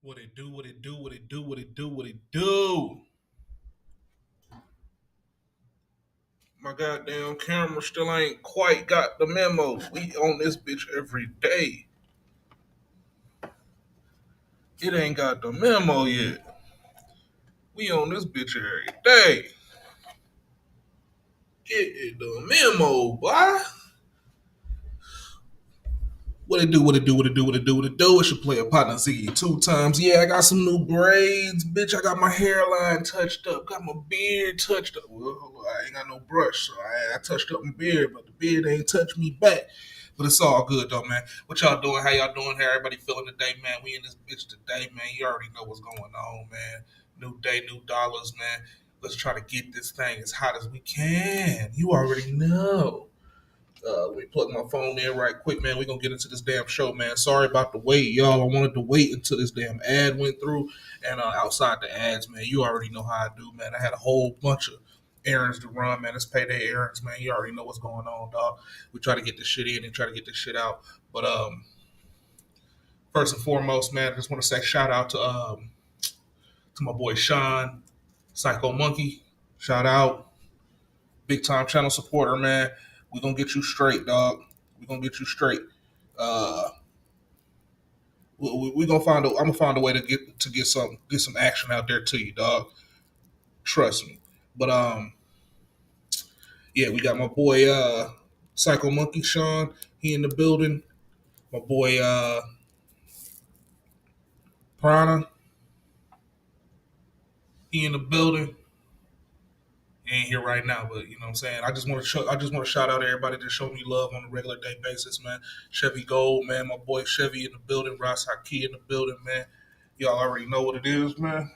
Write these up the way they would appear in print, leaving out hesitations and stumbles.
What it do, what it do, what it do, what it do, what it do. My goddamn camera still ain't quite got the memo. We on this bitch every day. It ain't got the memo yet. We on this bitch every day. Get it the memo, boy. What it do, what it do, what it do, what it do, what it do. It's your player partner Ziggy 2 times. Yeah, I got some new braids, bitch. I got my hairline touched up, got my beard touched up. Well, I ain't got no brush, so I touched up my beard, but the beard ain't touched me back. But it's all good though, man. What y'all doing? How y'all doing? How everybody feeling today, man? We in this bitch today, man. You already know what's going on, man. New day, new dollars, man. Let's try to get this thing as hot as we can. You already know. Let me plug my phone in right quick, man. We're gonna get into this damn show, man. Sorry about the wait, y'all. I wanted to wait until this damn ad went through. And outside the ads, man, you already know how I do, man. I had a whole bunch of errands to run, man. It's payday errands, man. You already know what's going on, dog. We try to get this shit in and try to get this shit out. But first and foremost, man, I just want to say shout out to my boy Sean, Psycho Monkey. Shout out. Big time channel supporter, man. We gonna get you straight, dog. We gonna get you straight. Uh, we gonna find. I'm gonna find a way to get some action out there to you, dog. Trust me. But yeah, we got my boy Psycho Monkey Sean. He in the building. My boy Prana. He in the building. He ain't here right now, but you know what I'm saying. I just want to shout out everybody that show me love on a regular day basis, man. Chevy Gold, man. My boy Chevy in the building. Ross Haki in the building, man. Y'all already know what it is, man.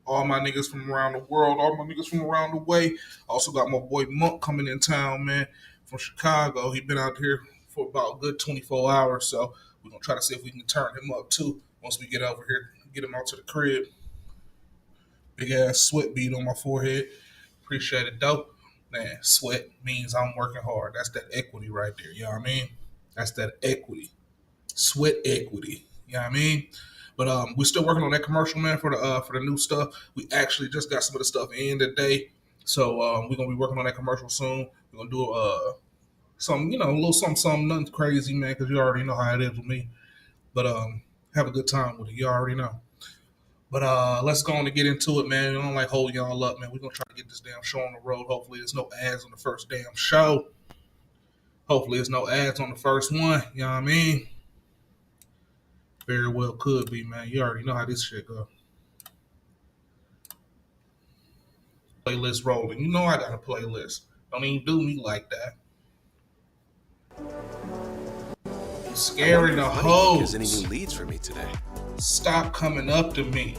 All my niggas from around the world, all my niggas from around the way. Also got my boy Monk coming in town, man, from Chicago. He been out here for about a good 24 hours, so we're gonna try to see if we can turn him up too once we get over here, get him out to the crib. Big ass sweat bead on my forehead. Appreciate it, though. Man, sweat means I'm working hard. That's that equity right there. You know what I mean? That's that equity. Sweat equity. You know what I mean? But we're still working on that commercial, man, for the new stuff. We actually just got some of the stuff in today, so we're gonna be working on that commercial soon. We're gonna do some, a little something, nothing crazy, man, because you already know how it is with me. But have a good time with it. You already know. But let's go on and get into it, man. I don't like holding y'all up, man. We're gonna try to get this damn show on the road. Hopefully, there's no ads on the first damn show. Hopefully, there's no ads on the first one. You know what I mean? Very well could be, man. You already know how this shit go. Playlist rolling. You know I got a playlist. Don't even do me like that. You scaring the Has any new hoes. leads for me today? Stop coming up to me.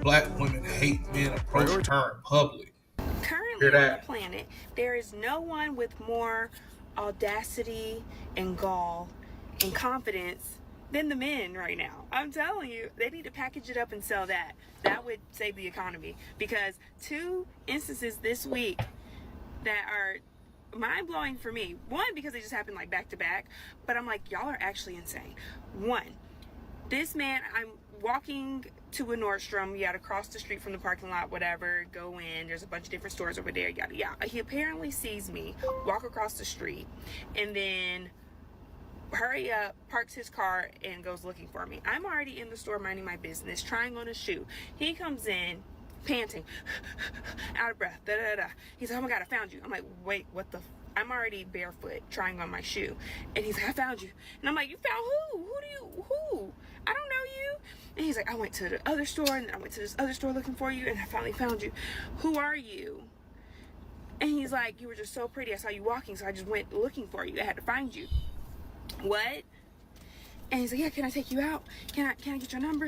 Black women hate men approaching her in public. Currently Hear on the that? planet, there is no one with more audacity and gall and confidence than the men right now. I'm telling you, they need to package it up and sell that. That would save the economy. Because two instances this week that are mind blowing for me. One, because they just happened like back to back, but I'm like, y'all are actually insane. One, this man, I'm walking to a Nordstrom, you gotta cross the street from the parking lot, whatever, go in, there's a bunch of different stores over there, yada yada. He apparently sees me walk across the street and then hurry up, parks his car, and goes looking for me. I'm already in the store minding my business, trying on a shoe. He comes in panting, out of breath, da da da. He's like, oh my god, I found you. I'm like, wait, what the I'm already barefoot trying on my shoe. And he's like, I found you. And I'm like, you found who? Who? I don't know you. And he's like, I went to the other store and then I went to this other store looking for you and I finally found you. Who are you? And he's like, you were just so pretty. I saw you walking, so I just went looking for you. I had to find you. What? And he's like, yeah, can I take you out? Can I get your number?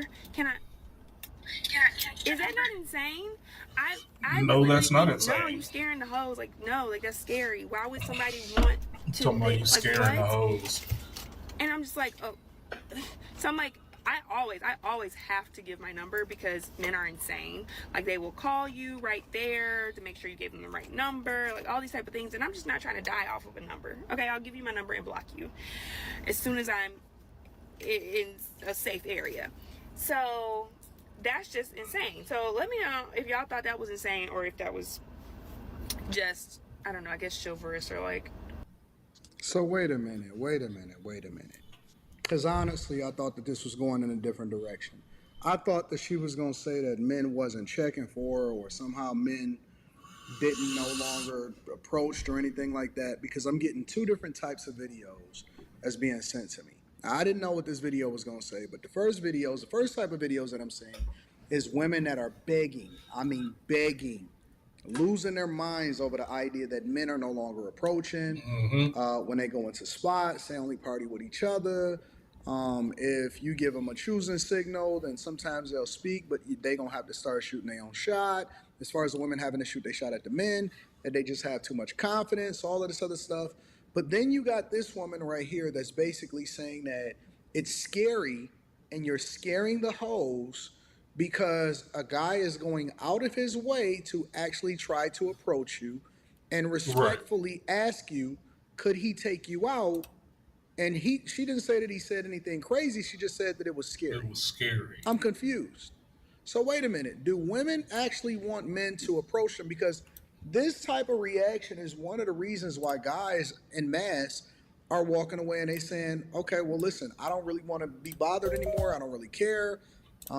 Is that not insane? I No, that's not no, insane. you scaring the hoes. Like, no, like that's scary. Why would somebody want to Talking about you like, scaring the what? hoes. And I'm just like, oh. So I'm like, I always have to give my number because men are insane. Like they will call you right there to make sure you gave them the right number, like all these type of things. And I'm just not trying to die off of a number. Okay, I'll give you my number and block you as soon as I'm in a safe area. So that's just insane. So let me know if y'all thought that was insane or if that was just, I don't know, I guess chivalrous or like. So wait a minute, wait a minute, wait a minute. Because honestly, I thought that this was going in a different direction. I thought that she was going to say that men wasn't checking for her or somehow men didn't no longer approached or anything like that because I'm getting two different types of videos as being sent to me. I didn't know what this video was going to say, but the first type of videos that I'm seeing is women that are begging, I mean begging, losing their minds over the idea that men are no longer approaching. When they go into spots, they only party with each other. If you give them a choosing signal, then sometimes they'll speak, but they gonna have to start shooting their own shot. As far as the women having to shoot their shot at the men, that they just have too much confidence, all of this other stuff. But then you got this woman right here that's basically saying that it's scary and you're scaring the hoes because a guy is going out of his way to actually try to approach you and Right. respectfully ask you, could he take you out? And she didn't say that he said anything crazy. She just said that it was It scary. was scary. I'm confused. So wait a minute. Do women actually want men to approach them? Because this type of reaction is one of the reasons why guys en masse are walking away and they saying, okay, well, listen, I don't really want to be bothered anymore. I don't really care. You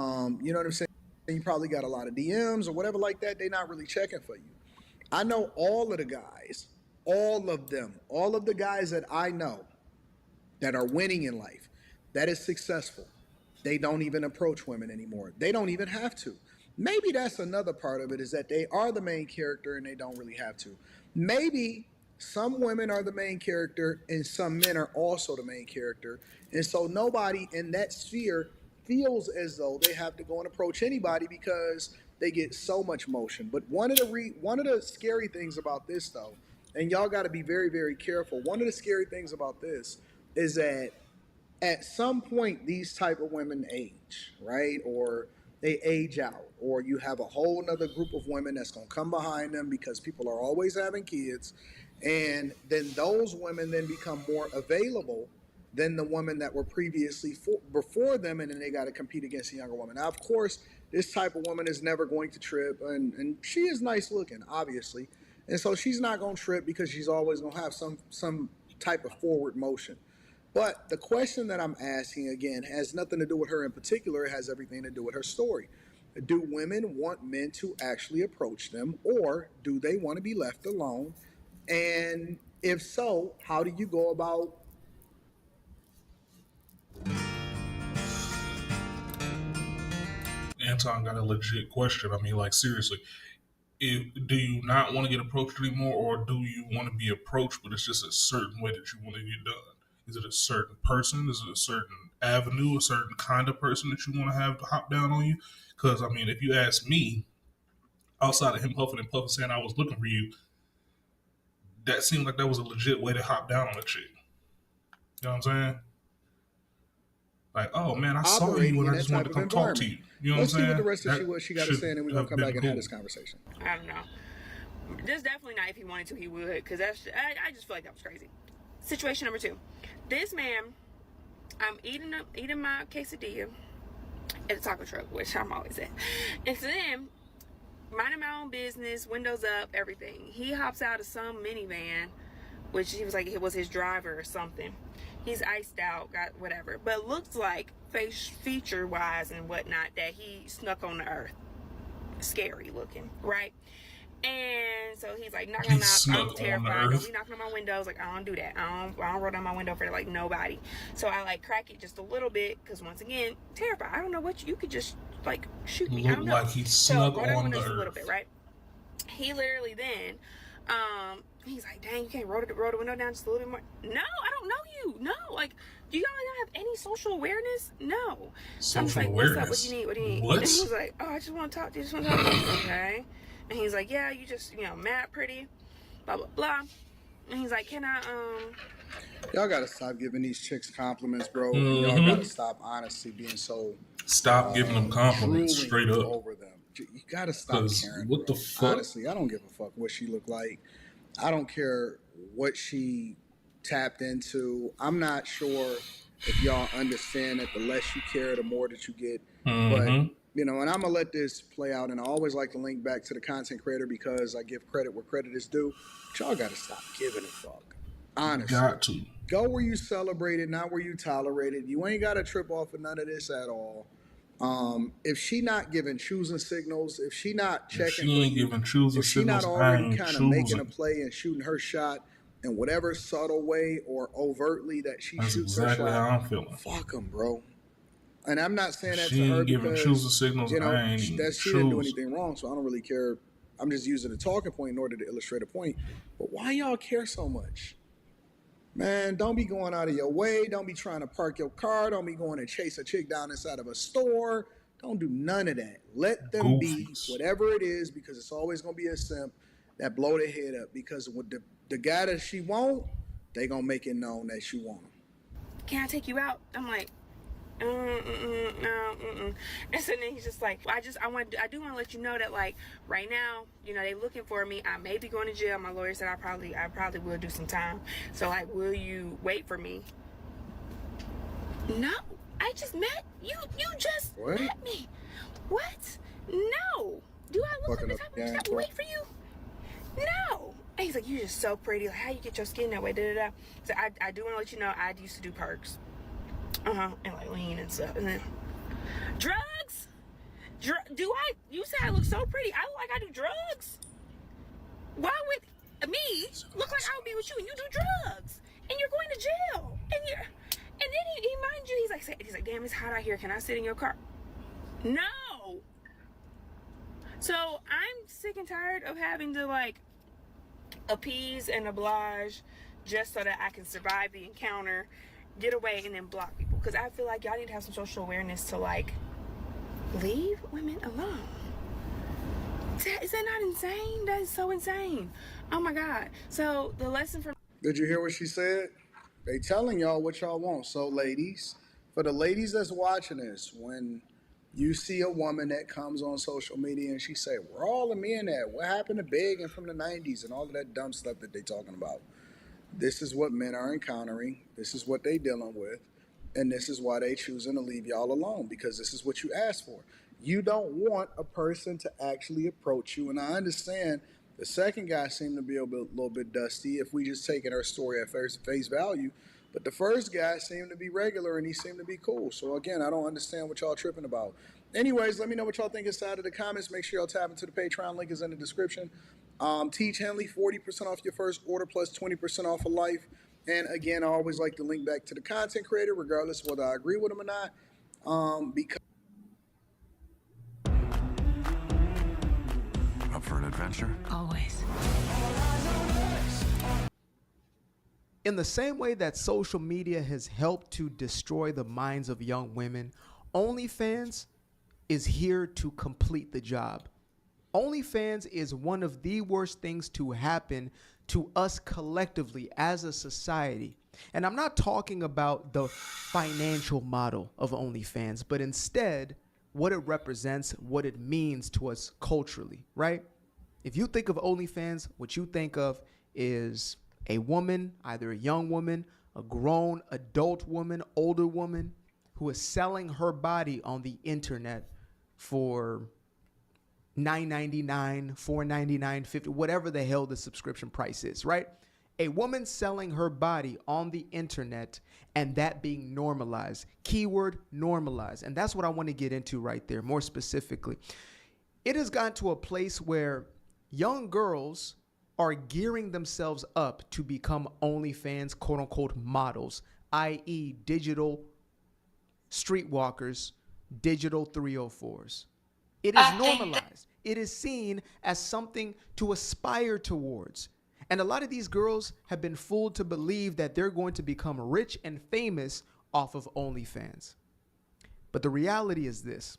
know what I'm saying? You probably got a lot of DMs or whatever like that. They're not really checking for you. I know all of the guys, all of them, all of the guys that I know that are winning in life, that is successful. They don't even approach women anymore. They don't even have to. Maybe that's another part of it is that they are the main character and they don't really have to. Maybe some women are the main character and some men are also the main character. And so nobody in that sphere feels as though they have to go and approach anybody because they get so much motion. But one of the scary things about this though, and y'all got to be very very careful. One of the scary things about this is that at some point these type of women age, right? Or they age out, or you have a whole nother group of women that's going to come behind them because people are always having kids, and then those women then become more available than the women that were previously before them, and then they got to compete against a younger woman. Now of course this type of woman is never going to trip, and she is nice looking obviously, and so she's not going to trip because she's always going to have some type of forward motion. But the question that I'm asking again has nothing to do with her in particular. It has everything to do with her story. Do women want men to actually approach them, or do they want to be left alone? And if so, how do you go about? Anton got a legit question. I mean, like seriously, do you not want to get approached anymore, or do you want to be approached, but it's just a certain way that you want to get done? Is it a certain person? Is it a certain avenue, a certain kind of person that you want to have to hop down on you? Because I mean, if you ask me, outside of him huffing and puffing saying I was looking for you, that seemed like that was a legit way to hop down on a chick. You know what I'm saying? Like, oh man, I saw you Operating and in I that just wanted type to of come talk to environment. you. You know what I'm Let's see what the saying? rest of That what she got to should say, and then we're gonna have come back been and have cool. this conversation. I don't know. There's definitely not if he wanted to, he would. Because I just feel like that was crazy. Situation number 2. This man, I'm eating my quesadilla at the taco truck, which I'm always at. And so then, minding my own business, windows up, everything. He hops out of some minivan, which he was like it was his driver or something. He's iced out, got whatever. But looks like feature wise and whatnot that he snuck on the earth. Scary looking, right? And so he's like knocking He on my, I'm snuck on the terrified. Don't earth. be knocking on my windows. Like I don't do that. I don't roll down my window for like nobody. So I like crack it just a little bit because once again, terrified. I don't know what you could just like shoot me. I Looked don't know. like he So snuck roll down the on window the just a little bit, earth. right? He literally then, he's like, dang, you can't roll the window down just a little bit more. No, I don't know you. No, like, do y'all not have any social awareness? No. So I'm just Social like, what's up? What do awareness. you need? What do you need? What? And he's like, oh, I just want to talk to you. Just want to talk to you. Okay. And he's like, yeah, you just, mad pretty, blah, blah, blah. And he's like, can I, Y'all gotta stop giving these chicks compliments, bro. And y'all Mm-hmm. gotta stop honestly being so Stop giving them compliments drooling straight up. over them. You gotta stop Because caring, what bro. the fuck? Honestly, I don't give a fuck what she looked like. I don't care what she tapped into. I'm not sure if y'all understand that the less you care, the more that you get. But Mm-hmm. you know, and I'm gonna let this play out. And I always like to link back to the content creator because I give credit where credit is due. But y'all gotta stop giving a fuck. Honestly, Got to. go where you celebrate it, not where you tolerate it. You ain't gotta trip off of none of this at all. If she not giving choosing signals, if she not If checking for she ain't you, giving choosing if she not signals, I already ain't kind of making a choosing. play and shooting her shot in whatever subtle way or overtly that she That's shoots her exactly shot, how I'm feeling. fuck them, bro. And I'm not If saying that to she her ain't giving choosing because, signals, you know, I ain't even that she didn't do choosing. anything wrong, so I don't really care. I'm just using a talking point in order to illustrate a point. But why y'all care so much? Man, don't be going out of your way. Don't be trying to park your car. Don't be going and chase a chick down inside of a store. Don't do none of that. Let them be Goofies. whatever it is because it's always going to be a simp that blow their head up because with the guy that she want, they going to make it known that she want him. Can I take you out? I'm like, no. And so then he's just like, I do want to let you know that like right now, you know, they looking for me. I may be going to jail. My lawyer said I probably will do some time. So like, will you wait for me? No, I just met you. You just What? met me. What? No. Do I look like Fucking the up type the of bitch game, that would bro. wait for you? No. And he's like, you're just so pretty. Like, how you get your skin that way? Da da da. So I do want to let you know I used to do perks. And like lean and stuff. And then drugs? Do I? You say I look so pretty. I look like I do drugs. Why would me look like I would be with you and you do drugs? And you're going to jail. And then he mind you, he's like, damn, it's hot out here. Can I sit in your car? No. So I'm sick and tired of having to like appease and oblige just so that I can survive the encounter, get away, and then block people. Because I feel like y'all need to have some social awareness to like leave women alone. Is that not insane? That is so insane. Oh my God. So the lesson from Did you hear what she said? They telling y'all what y'all want. So, ladies, for the ladies that's watching this, when you see a woman that comes on social media and she say, "Where all the men at? What happened to Big and from the '90s and all of that dumb stuff that they talking about?" This is what men are encountering. This is what they dealing with. And this is why they choosing to leave y'all alone because this is what you asked for. You don't want a person to actually approach you. And I understand the second guy seemed to be a little bit dusty if we just taking her story at face value. But the first guy seemed to be regular and he seemed to be cool. So again, I don't understand what y'all tripping about. Anyways, let me know what y'all think inside of the comments. Make sure y'all tap into the Patreon link is in the description. Teach Henley 40% off your first order plus 20% off of life. And again, I always like to link back to the content creator, regardless of whether I agree with them or not. Because Up for an adventure? always. In the same way that social media has helped to destroy the minds of young women, OnlyFans is here to complete the job. OnlyFans is one of the worst things to happen to us collectively as a society. And I'm not talking about the financial model of OnlyFans, but instead what it represents, what it means to us culturally, right? If you think of OnlyFans, what you think of is a woman, either a young woman, a grown adult woman, older woman, who is selling her body on the internet for $9.99, $4.99, $50, whatever the hell the subscription price is, right? A woman selling her body on the internet and that being normalized. Keyword normalized. And that's what I want to get into right there, more specifically. It has gotten to a place where young girls are gearing themselves up to become OnlyFans, quote unquote, models, i.e., digital streetwalkers, digital 304s. It is normalized. It is seen as something to aspire towards. And a lot of these girls have been fooled to believe that they're going to become rich and famous off of OnlyFans. But the reality is this.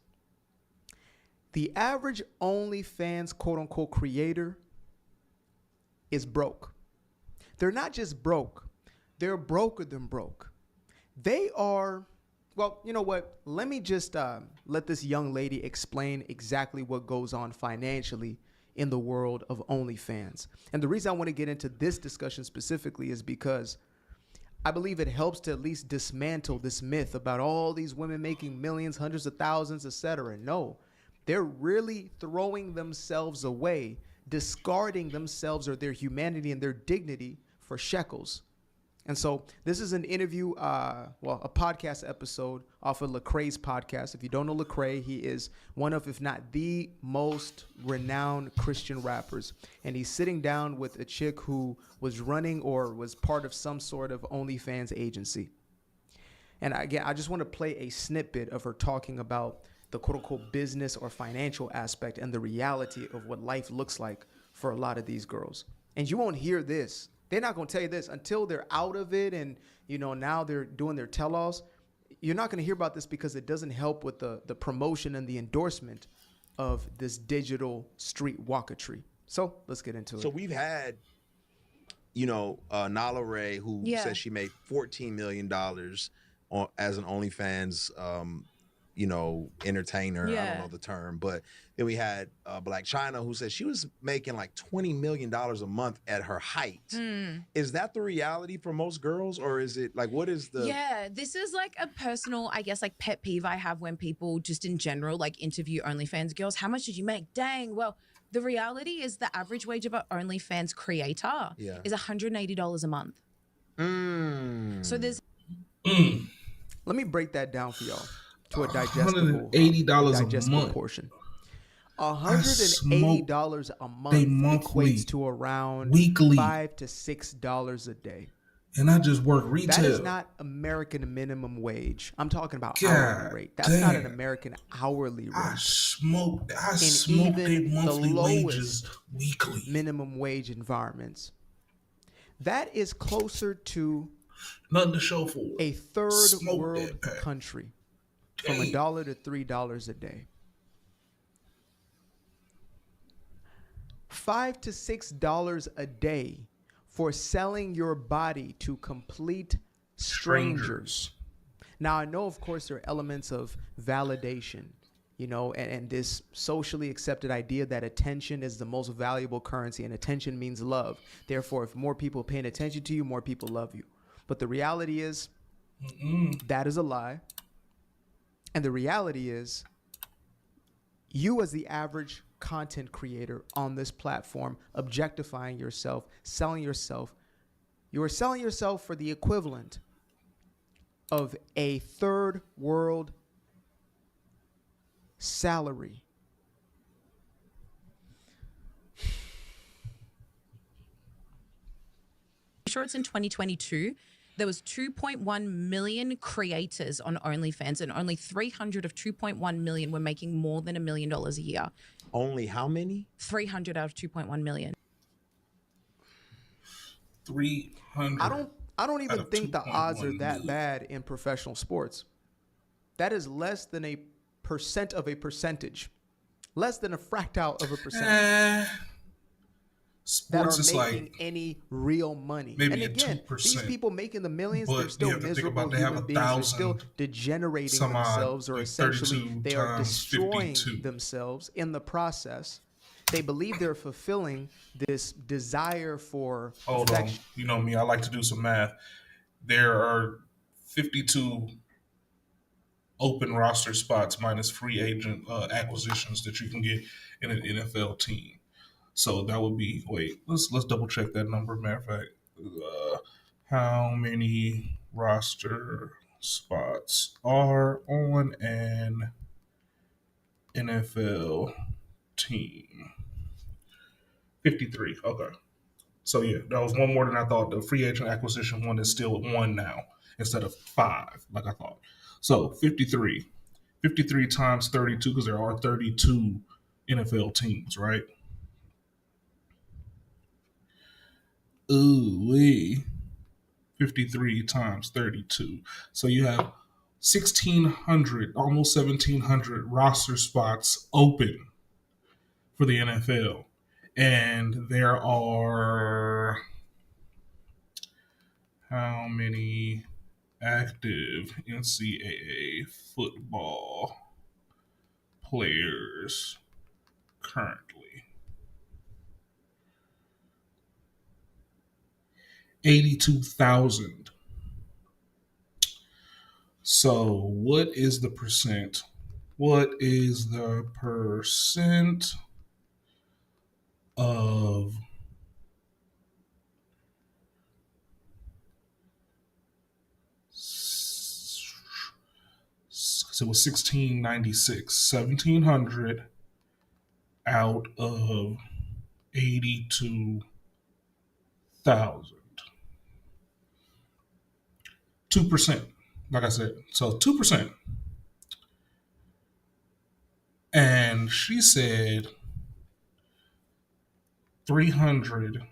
The average OnlyFans, quote unquote, creator is broke. They're not just broke. They're broker than broke. They are, well, you know what? Let me just let this young lady explain exactly what goes on financially in the world of OnlyFans. And the reason I want to get into this discussion specifically is because I believe it helps to at least dismantle this myth about all these women making millions, hundreds of thousands, etc. No, they're really throwing themselves away, discarding themselves or their humanity and their dignity for shekels. And so this is an interview, a podcast episode off of Lecrae's podcast. If you don't know Lecrae, he is one of, if not the most renowned Christian rappers. And he's sitting down with a chick who was running or was part of some sort of OnlyFans agency. And again, I just want to play a snippet of her talking about the quote unquote business or financial aspect and the reality of what life looks like for a lot of these girls. And you won't hear this. They're not going to tell you this until they're out of it and, now they're doing their tell-alls. You're not going to hear about this because it doesn't help with the promotion and the endorsement of this digital street walkatry. So let's get into it. So we've had, Nala Ray, who says she made $14 million as an OnlyFans entertainer. I don't know the term, but then we had Black China, who said she was making like $20 million a month at her height. Is that the reality for most girls, or is it like, what is the... Yeah, this is like a personal, I guess, like pet peeve I have when people just in general like interview OnlyFans girls. How much did you make? Dang, well, the reality is the average wage of an OnlyFans creator is $180 a month. So there's... Let me break that down for y'all to a digestible, $180 a month portion. $180 a month equates to around weekly $5 to $6 a day. And I just work retail. That is not American minimum wage. I'm talking about hourly rate. That's not an American hourly rate. I smoke their monthly wages weekly. Minimum wage environments. That is closer to nothing to show for a third world country. From $1 to $3 a day. $5 to $6 a day for selling your body to complete strangers. Now, I know, of course, there are elements of validation, and this socially accepted idea that attention is the most valuable currency, and attention means love. Therefore, if more people are paying attention to you, more people love you. But the reality is, that is a lie. And the reality is, you as the average content creator on this platform, objectifying yourself, selling yourself, you are selling yourself for the equivalent of a third world salary. Sure, it's in 2022. There was 2.1 million creators on OnlyFans, and only 300 of 2.1 million were making more than $1 million a year. Only how many? 300 out of 2.1 million. 300. I don't even think the odds are that bad in professional sports. That is less than a percent of a percentage. Less than a fractile of a percentage. Sports that is are making like any real money. Maybe and again, 2%. these people making the millions, they're But still you have to think miserable about they have human beings. They're still 1,000 degenerating some odd, themselves, or like essentially 32 they are times destroying 52. themselves in the process. They believe they're fulfilling this desire for Hold affection. on. You know me, I like to do some math. There are 52 open roster spots minus free agent acquisitions that you can get in an NFL team. So that would be, let's double check that number. Matter of fact, how many roster spots are on an NFL team? 53. Okay. So yeah, that was one more than I thought. The free agent acquisition one is still at 1 now instead of 5, like I thought. So 53. 53 times 32, because there are 32 NFL teams, right? Ooh, 53 times 32. So you have 1,600, almost 1,700 roster spots open for the NFL. And there are how many active NCAA football players currently? 82,000 So, what is the percent? What is the percent of because it was 1696, 1700 out of 82,000. 2%, like I said. So 2%. And she said 300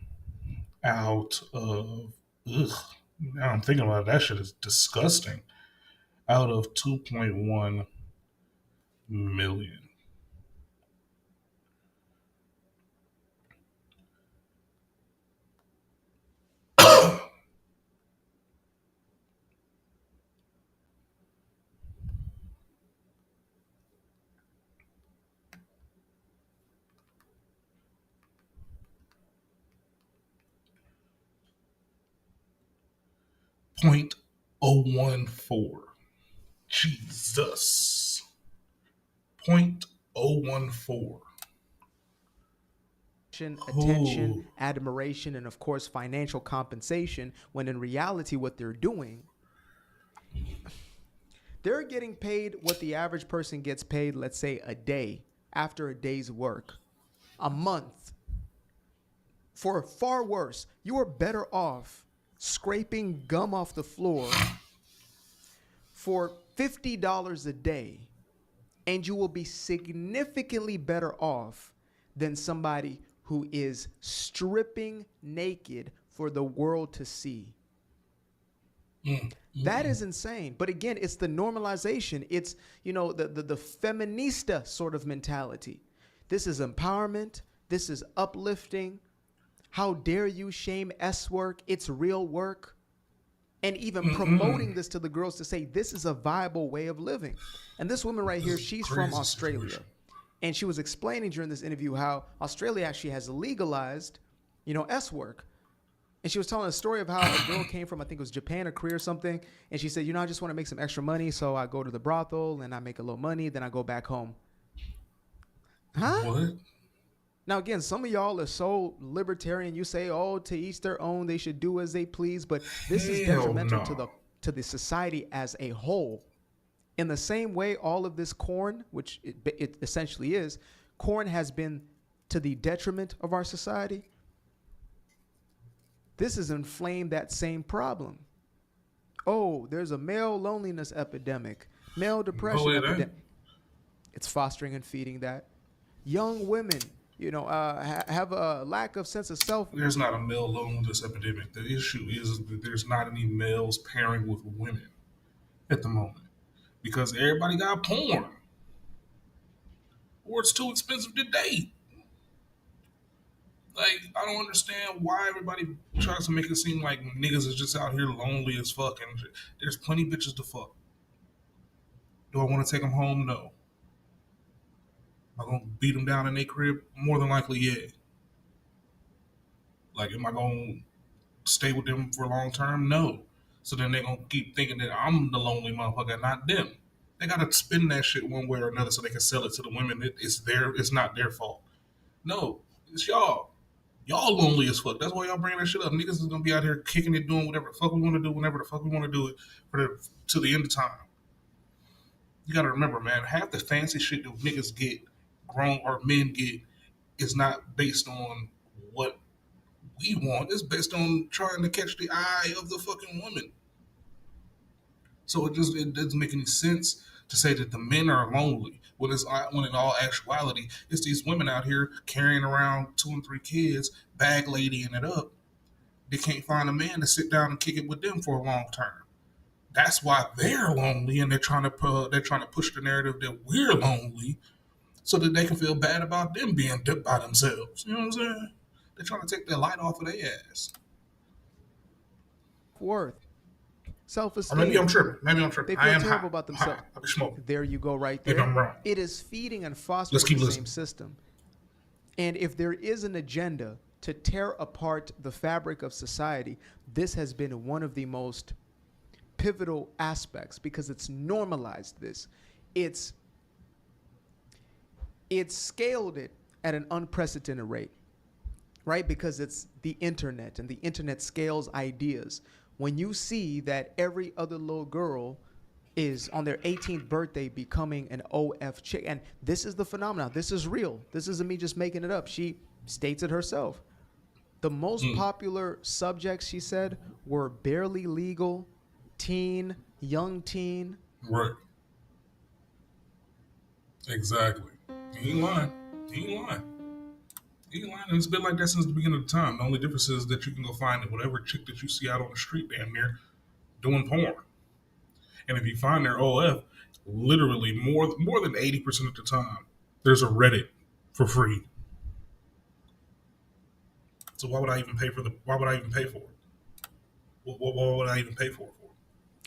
out of, ugh, now I'm thinking about it, that shit is disgusting. Out of 2.1 million. 0.014. Jesus. 0.014. Attention, Oh. admiration, and of course financial compensation, when in reality what they're doing, they're getting paid what the average person gets paid, let's say a day after a day's work, a month. For far worse, you are better off scraping gum off the floor for $50 a day, and you will be significantly better off than somebody who is stripping naked for the world to see. That is insane. But again, it's the normalization. It's, the feminista sort of mentality. This is empowerment. This is uplifting. How dare you shame S work? It's real work. And even promoting this to the girls to say this is a viable way of living. And this woman right here, she's from Australia. Situation. And she was explaining during this interview how Australia actually has legalized, S work. And she was telling a story of how a girl came from, I think it was Japan or Korea or something. And she said, I just want to make some extra money. So I go to the brothel and I make a little money. Then I go back home. Huh? What? Now, again, some of y'all are so libertarian. You say, to each their own. They should do as they please. But this is detrimental to the society as a whole. In the same way, all of this corn, which it essentially is, corn has been to the detriment of our society. This has inflamed that same problem. Oh, there's a male loneliness epidemic, male depression epidemic. It's fostering and feeding that. Young women, have a lack of sense of self. There's not a male loneliness epidemic. The issue is that there's not any males pairing with women at the moment because everybody got porn or it's too expensive to date. Like, I don't understand why everybody tries to make it seem like niggas is just out here lonely as fuck. And there's plenty bitches to fuck. Do I want to take them home? No. Am I going to beat them down in their crib? More than likely, yeah. Like, am I going to stay with them for long term? No. So then they're going to keep thinking that I'm the lonely motherfucker, not them. They got to spin that shit one way or another so they can sell it to the women. It's not their fault. No, it's y'all. Y'all lonely as fuck. That's why y'all bring that shit up. Niggas is gonna be out here kicking it, doing whatever the fuck we want to do, whenever the fuck we want to do it, to the end of time. You gotta remember, man, half the fancy shit that niggas get, grown or men get, is not based on what we want. It's based on trying to catch the eye of the fucking woman. So it doesn't make any sense to say that the men are lonely when in all actuality it's these women out here carrying around 2 and 3 kids, bag ladying it up. They can't find a man to sit down and kick it with them for a long term. That's why they're lonely, and they're trying to push the narrative that we're lonely, so that they can feel bad about them being dipped by themselves. You know what I'm saying? They're trying to take their light off of their ass. Worth, Or self-esteem. maybe I'm tripping. They I feel am terrible high. about themselves. I'll be smoking. There you go, right there. Maybe I'm wrong. It is feeding and Let's fostering keep the listening. same system. And if there is an agenda to tear apart the fabric of society, this has been one of the most pivotal aspects because it's normalized this. It's scaled it at an unprecedented rate, right? Because it's the internet, and the internet scales ideas. When you see that every other little girl is on their 18th birthday becoming an OF chick, and this is the phenomenon. This is real. This isn't me just making it up. She states it herself. The most popular subjects, she said, were barely legal, teen, young teen. Right. Exactly. He ain't lying. He ain't lying. He ain't lying. And it's been like that since the beginning of time. The only difference is that you can go find whatever chick that you see out on the street damn near doing porn. And if you find their OF, literally more than 80% of the time, there's a Reddit for free. So why would I even pay for it? Why would I even pay for it? What would I even pay for it for?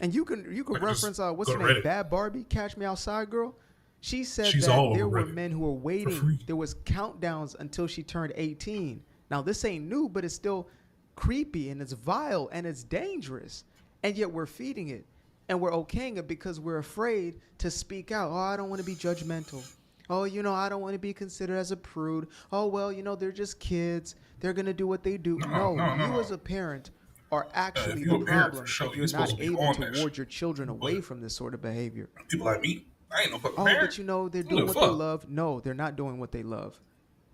And you can reference what's her name, Bad Barbie, Catch Me Outside girl. She said She's that all there over were Reddit men who were waiting. There was countdowns until she turned 18. Now this ain't new, but it's still creepy and it's vile and it's dangerous. And yet we're feeding it and we're okaying it because we're afraid to speak out. Oh, I don't want to be judgmental. Oh, I don't want to be considered as a prude. Oh, well, they're just kids. They're going to do what they do. No, you as a parent are actually the problem if you're not able to ward your children away from this sort of behavior. People like me, I ain't no fucking But parent. they're doing what they love. No, they're not doing what they love.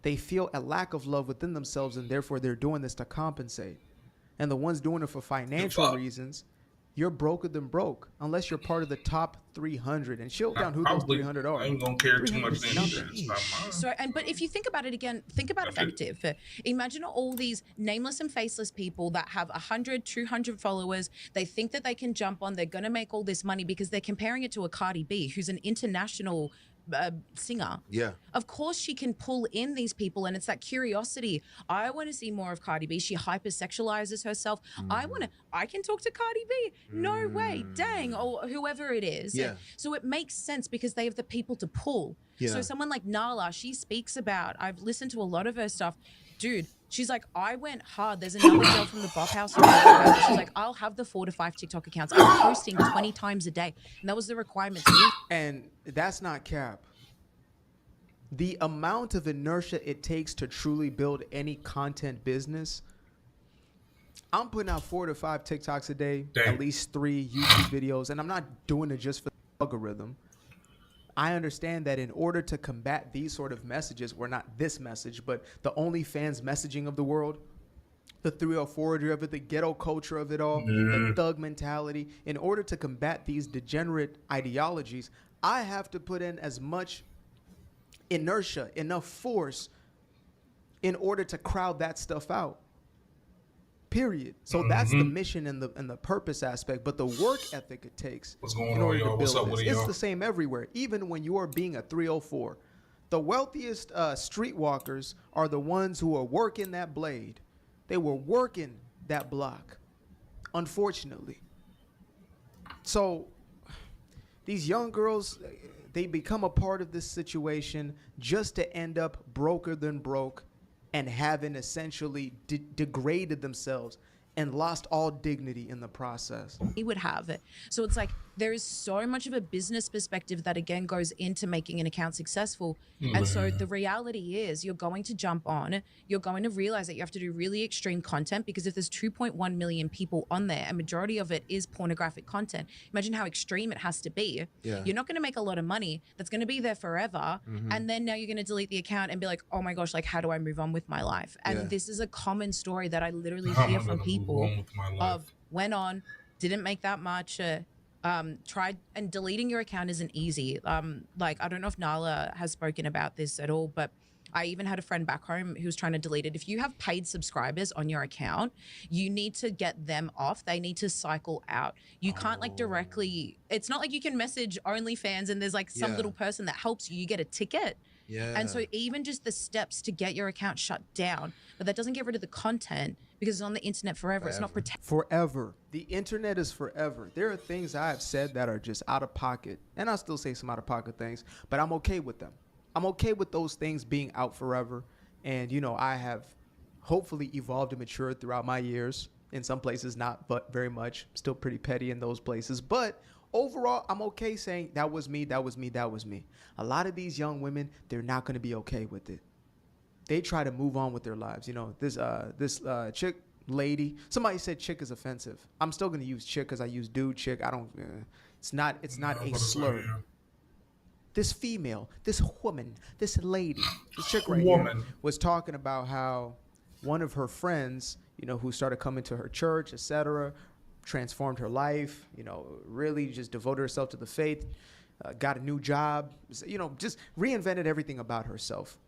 They feel a lack of love within themselves, and therefore they're doing this to compensate. And the ones doing it for financial reasons, you're broker than broke, unless you're part of the top 300. And she'll down who those 300 are. I ain't gonna care too much. But if you think about it again, think about effective. Imagine all these nameless and faceless people that have 100, 200 followers. They think that they can jump on. They're gonna make all this money because they're comparing it to a Cardi B, who's an international singer. Yeah. Of course she can pull in these people, and it's that curiosity. I want to see more of Cardi B. She hypersexualizes herself. I can talk to Cardi B. No way. Dang. Or whoever it is. Yeah. So it makes sense because they have the people to pull. Yeah. So someone like Nala, she speaks about, I've listened to a lot of her stuff. Dude, she's like, I went hard. There's another girl from the Bop House. She's like, I'll have the 4 to 5 TikTok accounts. I'm posting 20 times a day. And that was the requirement. And that's not cap. The amount of inertia it takes to truly build any content business. I'm putting out 4 to 5 TikToks a day, at least 3 YouTube videos, and I'm not doing it just for the algorithm. I understand that in order to combat these sort of messages, or not this message, but the OnlyFans messaging of the world, the 304 of it, the ghetto culture of it all, the thug mentality, in order to combat these degenerate ideologies, I have to put in as much inertia, enough force in order to crowd that stuff out. Period. So that's the mission and the purpose aspect, but the work ethic it takes in order to build this. It's the same everywhere, even when you are being a 304. The wealthiest streetwalkers are the ones who are working that blade. They were working that block, unfortunately. So these young girls, they become a part of this situation just to end up broker than broke and having essentially degraded themselves and lost all dignity in the process. He would have it. So it's like there is so much of a business perspective that again goes into making an account successful. And so the reality is you're going to jump on, you're going to realize that you have to do really extreme content, because if there's 2.1 million people on there, a majority of it is pornographic content. Imagine how extreme it has to be. Yeah. You're not going to make a lot of money. That's going to be there forever. And then now you're going to delete the account and be like, oh my gosh, like how do I move on with my life? And this is a common story that I literally hear from people of went on, didn't make that much, tried, and deleting your account isn't easy. Like, I don't know if Nala has spoken about this at all, but I even had a friend back home who was trying to delete it. If you have paid subscribers on your account, you need to get them off. They need to cycle out. You can't like directly, it's not like you can message OnlyFans and there's like some little person that helps you. You get a ticket. Yeah. And so even just the steps to get your account shut down, but that doesn't get rid of the content because it's on the internet forever. It's not protected. Forever. The internet is forever. There are things I have said that are just out of pocket, and I'll still say some out of pocket things, but I'm okay with them. I'm okay with those things being out forever. And, you know, I have hopefully evolved and matured throughout my years. In some places, not, but very much. Still pretty petty in those places. But overall, I'm okay saying that was me, that was me, that was me. A lot of these young women, they're not going to be okay with it. They try to move on with their lives. You know, this chick, lady, somebody said chick is offensive. I'm still going to use chick because I use dude, chick. I don't, it's not a slur. This female, this woman, this lady, this chick right here was talking about how one of her friends, you know, who started coming to her church, etc., transformed her life, you know, really just devoted herself to the faith, got a new job, you know, just reinvented everything about herself.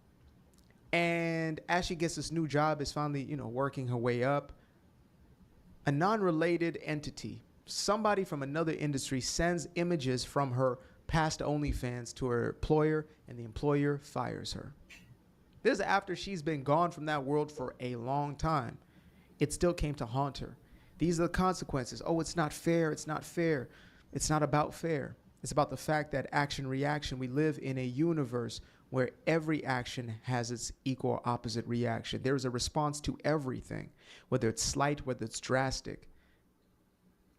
And as she gets this new job, is finally, you know, working her way up, a non-related entity, somebody from another industry, sends images from her past OnlyFans to her employer, and the employer fires her. This is after she's been gone from that world for a long time. It still came to haunt her. These are the consequences. Oh, it's not fair. It's not fair. It's not about fair. It's about the fact that action reaction. We live in a universe where every action has its equal opposite reaction. There is a response to everything, whether it's slight, whether it's drastic.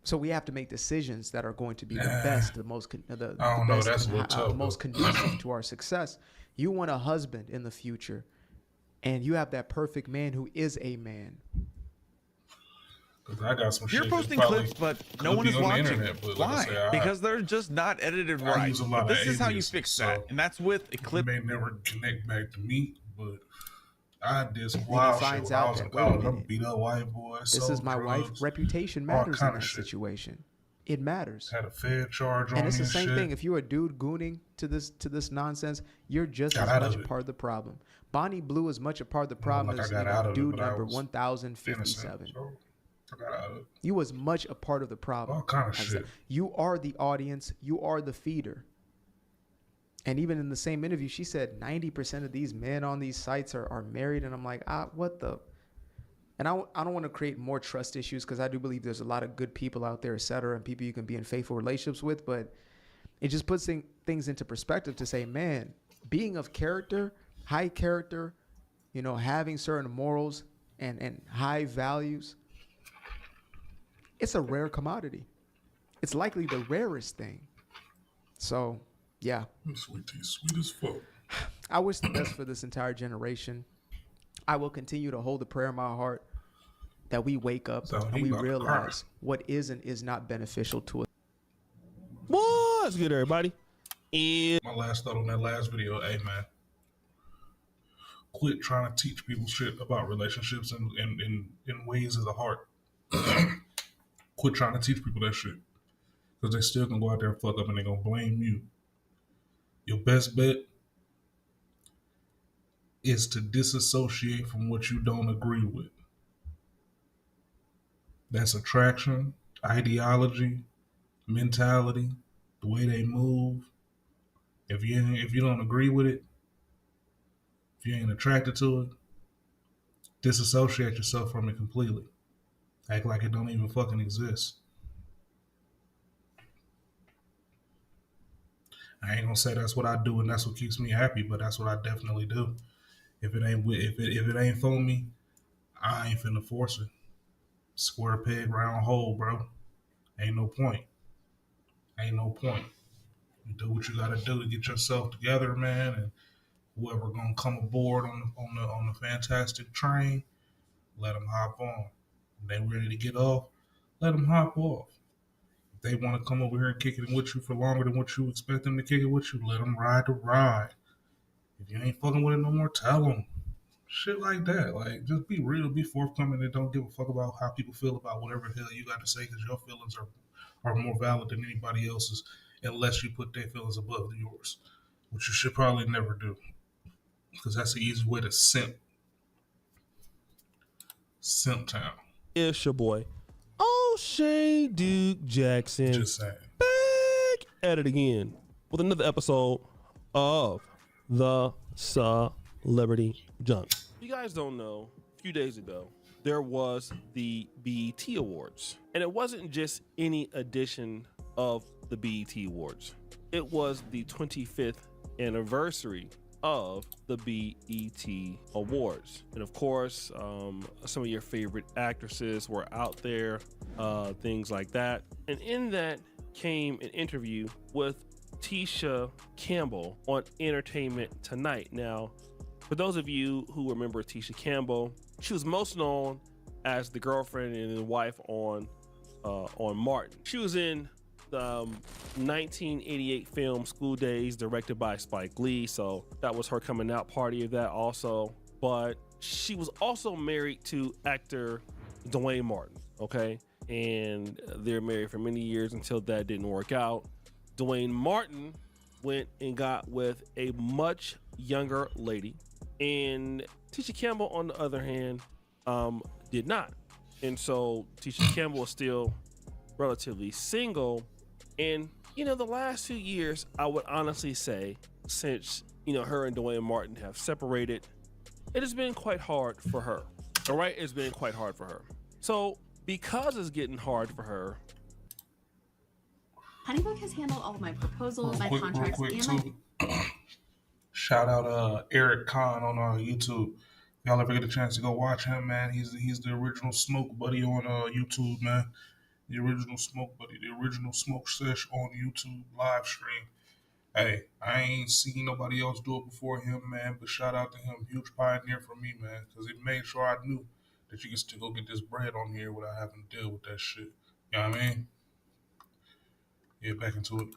So we have to make decisions that are going to be the best, the most most conducive to our success. You want a husband in the future, and you have that perfect man who is a man. I got some You're shit posting clips, but no one is watching. Internet, why? Like because they're just not edited right. But this is how you fix that, and that's with a clip. May never connect back to me, but I did some wild shit when I was in college. I beat up white boys. This is my wife. Reputation matters in that situation. It matters. Had a fair charge on me. And it's the same thing. If you're a dude gooning to this nonsense, you're just as much a part of the problem. Bonnie Blue is much a part of the problem as dude number 1057. You was much a part of the problem. All kind of shit. You are the audience. You are the feeder. And even in the same interview, she said 90% of these men on these sites are married. And I'm like, what the? And I don't want to create more trust issues because I do believe there's a lot of good people out there, et cetera, and people you can be in faithful relationships with. But it just puts things into perspective to say, man, being of character, high character, you know, having certain morals and high values, it's a rare commodity. It's likely the rarest thing. So, yeah. Sweet tea, sweet as fuck. I wish the best for this entire generation. I will continue to hold the prayer in my heart that we wake up and we realize what is and is not beneficial to us. What's good, everybody? My last thought on that last video, hey man, quit trying to teach people shit about relationships in ways of the heart. Quit trying to teach people that shit. Because they still gonna go out there and fuck up and they gonna blame you. Your best bet is to disassociate from what you don't agree with. That's attraction, ideology, mentality, the way they move. If you don't agree with it, if you ain't attracted to it, disassociate yourself from it completely. Act like it don't even fucking exist. I ain't gonna say that's what I do and that's what keeps me happy, but that's what I definitely do. If it ain't for me, I ain't finna force it. Square peg, round hole, bro. Ain't no point. You do what you gotta do to get yourself together, man, and whoever gonna come aboard on the fantastic train, let them hop on. If they ready to get off, let them hop off. If they want to come over here and kick it with you for longer than what you expect them to kick it with you, let them ride the ride. If you ain't fucking with it no more, tell them. Shit like that. Like, just be real, be forthcoming, and don't give a fuck about how people feel about whatever the hell you got to say, because your feelings are more valid than anybody else's, unless you put their feelings above yours, which you should probably never do, because that's the easy way to simp town. It's your boy, O'Shea Duke Jackson. Just saying. Back at it again with another episode of the Celebrity Junk. If you guys don't know, a few days ago, there was the BET Awards. And it wasn't just any edition of the BET Awards. It was the 25th anniversary of the BET Awards. And of course, some of your favorite actresses were out there, things like that. And in that came an interview with Tisha Campbell on Entertainment Tonight. Now, for those of you who remember Tisha Campbell, she was most known as the girlfriend and the wife on Martin. She was in the 1988 film School Days, directed by Spike Lee, so that was her coming out party of that also. But she was also married to actor Dwayne Martin, okay? And they're married for many years until that didn't work out. Dwayne Martin went and got with a much younger lady, and Tisha Campbell, on the other hand, did not. And so Tisha Campbell is still relatively single. And, you know, the last few years, I would honestly say, since, you know, her and Dwayne Martin have separated, it has been quite hard for her. All right? It's been quite hard for her. So because it's getting hard for her, HoneyBook has handled all of my proposals, my contracts, and my... Shout out Eric Kahn on YouTube. Y'all ever get a chance to go watch him, man? He's the original Smoke Buddy on YouTube, man. The original Smoke Buddy, the original Smoke Sesh on YouTube live stream. Hey, I ain't seen nobody else do it before him, man, but shout out to him. Huge pioneer for me, man, because it made sure I knew that you can still go get this bread on here without having to deal with that shit. You know what I mean? Yeah, back into it.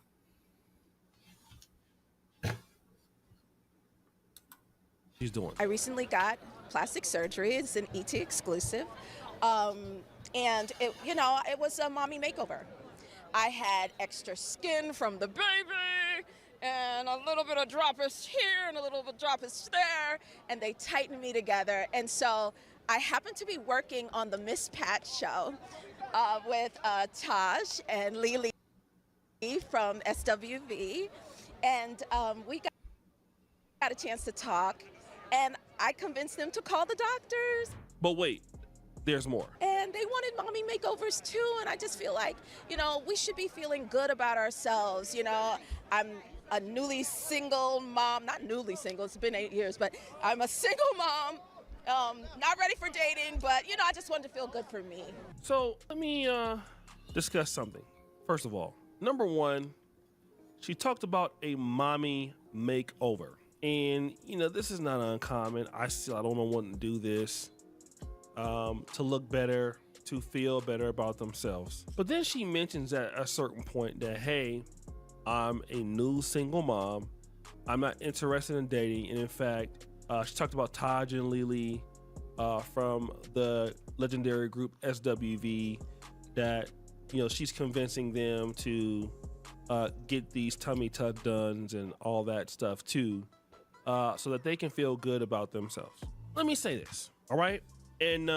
she's doing. I recently got plastic surgery. It's an ET exclusive. And it was a mommy makeover. I had extra skin from the baby and a little bit of droppage here and a little bit of droppage there, and they tightened me together. And so I happened to be working on the Miss Pat show with Taj and Lily from SWV, and we got a chance to talk, and I convinced them to call the doctors. But wait, there's more. And they wanted mommy makeovers too, and I just feel like, we should be feeling good about ourselves. I'm a newly single mom, not newly single, it's been 8 years, but I'm a single mom, not ready for dating, but I just wanted to feel good for me. So let me discuss something. First of all, number one, she talked about a mommy makeover. And, this is not uncommon. I don't know wanting to do this to look better, to feel better about themselves. But then she mentions at a certain point that, hey, I'm a new single mom. I'm not interested in dating. And in fact, she talked about Taj and Lily from the legendary group SWV that, she's convincing them to get these tummy tuck dones and all that stuff too, so that they can feel good about themselves. Let me say this, all right? And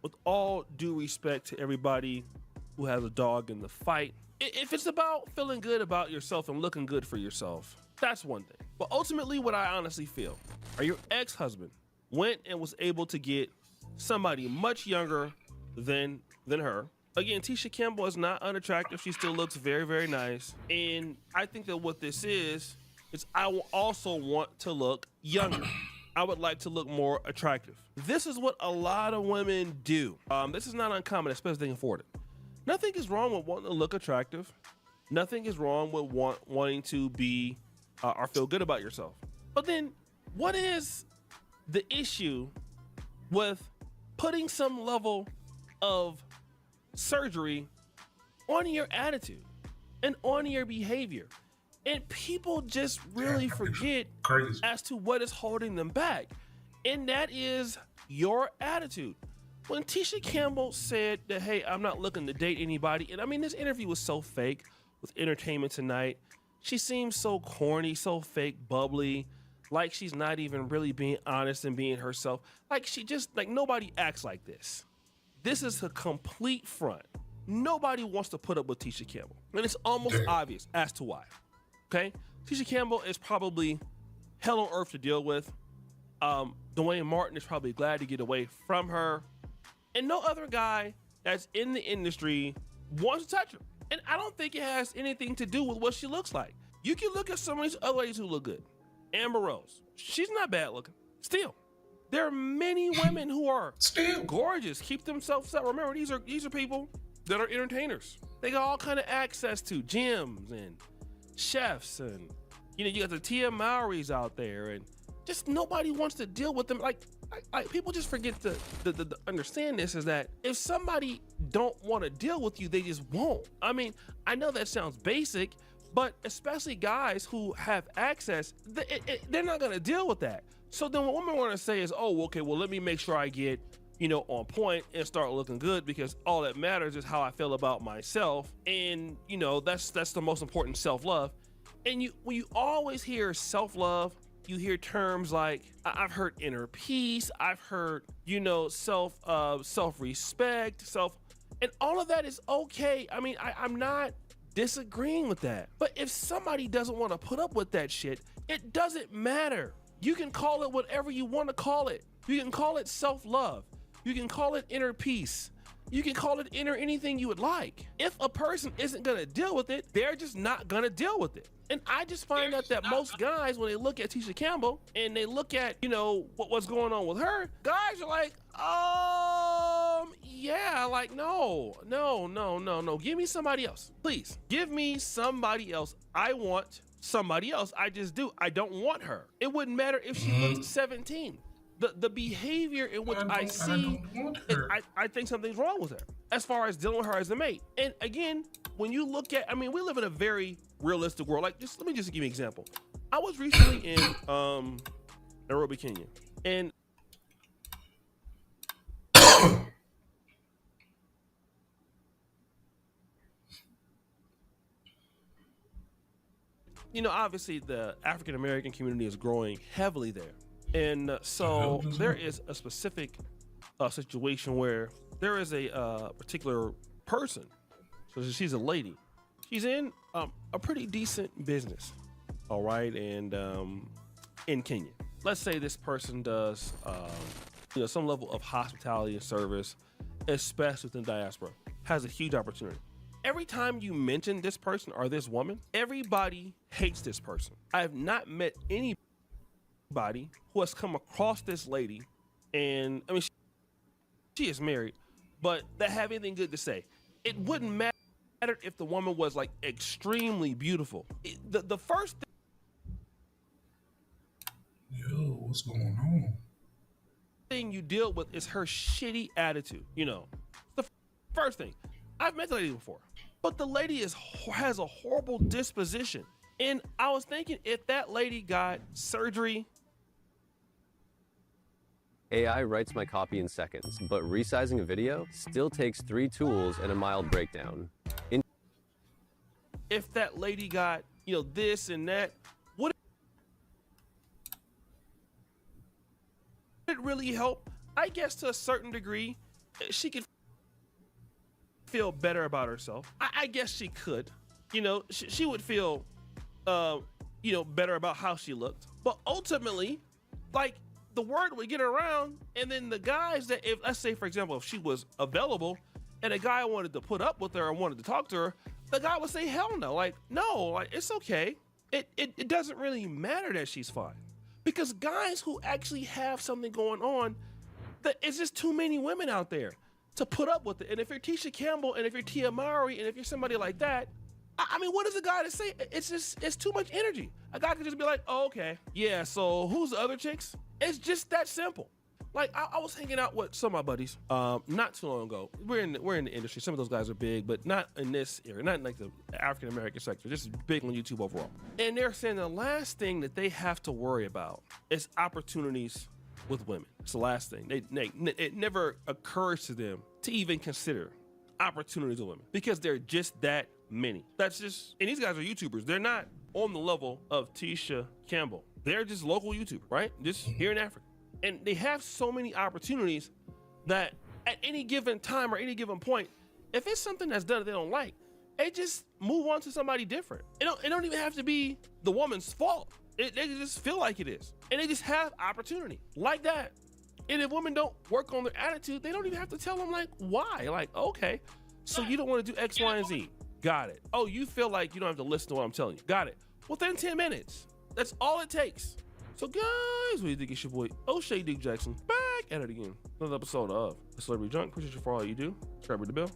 with all due respect to everybody who has a dog in the fight, if it's about feeling good about yourself and looking good for yourself, that's one thing. But ultimately, what I honestly feel, or your ex-husband went and was able to get somebody much younger than her. Again, Tisha Campbell is not unattractive. She still looks very, very nice. And I think that what this is I will also want to look younger. I would like to look more attractive. This is what a lot of women do. This is not uncommon, especially if they can afford it. Nothing is wrong with wanting to look attractive. Nothing is wrong with wanting to be or feel good about yourself. But then what is the issue with putting some level of surgery on your attitude and on your behavior? And people just really forget as to what is holding them back. And that is your attitude. When Tisha Campbell said that, hey, I'm not looking to date anybody, and I mean, this interview was so fake with Entertainment Tonight. She seems so corny, so fake, bubbly, like she's not even really being honest and being herself. Like nobody acts like this. This is a complete front. Nobody wants to put up with Tisha Campbell. And it's almost obvious as to why. Okay? Tisha Campbell is probably hell on earth to deal with. Dwayne Martin is probably glad to get away from her. And no other guy that's in the industry wants to touch her. And I don't think it has anything to do with what she looks like. You can look at some of these other ladies who look good. Amber Rose, she's not bad looking. Still, there are many women who are Still gorgeous, keep themselves up. Remember, these are people that are entertainers. They got all kind of access to gyms and chefs, and you got the Tia Mowrys out there, and just nobody wants to deal with them. Like people just forget to understand this, is that if somebody don't want to deal with you, they just won't. I mean, I know that sounds basic, but especially guys who have access, they're not gonna deal with that. So then what women want to say is, oh, okay, well, let me make sure I get, on point and start looking good, because all that matters is how I feel about myself. And, that's the most important, self-love. And when you always hear self-love, you hear terms like, I've heard inner peace, I've heard, self-respect, and all of that is okay. I mean, I'm not disagreeing with that. But if somebody doesn't want to put up with that shit, it doesn't matter. You can call it whatever you want to call it. You can call it self-love. You can call it inner peace. You can call it inner anything you would like. If a person isn't gonna deal with it, they're just not gonna deal with it. And I just find out that most guys, when they look at Tisha Campbell and they look at, what's going on with her, guys are like, yeah, like, no. Give me somebody else. Please, give me somebody else. I want somebody else. I just do. I don't want her. It wouldn't matter if she looks 17. The behavior in which I see, I think something's wrong with her as far as dealing with her as a mate. And again, when you look at, we live in a very realistic world. Like, let me give you an example. I was recently in Nairobi, Kenya, and obviously the African American community is growing heavily there. And so there is a specific situation where there is a particular person. So she's a lady. She's in a pretty decent business, all right, and in Kenya. Let's say this person does some level of hospitality and service, especially within diaspora, has a huge opportunity. Every time you mention this person or this woman, everybody hates this person. I have not met anybody who has come across this lady, and she is married, but that have anything good to say. It wouldn't matter if the woman was like extremely beautiful. The first what's going on? thing you deal with is her shitty attitude. The first thing. I've met the lady before, but the lady has a horrible disposition. And I was thinking, if that lady got surgery. AI writes my copy in seconds, but resizing a video still takes 3 tools and a mild breakdown. If that lady got, this and that, would it really help? I guess to a certain degree, she could feel better about herself. I guess she could. She would feel, better about how she looked. But ultimately, like, the word would get around, and then the guys that, if let's say, for example, if she was available and a guy wanted to put up with her and wanted to talk to her, the guy would say, hell no. Like, no, like, it's okay. It doesn't really matter that she's fine. Because guys who actually have something going on, it's just too many women out there to put up with it. And if you're Tisha Campbell, and if you're Tia Mowry, and if you're somebody like that, what is a guy to say? It's too much energy. A guy could just be like, oh, okay, yeah, so who's the other chicks? It's just that simple. Like, I was hanging out with some of my buddies not too long ago. We're in the industry. Some of those guys are big, but not in this area, not in like the African American sector, just big on YouTube overall. And they're saying the last thing that they have to worry about is opportunities with women. It's the last thing. It never occurs to them to even consider opportunities with women because they're just that many. And these guys are YouTubers. They're not on the level of Tisha Campbell. They're just local YouTubers, right? Just here in Africa. And they have so many opportunities that at any given time or any given point, if it's something that's done that they don't like, they just move on to somebody different. It don't even have to be the woman's fault. They just feel like it is. And they just have opportunity like that. And if women don't work on their attitude, they don't even have to tell them like why. Like, okay, so you don't want to do X, Y, and Z. Got it. Oh, you feel like you don't have to listen to what I'm telling you. Got it. Within 10 minutes. That's all it takes. So guys, what do you think? It's your boy O'Shea Duke Jackson back at it again. Another episode of The Celebrity Junk. Appreciate you for all you do. Grab the bell.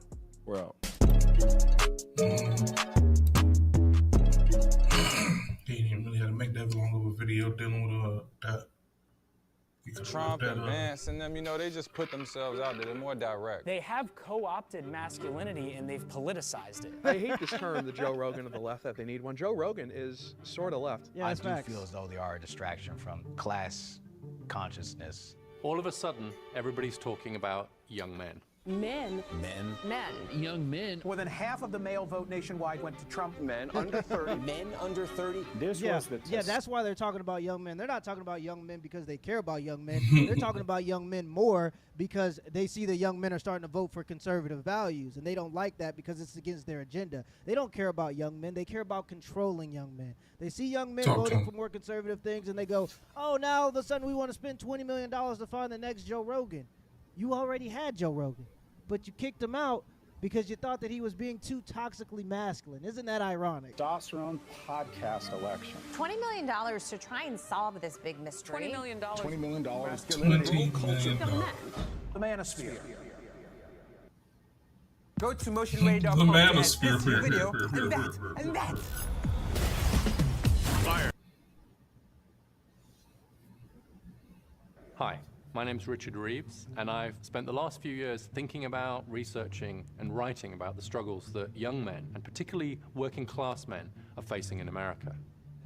We're out. He didn't really have to make that long of a video dealing with that. Trump and Vance and them, you know, they just put themselves out there. They're more direct. They have co-opted masculinity and they've politicized it. I hate this term, the Joe Rogan of the left, that they need one. Joe Rogan is sort of left. Yeah, I do feel as though they are a distraction from class consciousness. All of a sudden, everybody's talking about young men. Men. Men. Men. Young men. More than half of the male vote nationwide went to Trump. Men under 30. Men under 30. Yeah, that's why they're talking about young men. They're not talking about young men because they care about young men. They're talking about young men more because they see the young men are starting to vote for conservative values, and they don't like that because it's against their agenda. They don't care about young men. They care about controlling young men. They see young men voting for more conservative things, and they go, oh, now all of a sudden we want to spend $20 million to find the next Joe Rogan. You already had Joe Rogan, but you kicked him out because you thought that he was being too toxically masculine. Isn't that ironic? Testosterone podcast election. $20 million to try and solve this big mystery. $20 million. $20 million. The manosphere. Go to motionway.com. The manosphere. Video and that. Fire. Hi. My name's Richard Reeves, and I've spent the last few years thinking about, researching, and writing about the struggles that young men, and particularly working class men, are facing in America.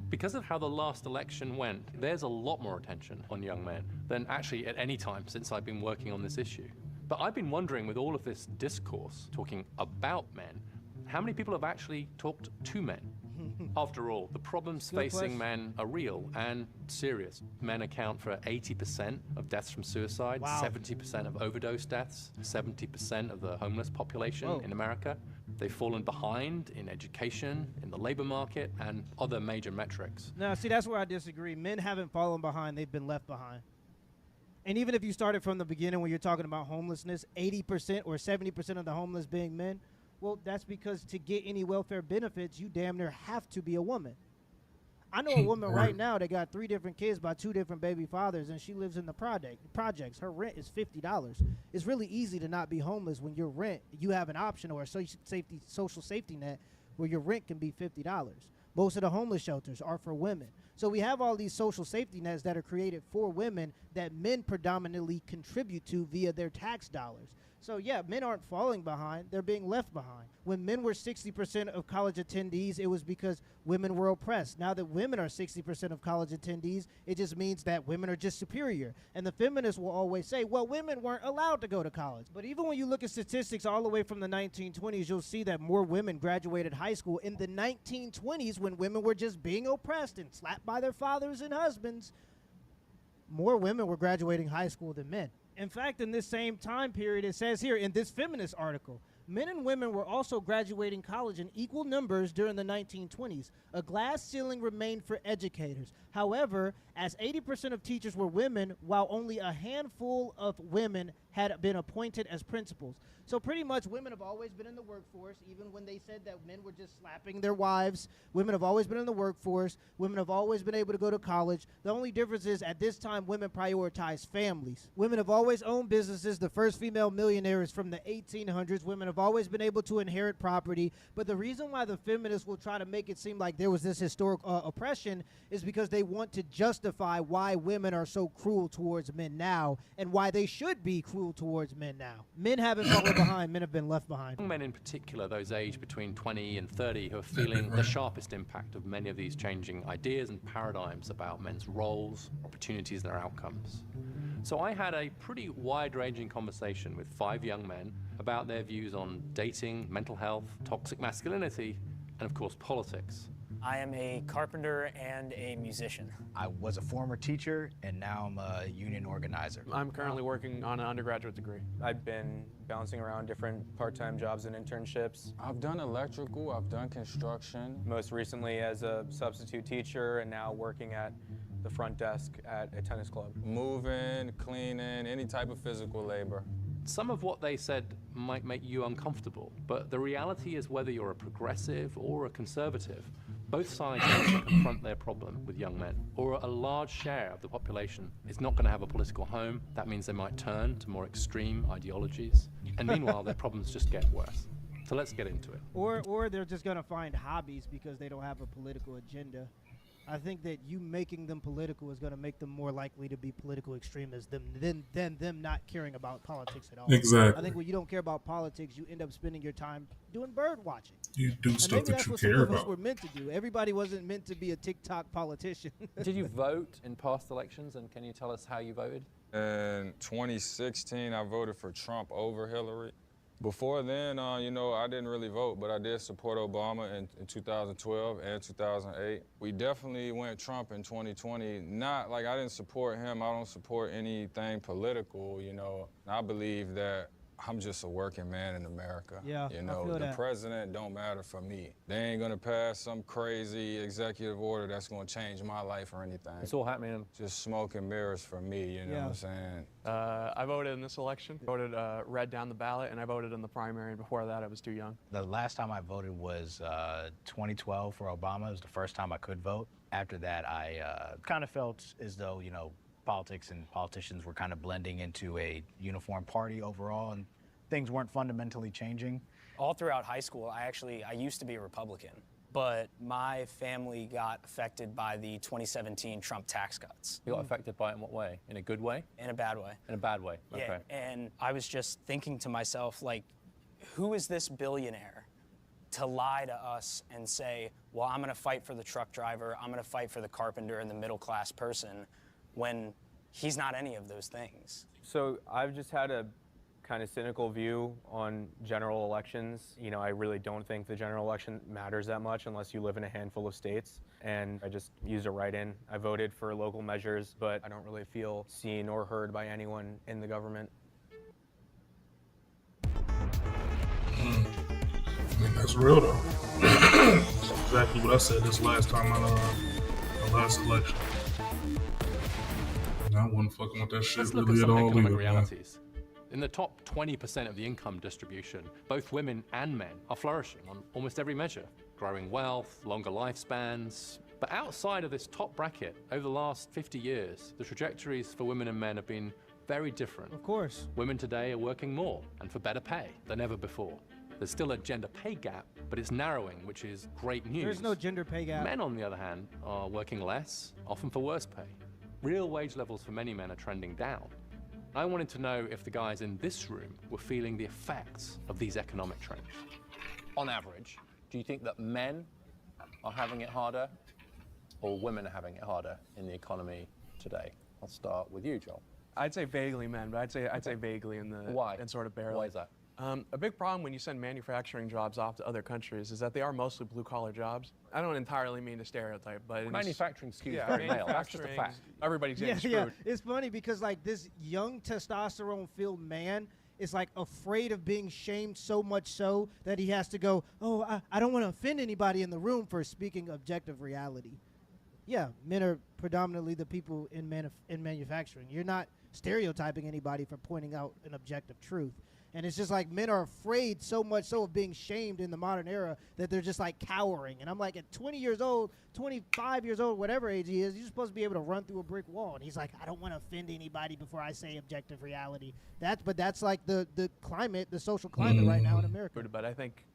Because of how the last election went, there's a lot more attention on young men than actually at any time since I've been working on this issue. But I've been wondering, with all of this discourse talking about men, how many people have actually talked to men? After all, the problems facing men are real and serious. Men account for 80% of deaths from suicide, 70% of overdose deaths, 70% of the homeless population in America. They've fallen behind in education, in the labor market, and other major metrics. No, see, that's where I disagree. Men haven't fallen behind. They've been left behind. And even if you started from the beginning when you're talking about homelessness, 80% or 70% of the homeless being men, well, that's because to get any welfare benefits, you damn near have to be a woman. I know a woman right now that got 3 different kids by 2 different baby fathers, and she lives in the projects. Her rent is $50. It's really easy to not be homeless when your rent, you have an option or a social safety net where your rent can be $50. Most of the homeless shelters are for women. So we have all these social safety nets that are created for women that men predominantly contribute to via their tax dollars. So yeah, men aren't falling behind, they're being left behind. When men were 60% of college attendees, it was because women were oppressed. Now that women are 60% of college attendees, it just means that women are just superior. And the feminists will always say, well, women weren't allowed to go to college. But even when you look at statistics all the way from the 1920s, you'll see that more women graduated high school in the 1920s when women were just being oppressed and slapped by their fathers and husbands. More women were graduating high school than men. In fact, in this same time period, it says here in this feminist article, men and women were also graduating college in equal numbers during the 1920s. A glass ceiling remained for educators. However, as 80% of teachers were women, while only a handful of women had been appointed as principals. So pretty much women have always been in the workforce, even when they said that men were just slapping their wives. Women have always been in the workforce. Women have always been able to go to college. The only difference is at this time, women prioritize families. Women have always owned businesses. The first female millionaire is from the 1800s. Women have always been able to inherit property. But the reason why the feminists will try to make it seem like there was this historic oppression is because they want to justify why women are so cruel towards men now and why they should be cruel towards men now. Men haven't fallen behind. Men have been left behind. Young men in particular, those aged between 20 and 30, who are feeling the sharpest impact of many of these changing ideas and paradigms about men's roles, opportunities, and their outcomes. So I had a pretty wide-ranging conversation with 5 young men about their views on dating, mental health, toxic masculinity, and of course politics. I am a carpenter and a musician. I was a former teacher, and now I'm a union organizer. I'm currently working on an undergraduate degree. I've been bouncing around different part-time jobs and internships. I've done electrical, I've done construction. Most recently as a substitute teacher, and now working at the front desk at a tennis club. Moving, cleaning, any type of physical labor. Some of what they said might make you uncomfortable, but the reality is whether you're a progressive or a conservative, Both sides need to confront their problem with young men, or a large share of the population is not going to have a political home. That means they might turn to more extreme ideologies, and meanwhile their problems just get worse. So let's get into it. Or they're just gonna find hobbies because they don't have a political agenda. I think that you making them political is gonna make them more likely to be political extremists than them not caring about politics at all. Exactly. I think when you don't care about politics, you end up spending your time doing bird watching. You do And stuff maybe that that's you what some care of us about. were meant to do. Everybody wasn't meant to be a TikTok politician. Did you vote in past elections, and can you tell us how you voted? In 2016, I voted for Trump over Hillary. Before then, you know, I didn't really vote, but I did support Obama in 2012 and 2008. We definitely went Trump in 2020. Not like I didn't support him. I don't support anything political, you know. I believe that I'm just a working man in America. Yeah, you I know, feel the that. president don't matter for me. They ain't gonna pass some crazy executive order that's gonna change my life or anything. It's all happening. Just smoke and mirrors for me, you know what I'm saying? I voted in this election. Voted red down the ballot, and I voted in the primary. And before that, I was too young. The last time I voted was 2012 for Obama. It was the first time I could vote. After that, I kind of felt as though, you know, politics and politicians were kind of blending into a uniform party overall, and things weren't fundamentally changing. All throughout high school, I used to be a Republican, but my family got affected by the 2017 Trump tax cuts. You got affected by it in what way? In a good way? In a bad way. In a bad way, okay. Yeah, and I was just thinking to myself, like, who is this billionaire to lie to us and say, well, I'm gonna fight for the truck driver, I'm gonna fight for the carpenter and the middle class person, when he's not any of those things. So I've just had a kind of cynical view on general elections. You know, I really don't think the general election matters that much unless you live in a handful of states. And I just used a write-in. I voted for local measures, but I don't really feel seen or heard by anyone in the government. I mean, that's real though. That's exactly what I said this last time the last election. And I wasn't fucking with that shit Let's look really at at some all economic either, man. realities. In the top 20% of the income distribution, both women and men are flourishing on almost every measure. Growing wealth, longer lifespans. But outside of this top bracket, over the last 50 years, the trajectories for women and men have been very different. Of course. Women today are working more and for better pay than ever before. There's still a gender pay gap, but it's narrowing, which is great news. There's no gender pay gap. Men, on the other hand, are working less, often for worse pay. Real wage levels for many men are trending down. I wanted to know if the guys in this room were feeling the effects of these economic trends. On average, do you think that men are having it harder or women are having it harder in the economy today? I'll start with you, Joel. I'd say vaguely men, but I'd say vaguely in the Why? and sort of barely. Why is that? A big problem when you send manufacturing jobs off to other countries is that they are mostly blue-collar jobs. I don't entirely mean to stereotype, but Manufacturing skews very male. That's just a fact. Everybody's getting screwed. Yeah, it's funny because like this young testosterone-filled man is like afraid of being shamed so much so that he has to go, oh, I don't want to offend anybody in the room for speaking objective reality. Yeah, men are predominantly the people in manufacturing. You're not stereotyping anybody for pointing out an objective truth. And it's just like men are afraid so much so of being shamed in the modern era that they're just like cowering. And I'm like, at 20 years old, 25 years old, whatever age he is, you're supposed to be able to run through a brick wall. And he's like, I don't want to offend anybody before I say objective reality. But that's like the climate, the social climate right now in America. But I think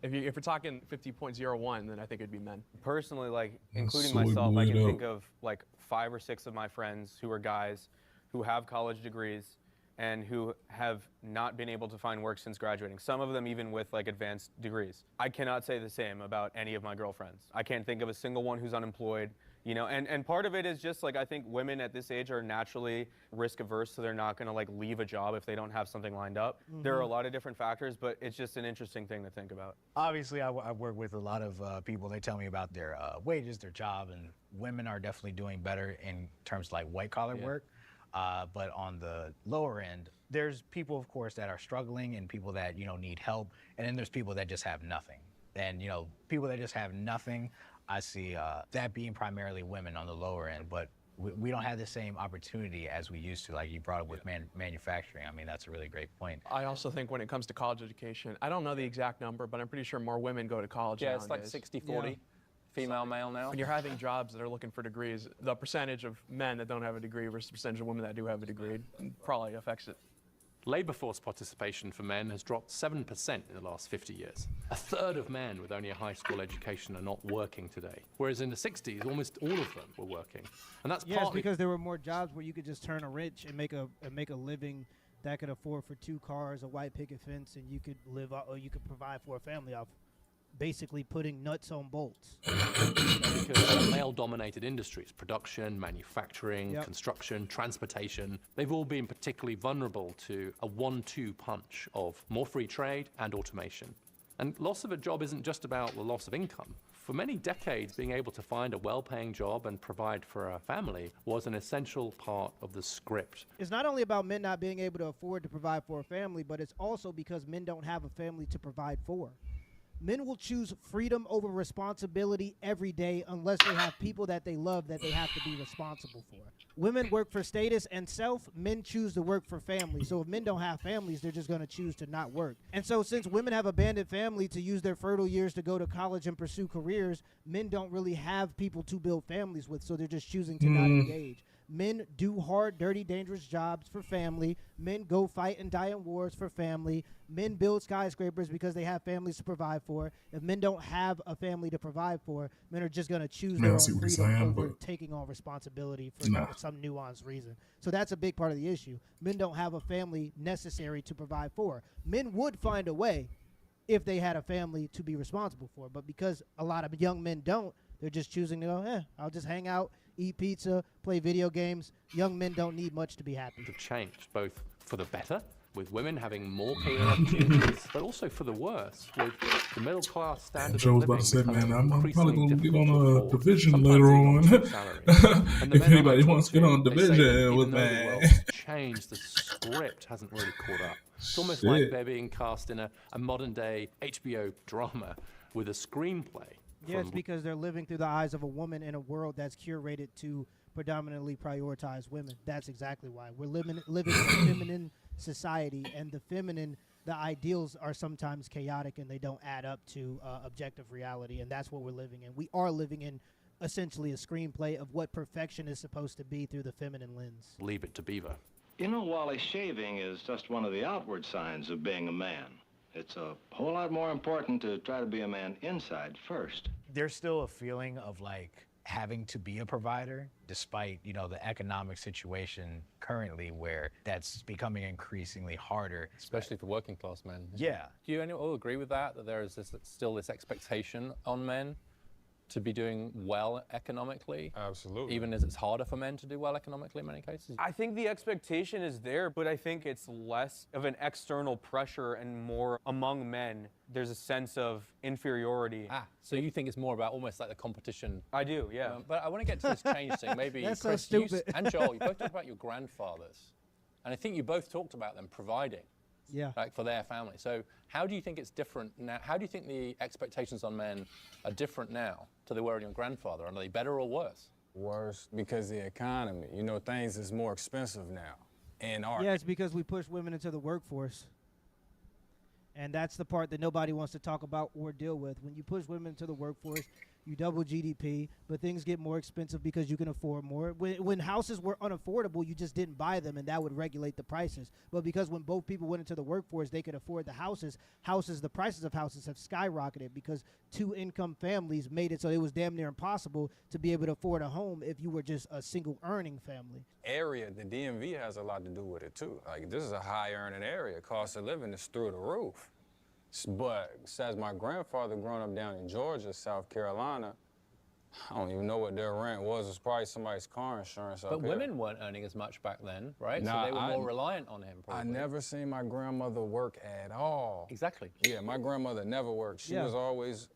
if you're talking 50.01, then I think it'd be men. Personally, like, including So we myself, blew I it can up. think of like 5 or 6 of my friends who are guys who have college degrees and who have not been able to find work since graduating. Some of them even with like advanced degrees. I cannot say the same about any of my girlfriends. I can't think of a single one who's unemployed, you know, and part of it is just like, I think women at this age are naturally risk averse, so they're not gonna like leave a job if they don't have something lined up. There are a lot of different factors, but it's just an interesting thing to think about. Obviously, I work with a lot of people. They tell me about their wages, their job, and women are definitely doing better in terms of like white-collar work. But on the lower end, there's people, of course, that are struggling and people that, you know, need help. And then there's people that just have nothing. And, you know, people that just have nothing, I see that being primarily women on the lower end. But we don't have the same opportunity as we used to, like you brought up with manufacturing. I mean, that's a really great point. I also think when it comes to college education, I don't know the exact number, but I'm pretty sure more women go to college Yeah, nowadays. it's like 60-40. female, male now? When you're having jobs that are looking for degrees, the percentage of men that don't have a degree versus the percentage of women that do have a degree probably affects it. Labour force participation for men has dropped 7% in the last 50 years. A third of men with only a high school education are not working today, whereas in the 60s, almost all of them were working. And that's Yes, partly because there were more jobs where you could just turn a rich and make a living that could afford for 2 cars, a white picket fence, and you could live out, or you could provide for a family off basically putting nuts on bolts. because male-dominated industries, production, manufacturing, Yep. construction, transportation, they've all been particularly vulnerable to a 1-2 punch of more free trade and automation. And loss of a job isn't just about the loss of income. For many decades, being able to find a well-paying job and provide for a family was an essential part of the script. It's not only about men not being able to afford to provide for a family, but it's also because men don't have a family to provide for. Men will choose freedom over responsibility every day unless they have people that they love that they have to be responsible for. Women work for status and self. Men choose to work for family. So if men don't have families, they're just going to choose to not work. And so since women have abandoned family to use their fertile years to go to college and pursue careers, men don't really have people to build families with, so they're just choosing to not engage. Men do hard, dirty, dangerous jobs for family. Men go fight and die in wars for family. Men build skyscrapers because they have families to provide for. If men don't have a family to provide for, men are just going to choose their own freedom over taking on responsibility for some nuanced reason. So that's a big part of the issue. Men don't have a family necessary to provide for. Men would find a way if they had a family to be responsible for. But because a lot of young men don't, they're just choosing to go, I'll just hang out, eat pizza, play video games. Young men don't need much to be happy. Have changed, both for the better, with women having more career opportunities, but also for the worse, with the middle class standard Joe was of about to say, living man, I'm probably increasingly going to get difficult on to a afford, division sometimes later even on. salaries. And the If men I anybody talk wants to get on they say that division even with though the me. world's changed, the script hasn't really caught up. It's almost like Shit. they're being cast in a modern-day HBO drama with a screenplay. Yeah, it's because they're living through the eyes of a woman in a world that's curated to predominantly prioritize women. That's exactly why. We're living in a feminine society, and the ideals are sometimes chaotic and they don't add up to objective reality, and that's what we're living in. We are living in essentially a screenplay of what perfection is supposed to be through the feminine lens. Leave it to Beaver. You know, Wally, shaving is just one of the outward signs of being a man. It's a whole lot more important to try to be a man inside first. There's still a feeling of like having to be a provider, despite, you know, the economic situation currently where that's becoming increasingly harder. Especially for working class men. Yeah. Do you all agree with that there is still this expectation on men to be doing well economically? Absolutely. Even as it's harder for men to do well economically in many cases? I think the expectation is there, but I think it's less of an external pressure and more among men. There's a sense of inferiority. So you think it's more about almost like the competition? I do, yeah. But I want to get to this change thing. Maybe That's Chris, so you stupid. and Joel, you both talked about your grandfathers. And I think you both talked about them providing. Yeah. Like for their family. So how do you think it's different now? How do you think the expectations on men are different now to they were on your grandfather? Are they better or worse? Worse because the economy. You know, things is more expensive now. And Yeah, it's because we push women into the workforce. And that's the part that nobody wants to talk about or deal with. When you push women into the workforce, you double GDP, but things get more expensive because you can afford more. When houses were unaffordable, you just didn't buy them, and that would regulate the prices. But because when both people went into the workforce, they could afford the houses, the prices of houses have skyrocketed because two-income families made it so it was damn near impossible to be able to afford a home if you were just a single earning family. Area, the DMV has a lot to do with it too. Like this is a high earning area. Cost of living is through the roof. But says my grandfather growing up down in Georgia, South Carolina, I don't even know what their rent was. It was probably somebody's car insurance up But here. women weren't earning as much back then, right? Nah, so they were more reliant on him, probably. I never seen my grandmother work at all. Exactly. Yeah, my grandmother never worked. She Yeah. was always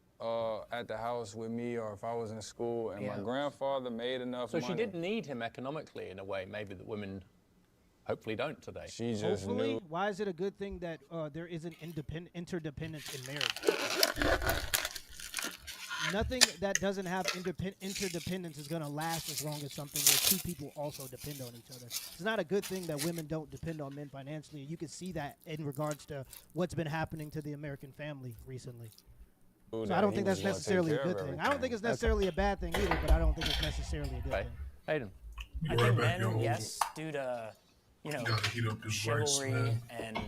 at the house with me or if I was in school, and Yeah. my grandfather made enough So money. she didn't need him economically in a way, maybe that women hopefully don't today. She just Hopefully, knew. why is it a good thing that there isn't interdependence in marriage? Nothing that doesn't have interdependence is going to last as long as something where two people also depend on each other. It's not a good thing that women don't depend on men financially. You can see that in regards to what's been happening to the American family recently. So I don't think that's necessarily a good thing. I don't think it's necessarily a bad thing either, but I don't think it's necessarily a good thing. Hayden. I think men, yes, due to, you know, chivalry and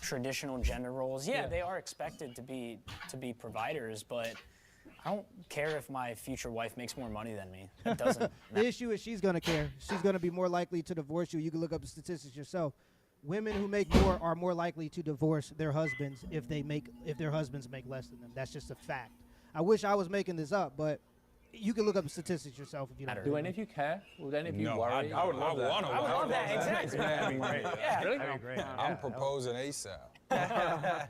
traditional gender roles. Yeah, they are expected to be providers, but I don't care if my future wife makes more money than me. It doesn't. The issue is she's gonna care. She's gonna be more likely to divorce you. You can look up the statistics yourself. Women who make more are more likely to divorce their husbands if their husbands make less than them. That's just a fact. I wish I was making this up, but you can look up the statistics yourself if you don't. Do any of you care? Would any of you worry? I would love that. I would love that. Exactly. That'd be great. Yeah. Really? That'd be great. I'm proposing ASAP.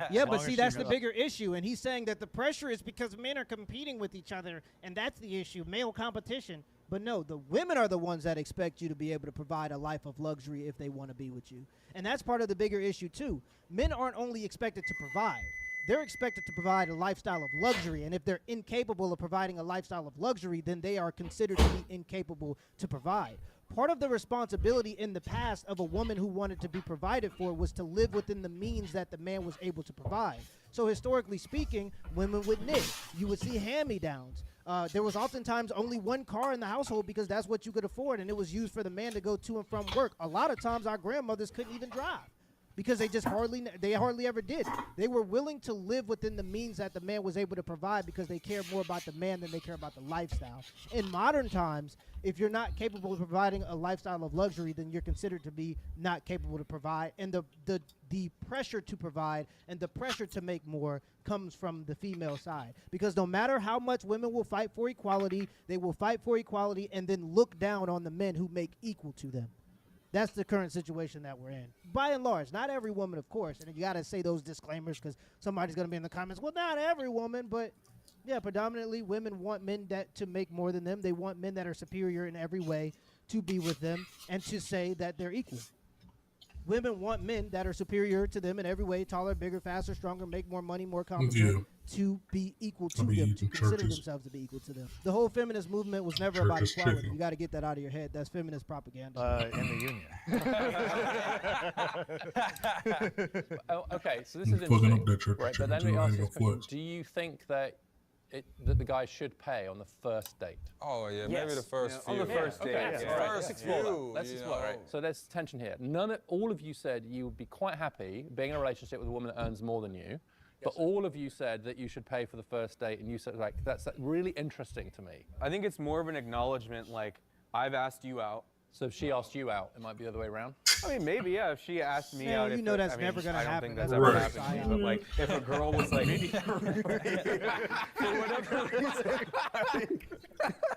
Yeah, but see, that's the bigger issue. And he's saying that the pressure is because men are competing with each other, and that's the issue, male competition. But no, the women are the ones that expect you to be able to provide a life of luxury if they want to be with you. And that's part of the bigger issue, too. Men aren't only expected to provide. They're expected to provide a lifestyle of luxury, and if they're incapable of providing a lifestyle of luxury, then they are considered to be incapable to provide. Part of the responsibility in the past of a woman who wanted to be provided for was to live within the means that the man was able to provide. So historically speaking, women would knit. You would see hand-me-downs. There was oftentimes only one car in the household because that's what you could afford, and it was used for the man to go to and from work. A lot of times our grandmothers couldn't even drive, because they just hardly ever did. They were willing to live within the means that the man was able to provide because they care more about the man than they care about the lifestyle. In modern times, if you're not capable of providing a lifestyle of luxury, then you're considered to be not capable to provide. And the pressure to provide and the pressure to make more comes from the female side. Because no matter how much women will fight for equality, they will fight for equality and then look down on the men who make equal to them. That's the current situation that we're in. By and large, not every woman, of course. And you got to say those disclaimers because somebody's going to be in the comments, well, not every woman, but yeah, predominantly women want men to make more than them. They want men that are superior in every way to be with them and to say that they're equal. Women want men that are superior to them in every way, taller, bigger, faster, stronger, make more money, more competent, to be equal to them, to consider themselves to be equal to them. The whole feminist movement was never about equality. You got to get that out of your head. That's feminist propaganda. In the union. Okay, so this is interesting. Right, but then we ask this question, do you think that the guy should pay on the first date? Oh, yeah, maybe the first few. On the first date. Okay, Let's explore that. Let's explore, right? So there's tension here. All of you said you would be quite happy being in a relationship with a woman that earns more than you, but all of you said that you should pay for the first date, and you said, like, that's really interesting to me. I think it's more of an acknowledgement, like, I've asked you out. So if she asked you out, it might be the other way around? I mean, maybe, yeah. If she asked me out, you know that's never going to happen. I don't think that's ever happened to me. But like, if a girl was like, for whatever reason,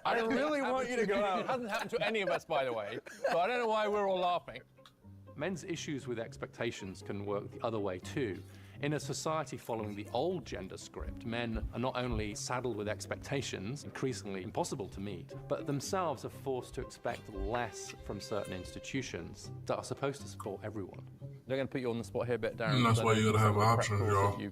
I really want you to go out. It hasn't happened to any of us, by the way. So I don't know why we're all laughing. Men's issues with expectations can work the other way too. In a society following the old gender script, men are not only saddled with expectations, increasingly impossible to meet, but themselves are forced to expect less from certain institutions that are supposed to support everyone. They're going to put you on the spot here a bit, Darren. And that's why you got to have options, y'all. You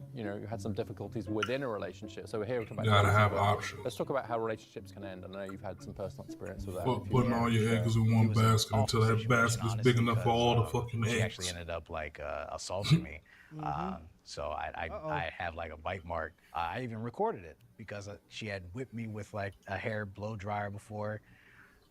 had some difficulties within a relationship. So we're here to talk about. You got to have options. Let's talk about how relationships can end. I know you've had some personal experience with that. Putting all your eggs in one basket until that basket's big enough for all the fucking eggs. She actually ended up like assaulting me. So I have like a bite mark. I even recorded it because she had whipped me with like a hair blow dryer before.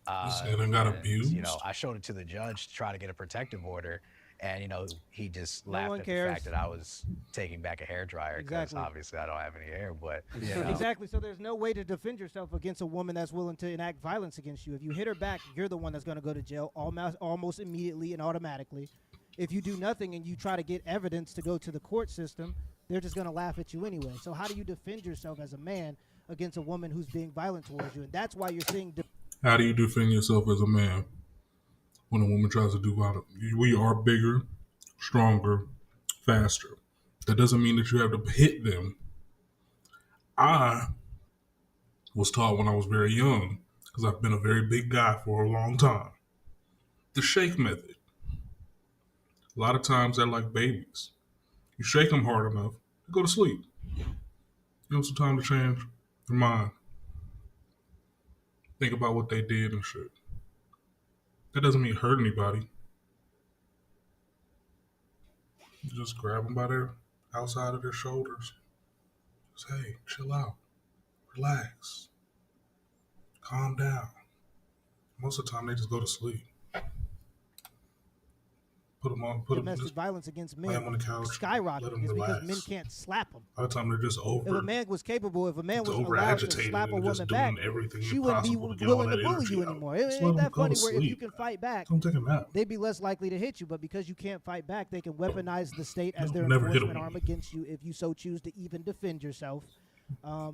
You said I got abused? You know, I showed it to the judge to try to get a protective order. And, you know, he just laughed at the fact that I was taking back a hair dryer because obviously I don't have any hair, but you know. Exactly. So there's no way to defend yourself against a woman that's willing to enact violence against you. If you hit her back, you're the one that's going to go to jail almost immediately and automatically. If you do nothing and you try to get evidence to go to the court system, they're just going to laugh at you anyway. So how do you defend yourself as a man against a woman who's being violent towards you? And that's why you're seeing... How do you defend yourself as a man when a woman tries to do violence? We are bigger, stronger, faster. That doesn't mean that you have to hit them. I was taught when I was very young, because I've been a very big guy for a long time, the shake method. A lot of times they're like babies. You shake them hard enough, they go to sleep. You have some time to change their mind. Think about what they did and shit. That doesn't mean hurt anybody. You just grab them by their outside of their shoulders Hey, chill out, relax, calm down. Most of the time, they just go to sleep. Put them on, Domestic violence against lay men them on the couch, skyrocketing let them is because men relax. can't slap them. By the time they're just If a man was capable, if a man was over allowed to agitated slap a and just woman doing back, everything she wouldn't be possible to get all willing to that bully energy you out. anymore. Just let Ain't them that go funny? to Where if you sleep. can fight back, Don't take a nap. they'd be less likely to hit you. But because you can't fight back, they can weaponize the state as their Never hit enforcement them. arm against you if you so choose to even defend yourself. So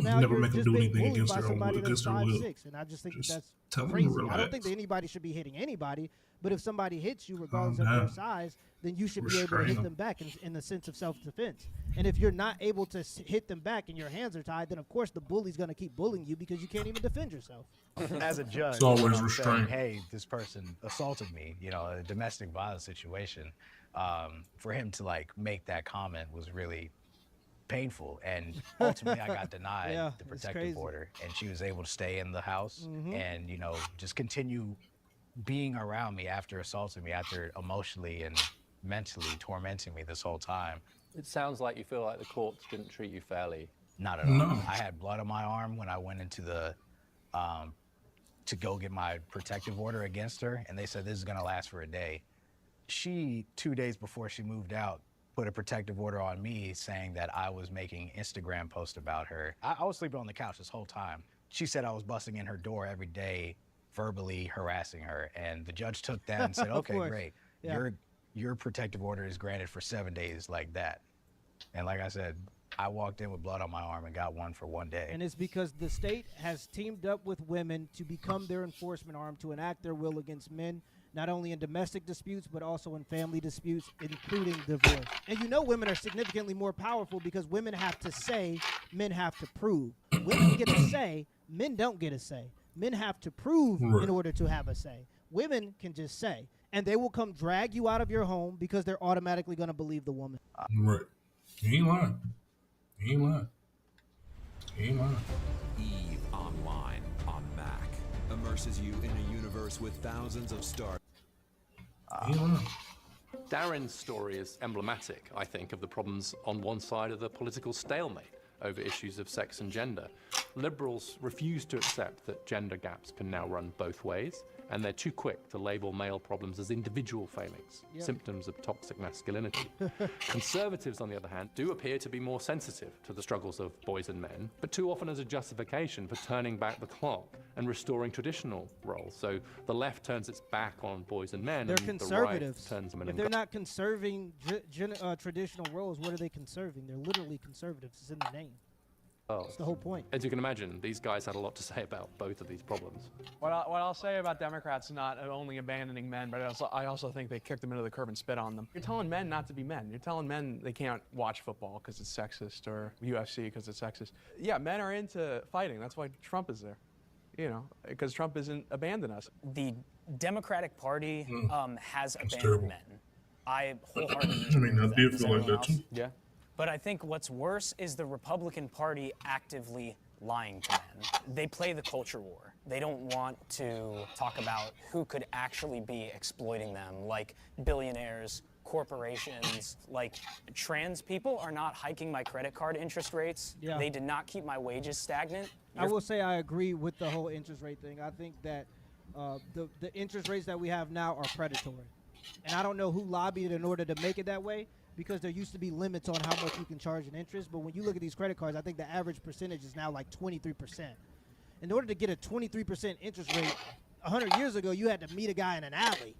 now Never you're make them just do being anything bullied against by their own somebody that's against their will. 5'6", and I just think Just that's tell them to crazy. I relax. don't think that anybody should be hitting anybody, but if somebody hits you, regardless Calm of their down. size, then you should be able to Restrain hit them. them back in the sense of self-defense. And if you're not able to hit them back and your hands are tied, then of course the bully's going to keep bullying you because you can't even defend yourself. As a judge, It's always when I'm restraint. saying, hey, this person assaulted me, a domestic violence situation, for him to like make that comment was really painful, and ultimately I got denied Yeah, the it's protective crazy. order, and she was able to stay in the house Mhm. and just continue being around me after assaulting me, after emotionally and mentally tormenting me this whole time. It sounds like you feel like the courts didn't treat you fairly. Not at all. No. I had blood on my arm when I went into the to go get my protective order against her, and they said this is gonna last for a day. She, 2 days before she moved out, put a protective order on me saying that I was making Instagram posts about her. I was sleeping on the couch this whole time. She said I was busting in her door every day, verbally harassing her, and the judge took that and said, Of okay, course. great. Yeah. Your protective order is granted for 7 days like that. And like I said, I walked in with blood on my arm and got one for 1 day. And it's because the state has teamed up with women to become their enforcement arm to enact their will against men, not only in domestic disputes, but also in family disputes, including divorce. And women are significantly more powerful because women have to say, men have to prove. Women get a say, men don't get a say. Men have to prove Right. in order to have a say. Women can just say, and they will come drag you out of your home because they're automatically going to believe the woman. Right. He ain't lying. He ain't lying. He ain't lying. Eve Online on Mac immerses you in a universe with thousands of stars. He ain't lying. Darren's story is emblematic, I think, of the problems on one side of the political stalemate over issues of sex and gender. Liberals refuse to accept that gender gaps can now run both ways, and they're too quick to label male problems as individual failings, Yep. symptoms of toxic masculinity. Conservatives, on the other hand, do appear to be more sensitive to the struggles of boys and men, but too often as a justification for turning back the clock and restoring traditional roles. So the left turns its back on boys and men, They're and conservatives. the right turns them in. If they're not conserving traditional roles, what are they conserving? They're literally conservatives. It's in the name. That's the whole point. As you can imagine, these guys had a lot to say about both of these problems. What I'll say about Democrats not only abandoning men, but I also think they kicked them into the curb and spit on them. You're telling men not to be men. You're telling men they can't watch football because it's sexist or UFC because it's sexist. Yeah, men are into fighting. That's why Trump is there. Because Trump isn't abandoned us. The Democratic Party has That's abandoned terrible. men. I wholeheartedly I mean, agree I with did that. Does feel like anyone that else? too. Yeah. But I think what's worse is the Republican Party actively lying to men. They play the culture war. They don't want to talk about who could actually be exploiting them, like billionaires, corporations, like trans people are not hiking my credit card interest rates. Yeah. They did not keep my wages stagnant. I will say I agree with the whole interest rate thing. I think that the interest rates that we have now are predatory. And I don't know who lobbied in order to make it that way, because there used to be limits on how much you can charge in interest. But when you look at these credit cards, I think the average percentage is now like 23%. In order to get a 23% interest rate, 100 years ago, you had to meet a guy in an alley.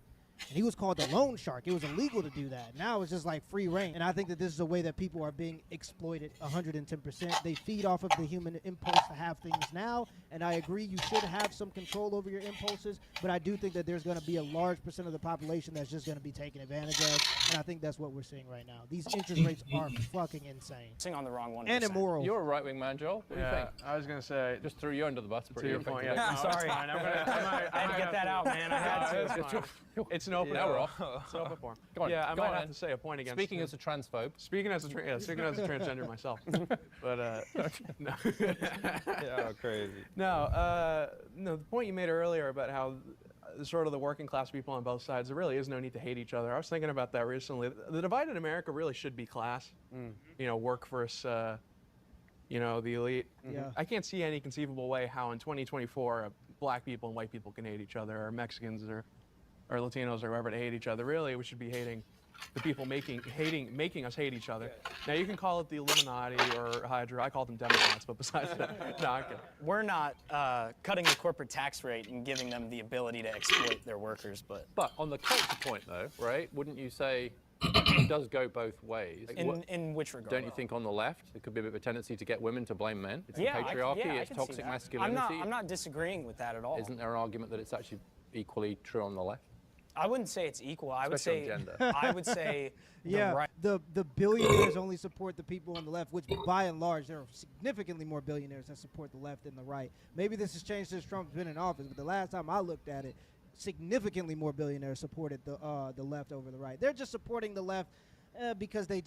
And he was called the loan shark. It was illegal to do that. Now it's just like free reign. And I think that this is a way that people are being exploited 110%. They feed off of the human impulse to have things now. And I agree you should have some control over your impulses. But I do think that there's going to be a large percent of the population that's just going to be taken advantage of. And I think that's what we're seeing right now. These interest rates are fucking insane. Sing on the wrong one. And immoral. You're a right-wing man, Joel. What do you think? I was going to say... Just threw you under the bus. To your point, effectively. yeah. I'm sorry. I had to get that out, man. I had to. It's an open Now we're forum. off. It's an open forum. Go on, Yeah, I go might on, have Ed. to say a point against... Speaking as a transphobe. Speaking as a transgender myself. But, no. Yeah, crazy. No, the point you made earlier about how sort of the working class people on both sides, there really is no need to hate each other. I was thinking about that recently. The divide in America really should be class. Work versus you know, the elite. Yeah. I can't see any conceivable way how in 2024 black people and white people can hate each other, or Mexicans or Latinos or whoever to hate each other. Really, we should be hating the people making us hate each other. Now you can call it the Illuminati or Hydra. I call them Democrats, but besides that, no, I'm kidding. We're not cutting the corporate tax rate and giving them the ability to exploit their workers, but on the culture point, though, right? Wouldn't you say it does go both ways? In which regard? Don't you think on the left there could be a bit of a tendency to get women to blame men? It's Yeah, the patriarchy, I it's can see toxic that. masculinity. I'm not disagreeing with that at all. Isn't there an argument that it's actually equally true on the left? I wouldn't say it's equal. I would Especially say on gender. I would say Yeah, right. the billionaires only support the people on the left, which by and large there are significantly more billionaires that support the left than the right. Maybe this has changed since Trump's been in office, but the last time I looked at it, significantly more billionaires supported the left over the right. They're just supporting the left because they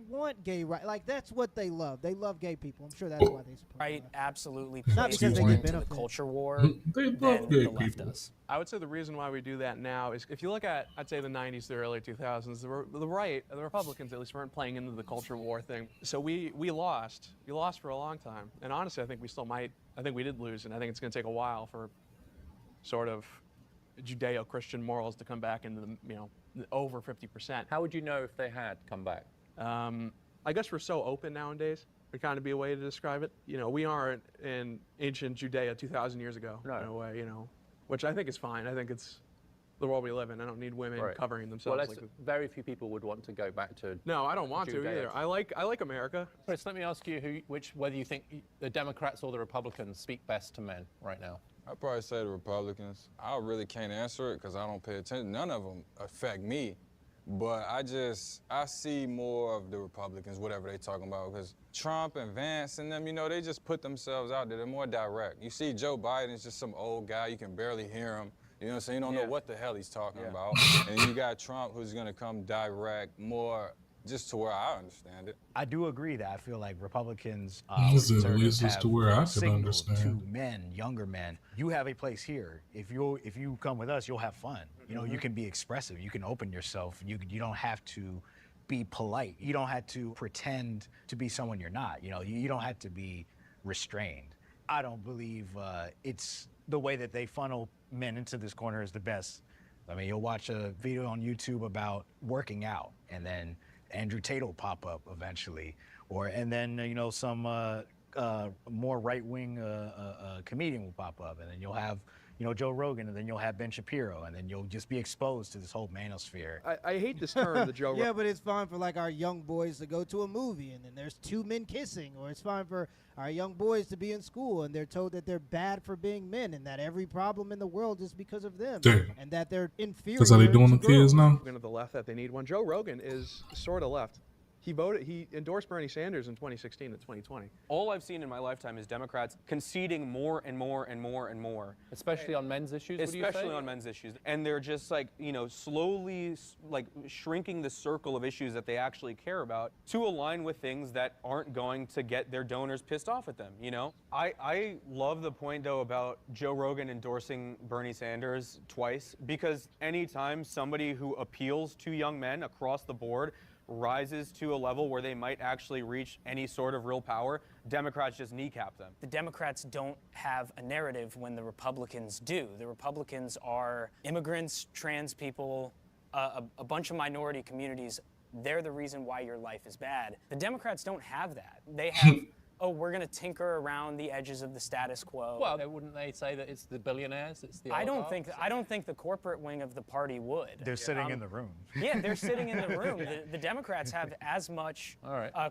want gay right. Like that's what they love. They love gay people. I'm sure that's why they support. Right, absolutely. Not Plays because they more get into the benefit. culture war They than love gay the left people. does. I would say the reason why we do that now is if you look at, I'd say the 90s to the early 2000s, the right, the Republicans at least weren't playing into the culture war thing. So we lost. We lost for a long time. And honestly, I think we still might. I think we did lose, and I think it's going to take a while for sort of Judeo-Christian morals to come back into the, over 50%. How would you know if they had come back? I guess we're so open nowadays. Would kind of be a way to describe it. We aren't in ancient Judea 2,000 years ago in a way, which I think is fine. I think it's the world we live in. I don't need women covering themselves. Well, very few people would want to go back to. No, I don't want to either. I like America. Chris, let me ask you whether you think the Democrats or the Republicans speak best to men right now. I'd probably say the Republicans. I really can't answer it because I don't pay attention. None of them affect me. But I see more of the Republicans, whatever they're talking about, because Trump and Vance and them, they just put themselves out there. They're more direct. You see Joe Biden's just some old guy. You can barely hear him. You know what I'm saying? You don't know what the hell he's talking about. And you got Trump who's going to come direct, more just to where I understand it. I do agree that I feel like Republicans This is at least as to where I could signaled understand. to men, younger men, you have a place here. If you come with us, you'll have fun. You can be expressive. You can open yourself. You don't have to be polite. You don't have to pretend to be someone you're not. You don't have to be restrained. I don't believe it's the way that they funnel men into this corner is the best. I mean, you'll watch a video on YouTube about working out, and then Andrew Tate will pop up eventually, and then some more right-wing comedian will pop up, and then you'll have Joe Rogan, and then you'll have Ben Shapiro, and then you'll just be exposed to this whole manosphere. I hate this term, the Joe Rogan. Yeah, but it's fine for like our young boys to go to a movie and then there's two men kissing, or it's fine for our young boys to be in school and they're told that they're bad for being men and that every problem in the world is because of them. Damn. And that they're inferior. That's how they doing to the kids now? To the left that they need one. Joe Rogan is sort of left. He endorsed Bernie Sanders in 2016 and 2020. All I've seen in my lifetime is Democrats conceding more and more and more and more. Especially on men's issues, would you say? Especially on men's issues. And they're just slowly shrinking the circle of issues that they actually care about to align with things that aren't going to get their donors pissed off at them, I love the point, though, about Joe Rogan endorsing Bernie Sanders twice, because anytime somebody who appeals to young men across the board rises to a level where they might actually reach any sort of real power, Democrats just kneecap them. The Democrats don't have a narrative when the Republicans do. The Republicans are immigrants, trans people, a bunch of minority communities. They're the reason why your life is bad. The Democrats don't have that. They have, we're going to tinker around the edges of the status quo. Well, wouldn't they say that it's the billionaires, it's the I don't think the corporate wing of the party would. They're sitting in the room. Yeah, they're sitting in the room. The Democrats have as much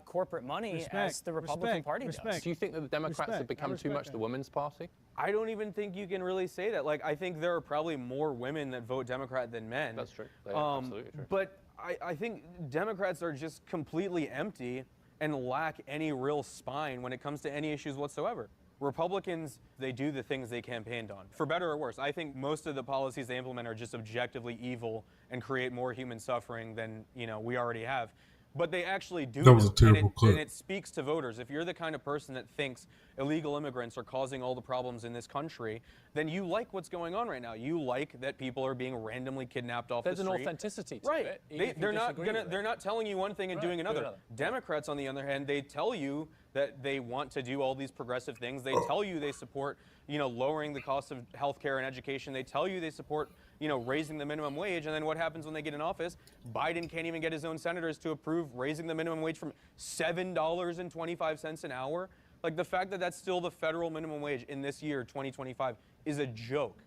corporate money as the Republican Party does. Do you think that the Democrats have become too much the women's party? I don't even think you can really say that. I think there are probably more women that vote Democrat than men. That's true. Absolutely true. But I think Democrats are just completely empty and lack any real spine when it comes to any issues whatsoever. Republicans, they do the things they campaigned on. For better or worse, I think most of the policies they implement are just objectively evil and create more human suffering than we already have. But they actually do. That was a know, terrible clip. And it speaks to voters. If you're the kind of person that thinks illegal immigrants are causing all the problems in this country, then you like what's going on right now. You like that people are being randomly kidnapped off There's the street. an authenticity to right. it. They're not telling you one thing and doing another. Democrats, on the other hand, they tell you that they want to do all these progressive things. They tell you they support, lowering the cost of healthcare and education. They tell you they support, raising the minimum wage. And then what happens when they get in office? Biden can't even get his own senators to approve raising the minimum wage from $7.25 an hour. Like, the fact that that's still the federal minimum wage in this year, 2025, is a joke.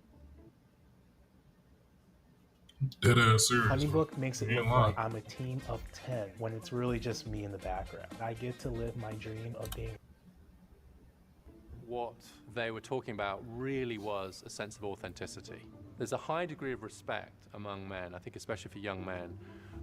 Dead ass serious. Honeybook makes it look like I'm a team of 10 when it's really just me in the background. I get to live my dream of being. What they were talking about really was a sense of authenticity. There's a high degree of respect among men, I think especially for young men,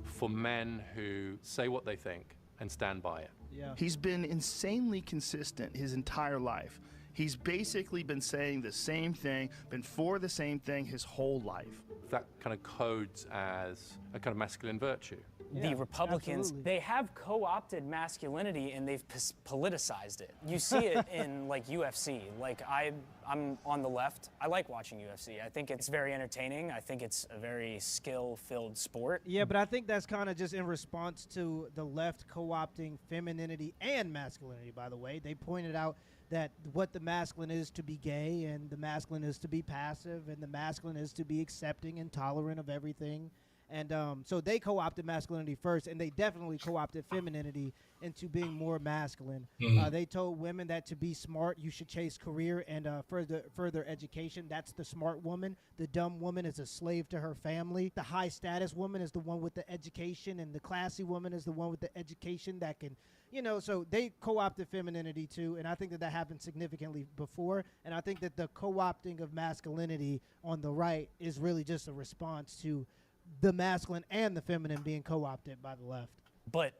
for men who say what they think and stand by it. Yeah. He's been insanely consistent his entire life. He's basically been saying the same thing, been for the same thing his whole life. That kind of codes as a kind of masculine virtue. The Republicans, they have co-opted masculinity and they've politicized it. You see it in like UFC. Like I'm on the left. I like watching UFC. I think it's very entertaining. I think it's a very skill-filled sport. Yeah, but I think that's kind of just in response to the left co-opting femininity and masculinity, by the way. They pointed out that what the masculine is to be gay and the masculine is to be passive and the masculine is to be accepting and tolerant of everything. And so they co-opted masculinity first, and they definitely co-opted femininity into being more masculine. They told women that to be smart, you should chase career and further education. That's the smart woman. The dumb woman is a slave to her family. The high status woman is the one with the education, and the classy woman is the one with the education that can, so they co-opted femininity too, and I think that happened significantly before, and I think that the co-opting of masculinity on the right is really just a response to the masculine and the feminine being co-opted by the left. But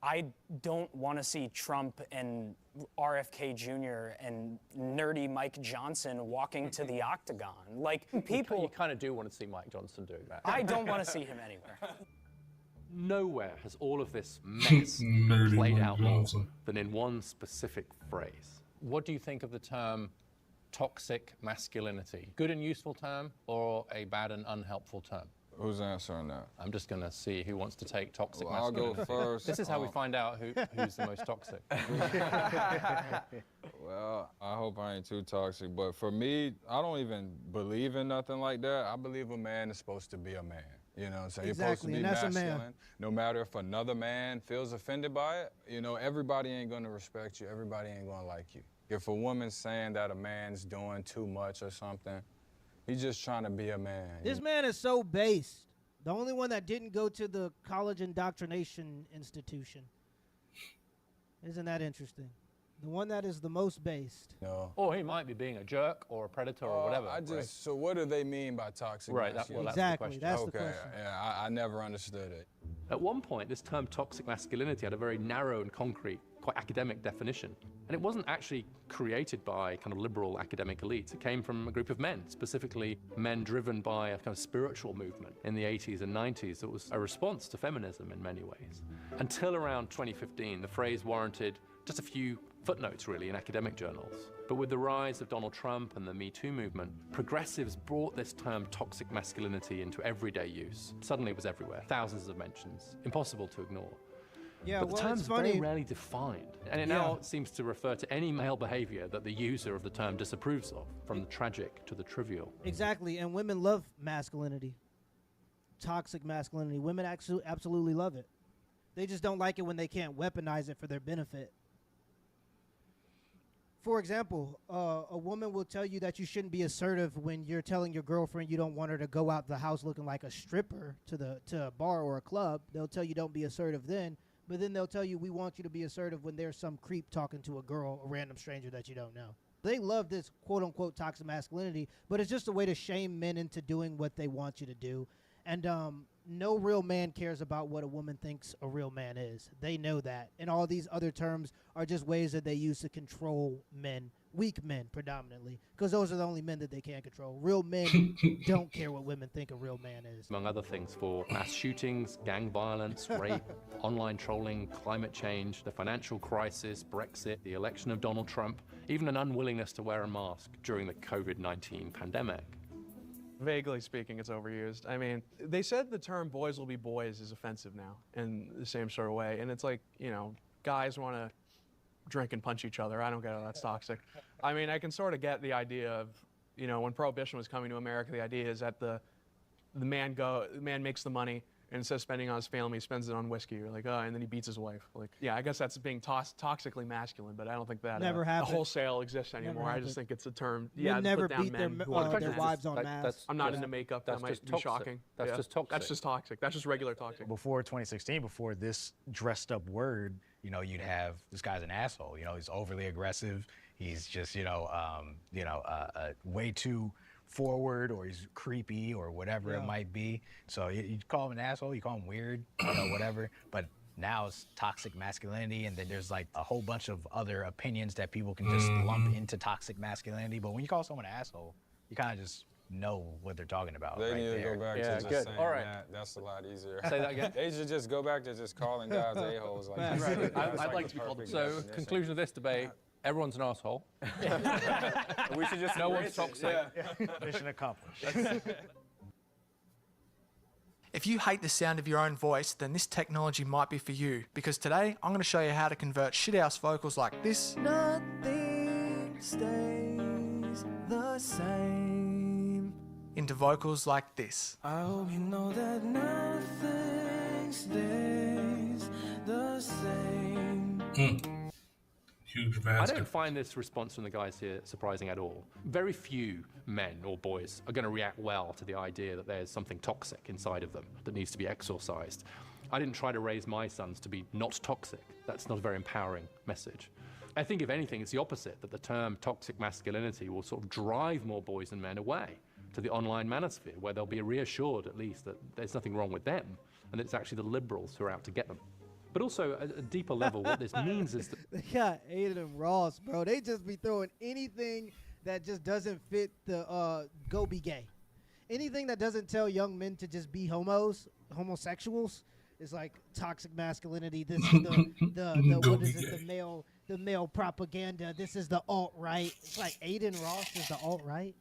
I don't want to see Trump and RFK Jr. and nerdy Mike Johnson walking to the octagon. Like, people... You kind of do want to see Mike Johnson doing that. I don't want to see him anywhere. Nowhere has all of this mess played out more than in one specific phrase. What do you think of the term toxic masculinity? Good and useful term or a bad and unhelpful term? Who's answering that? I'm just going to see who wants to take toxic I'll masculinity. go first. This is how we find out who's the most toxic. Well, I hope I ain't too toxic, but for me, I don't even believe in nothing like that. I believe a man is supposed to be a man. You know what I'm saying? Exactly, You're and supposed that's to be a man. masculine. No matter if another man feels offended by it, everybody ain't gonna respect you. Everybody ain't gonna like you. If a woman's saying that a man's doing too much or something, he's just trying to be a man. This man is so based. The only one that didn't go to the college indoctrination institution. Isn't that interesting? The one that is the most based. No. Or he might be being a jerk or a predator or whatever. So what do they mean by toxic masculinity? Exactly, that's the question. Yeah, I never understood it. At one point, this term toxic masculinity had a very narrow and concrete, quite academic definition. And it wasn't actually created by kind of liberal academic elites. It came from a group of men, specifically men driven by a kind of spiritual movement in the 80s and 90s that was a response to feminism in many ways. Until around 2015, the phrase warranted just a few footnotes, really, in academic journals. But with the rise of Donald Trump and the Me Too movement, progressives brought this term toxic masculinity into everyday use. Suddenly it was everywhere, thousands of mentions, impossible to ignore. Yeah, but the well, term it's is funny. very rarely defined, and it now seems to refer to any male behavior that the user of the term disapproves of, from the tragic to the trivial. Exactly, and women love masculinity. Toxic masculinity. Women actually absolutely love it. They just don't like it when they can't weaponize it for their benefit. For example, a woman will tell you that you shouldn't be assertive when you're telling your girlfriend you don't want her to go out the house looking like a stripper to a bar or a club. They'll tell you don't be assertive then, but then they'll tell you we want you to be assertive when there's some creep talking to a girl, a random stranger that you don't know. They love this quote-unquote toxic masculinity, but it's just a way to shame men into doing what they want you to do. And no real man cares about what a woman thinks a real man is. They know that. And all these other terms are just ways that they use to control men weak men predominantly, because those are the only men that they can control. Real men don't care what women think a real man is. Among other things, for mass shootings, gang violence, rape, online trolling, climate change, the financial crisis, Brexit, the election of Donald Trump, even an unwillingness to wear a mask during the COVID-19 pandemic. Vaguely speaking, it's overused. I mean, they said the term boys will be boys is offensive now in the same sort of way. And it's like, you know, guys want to drink and punch each other. I don't get how that's toxic. I mean, I can sort of get the idea of, you know, when Prohibition was coming to America, the idea is that the man makes the money, and instead of spending on his family, he spends it on whiskey. You're like, oh, and then he beats his wife. Like, yeah, I guess that's being toxically masculine, but I don't think that Never happened. wholesale exists anymore. I happened. just think it's a term. Men Yeah, never put down beat men their who want to their drink. wives on masks. I'm not into makeup. That might be shocking. That's Yeah. just toxic. That's just toxic. That's just regular toxic. Before 2016, before this dressed up word, you know, you'd have this guy's an asshole. You know, he's overly aggressive. He's just, way too forward, or he's creepy, or whatever it might be. So you call him an asshole, you call him weird, whatever. But now it's toxic masculinity, and then there's like a whole bunch of other opinions that people can just lump into toxic masculinity. But when you call someone an asshole, you kind of just know what they're talking about. They right need to there. go back to just saying that. That's a lot easier. Say that again. They should just go back to just calling guys a-holes. Like, I'd like to be called. So, conclusion of this debate, everyone's an asshole. We should just no one's toxic. Mission accomplished. If you hate the sound of your own voice, then this technology might be for you, because today I'm going to show you how to convert shithouse vocals like this. Nothing stays the same. Into vocals like this. I hope you know that nothing stays the same. Huge I bastard. don't find this response from the guys here surprising at all. Very few men or boys are going to react well to the idea that there's something toxic inside of them that needs to be exorcised. I didn't try to raise my sons to be not toxic. That's not a very empowering message. I think, if anything, it's the opposite, that the term toxic masculinity will sort of drive more boys and men away to the online manosphere, where they'll be reassured, at least, that there's nothing wrong with them, and that it's actually the liberals who are out to get them. But also, at a deeper level, what this means is that They got Aiden and Ross, bro. They just be throwing anything that just doesn't fit the go be gay. Anything that doesn't tell young men to just be homosexuals is like toxic masculinity. This is the what is it, the male propaganda. This is the alt-right. It's like Aiden Ross is the alt-right.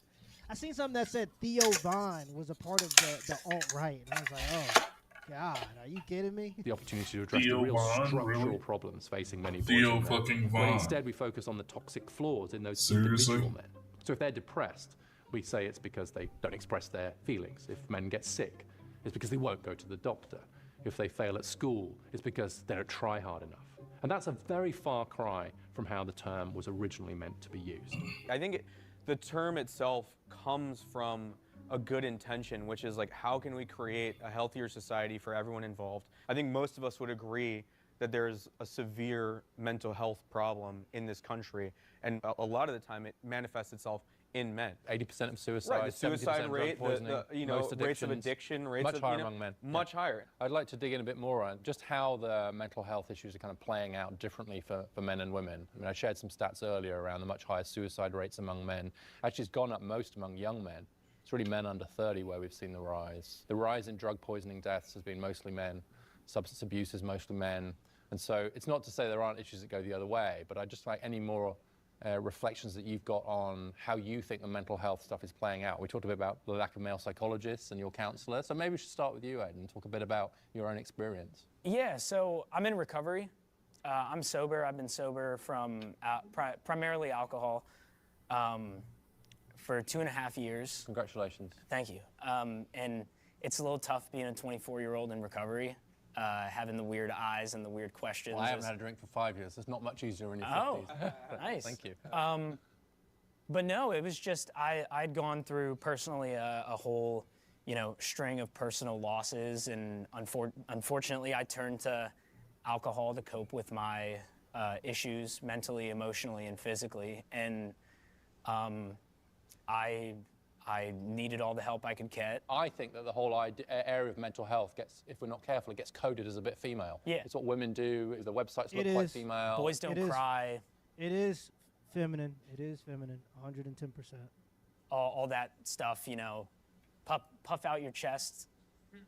I seen something that said Theo Von was a part of the alt-right, and I was like, oh. God, are you kidding me? the opportunity to address Theo the real Von, structural really? problems facing many boys Theo and men, fucking when Von. instead we focus on the toxic flaws in those Seriously? individual men. So if they're depressed, we say it's because they don't express their feelings. If men get sick, it's because they won't go to the doctor. If they fail at school, it's because they don't try hard enough. And that's a very far cry from how the term was originally meant to be used. I think the term itself comes from a good intention, which is like, how can we create a healthier society for everyone involved? I think most of us would agree that there's a severe mental health problem in this country, and a lot of the time it manifests itself in men. 80% of suicide, Right, the suicide 70% rate, drug poisoning, rates of addictions, addiction, rates much of, higher among men. Much higher. I'd like to dig in a bit more on just how the mental health issues are kind of playing out differently for men and women. I mean, I shared some stats earlier around the much higher suicide rates among men. Actually, it's gone up most among young men. It's really men under 30 where we've seen the rise. The rise in drug poisoning deaths has been mostly men. Substance abuse is mostly men. And so it's not to say there aren't issues that go the other way, but I'd just like any more reflections that you've got on how you think the mental health stuff is playing out. We talked a bit about the lack of male psychologists and your counselor, so maybe we should start with you, Ed, and talk a bit about your own experience. Yeah, so I'm in recovery. I'm sober. I've been sober from primarily alcohol for 2.5 years. Congratulations. Thank you. And it's a little tough being a 24-year-old in recovery, having the weird eyes and the weird questions. Well, I haven't had a drink for 5 years. It's not much easier in your 50s. Nice. Thank you. But no, it was just I'd gone through personally a whole, string of personal losses, and unfortunately, I turned to alcohol to cope with my issues mentally, emotionally, and physically, and I needed all the help I could get. I think that the whole area of mental health gets, if we're not careful, it gets coded as a bit female. Yeah. It's what women do. The websites look quite female. Boys don't cry. It is feminine. It is feminine, 110%. All that stuff, you know, puff out your chest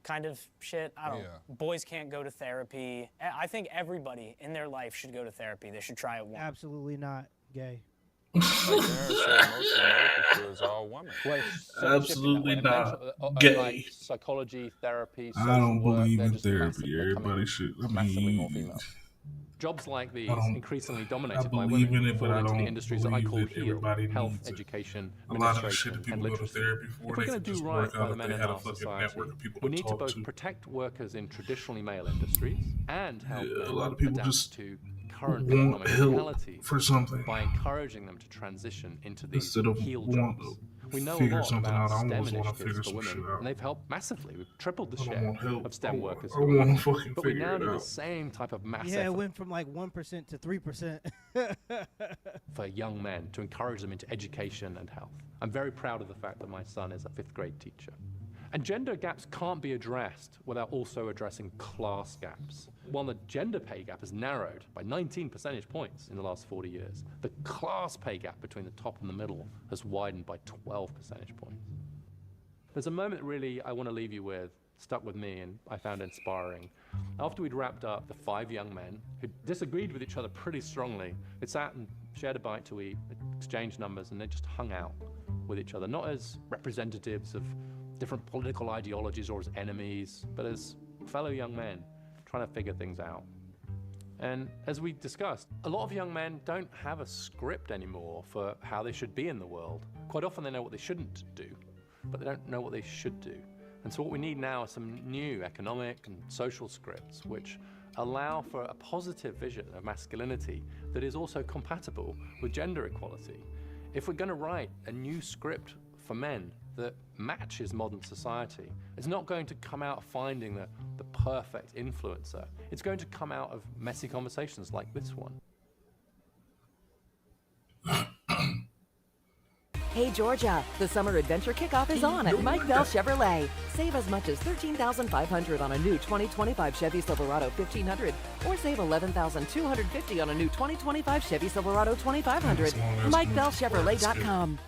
kind of shit. I don't know. Boys can't go to therapy. I think everybody in their life should go to therapy. They should try it once. Absolutely not gay. Like Darren said, most America is all women. Well, Absolutely not Gay. gay. Like psychology, therapy, social I don't work, believe they're in just therapy. Everybody should. I massively more mean, female. Jobs like these, don't- increasingly I dominated by believe women, in it, but fall I into the don't industries that I believe call that HEAL, everybody health, needs it. education, A lot of the administration, shit that people and go to literacy. therapy for, If we're they going could to just do work right by out the if men they in had a our fucking society, network of people we to need to talk both to. protect workers in traditionally male industries and help Yeah, a them lot of people adapt just to current want economic help realities for something by encouraging them to transition into these instead of HEAL want jobs. to We know a figure lot something about out. I STEM always want to initiatives figure for some women, shit out. and they've helped massively. We've tripled the I don't share want help. of STEM workers I who are want women. to fucking But we figure now it need the out. same type of mass Yeah, it effort went from like 1% to 3%. for young men to encourage them into education and health. I'm very proud of the fact that my son is a 5th grade teacher. And gender gaps can't be addressed without also addressing class gaps. While the gender pay gap has narrowed by 19 percentage points in the last 40 years, the class pay gap between the top and the middle has widened by 12 percentage points. There's a moment really I want to leave you with, stuck with me and I found inspiring. After we'd wrapped up, the 5 young men who disagreed with each other pretty strongly, they sat and shared a bite to eat, exchanged numbers, and they just hung out with each other, not as representatives of different political ideologies or as enemies, but as fellow young men trying to figure things out. And as we discussed, a lot of young men don't have a script anymore for how they should be in the world. Quite often they know what they shouldn't do, but they don't know what they should do. And so what we need now are some new economic and social scripts which allow for a positive vision of masculinity that is also compatible with gender equality. If we're going to write a new script for men that matches modern society, it's not going to come out of finding the perfect influencer. It's going to come out of messy conversations like this one. Hey Georgia, the summer adventure kickoff is on at Mike Bell Chevrolet. Save as much as $13,500 on a new 2025 Chevy Silverado 1500 or save $11,250 on a new 2025 Chevy Silverado 2500. MikeBellChevrolet.com.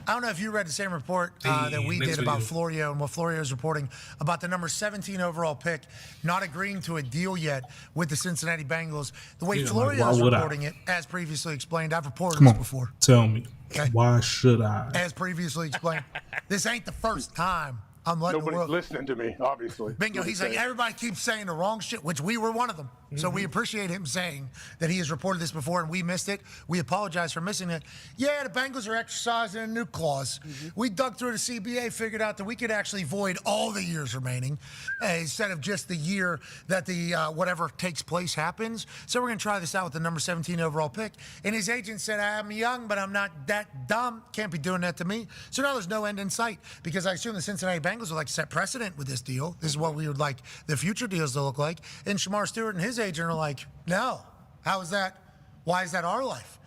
I don't know if you read the same report that we did about Florio and what Florio is reporting about the number 17 overall pick not agreeing to a deal yet with the Cincinnati Bengals. The way Florio is reporting it, as previously explained, I've reported this before. Tell me, why should I? As previously explained, this ain't the first time I'm letting the world. Nobody's listening to me, obviously. Bingo. He's like, everybody keeps saying the wrong shit, which we were one of them. So we appreciate him saying that he has reported this before and we missed it. We apologize for missing it. Yeah, the Bengals are exercising a new clause. We dug through the CBA, figured out that we could actually void all the years remaining instead of just the year that the whatever takes place happens. So we're going to try this out with the number 17 overall pick. And his agent said, I'm young, but I'm not that dumb. Can't be doing that to me. So now there's no end in sight because I assume the Cincinnati Bengals would like to set precedent with this deal. This is what we would like the future deals to look like. And Shamar Stewart and his agent are like, no, how is that? Why is that our life?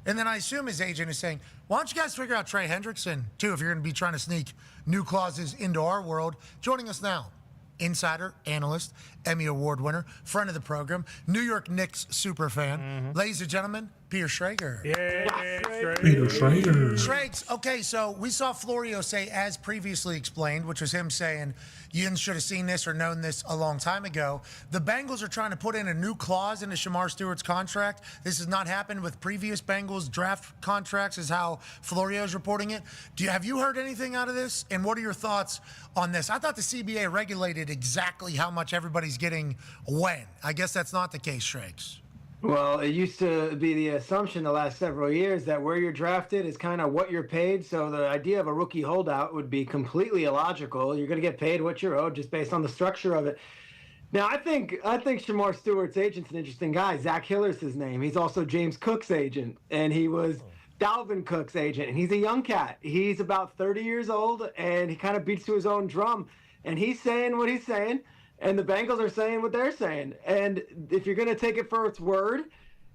And then I assume his agent is saying, why don't you guys figure out Trey Hendrickson, too, if you're going to be trying to sneak new clauses into our world. Joining us now, insider, analyst, Emmy Award winner, friend of the program, New York Knicks super fan. Ladies and gentlemen, Peter Schrager. Peter Schrager. Schrags, okay, so we saw Florio say, as previously explained, which was him saying, you should have seen this or known this a long time ago. The Bengals are trying to put in a new clause into Shamar Stewart's contract. This has not happened with previous Bengals draft contracts, is how Florio is reporting it. Have you heard anything out of this? And what are your thoughts on this? I thought the CBA regulated exactly how much everybody's getting when. I guess that's not the case, Schrags. Well, it used to be the assumption the last several years that where you're drafted is kind of what you're paid. So the idea of a rookie holdout would be completely illogical. You're going to get paid what you're owed just based on the structure of it. Now, I think Shamar Stewart's agent's an interesting guy. Zach Hiller's his name. He's also James Cook's agent, and he was Dalvin Cook's agent. And he's a young cat. He's about 30 years old, and he kind of beats to his own drum. And he's saying what he's saying. And the Bengals are saying what they're saying. And if you're going to take it for its word,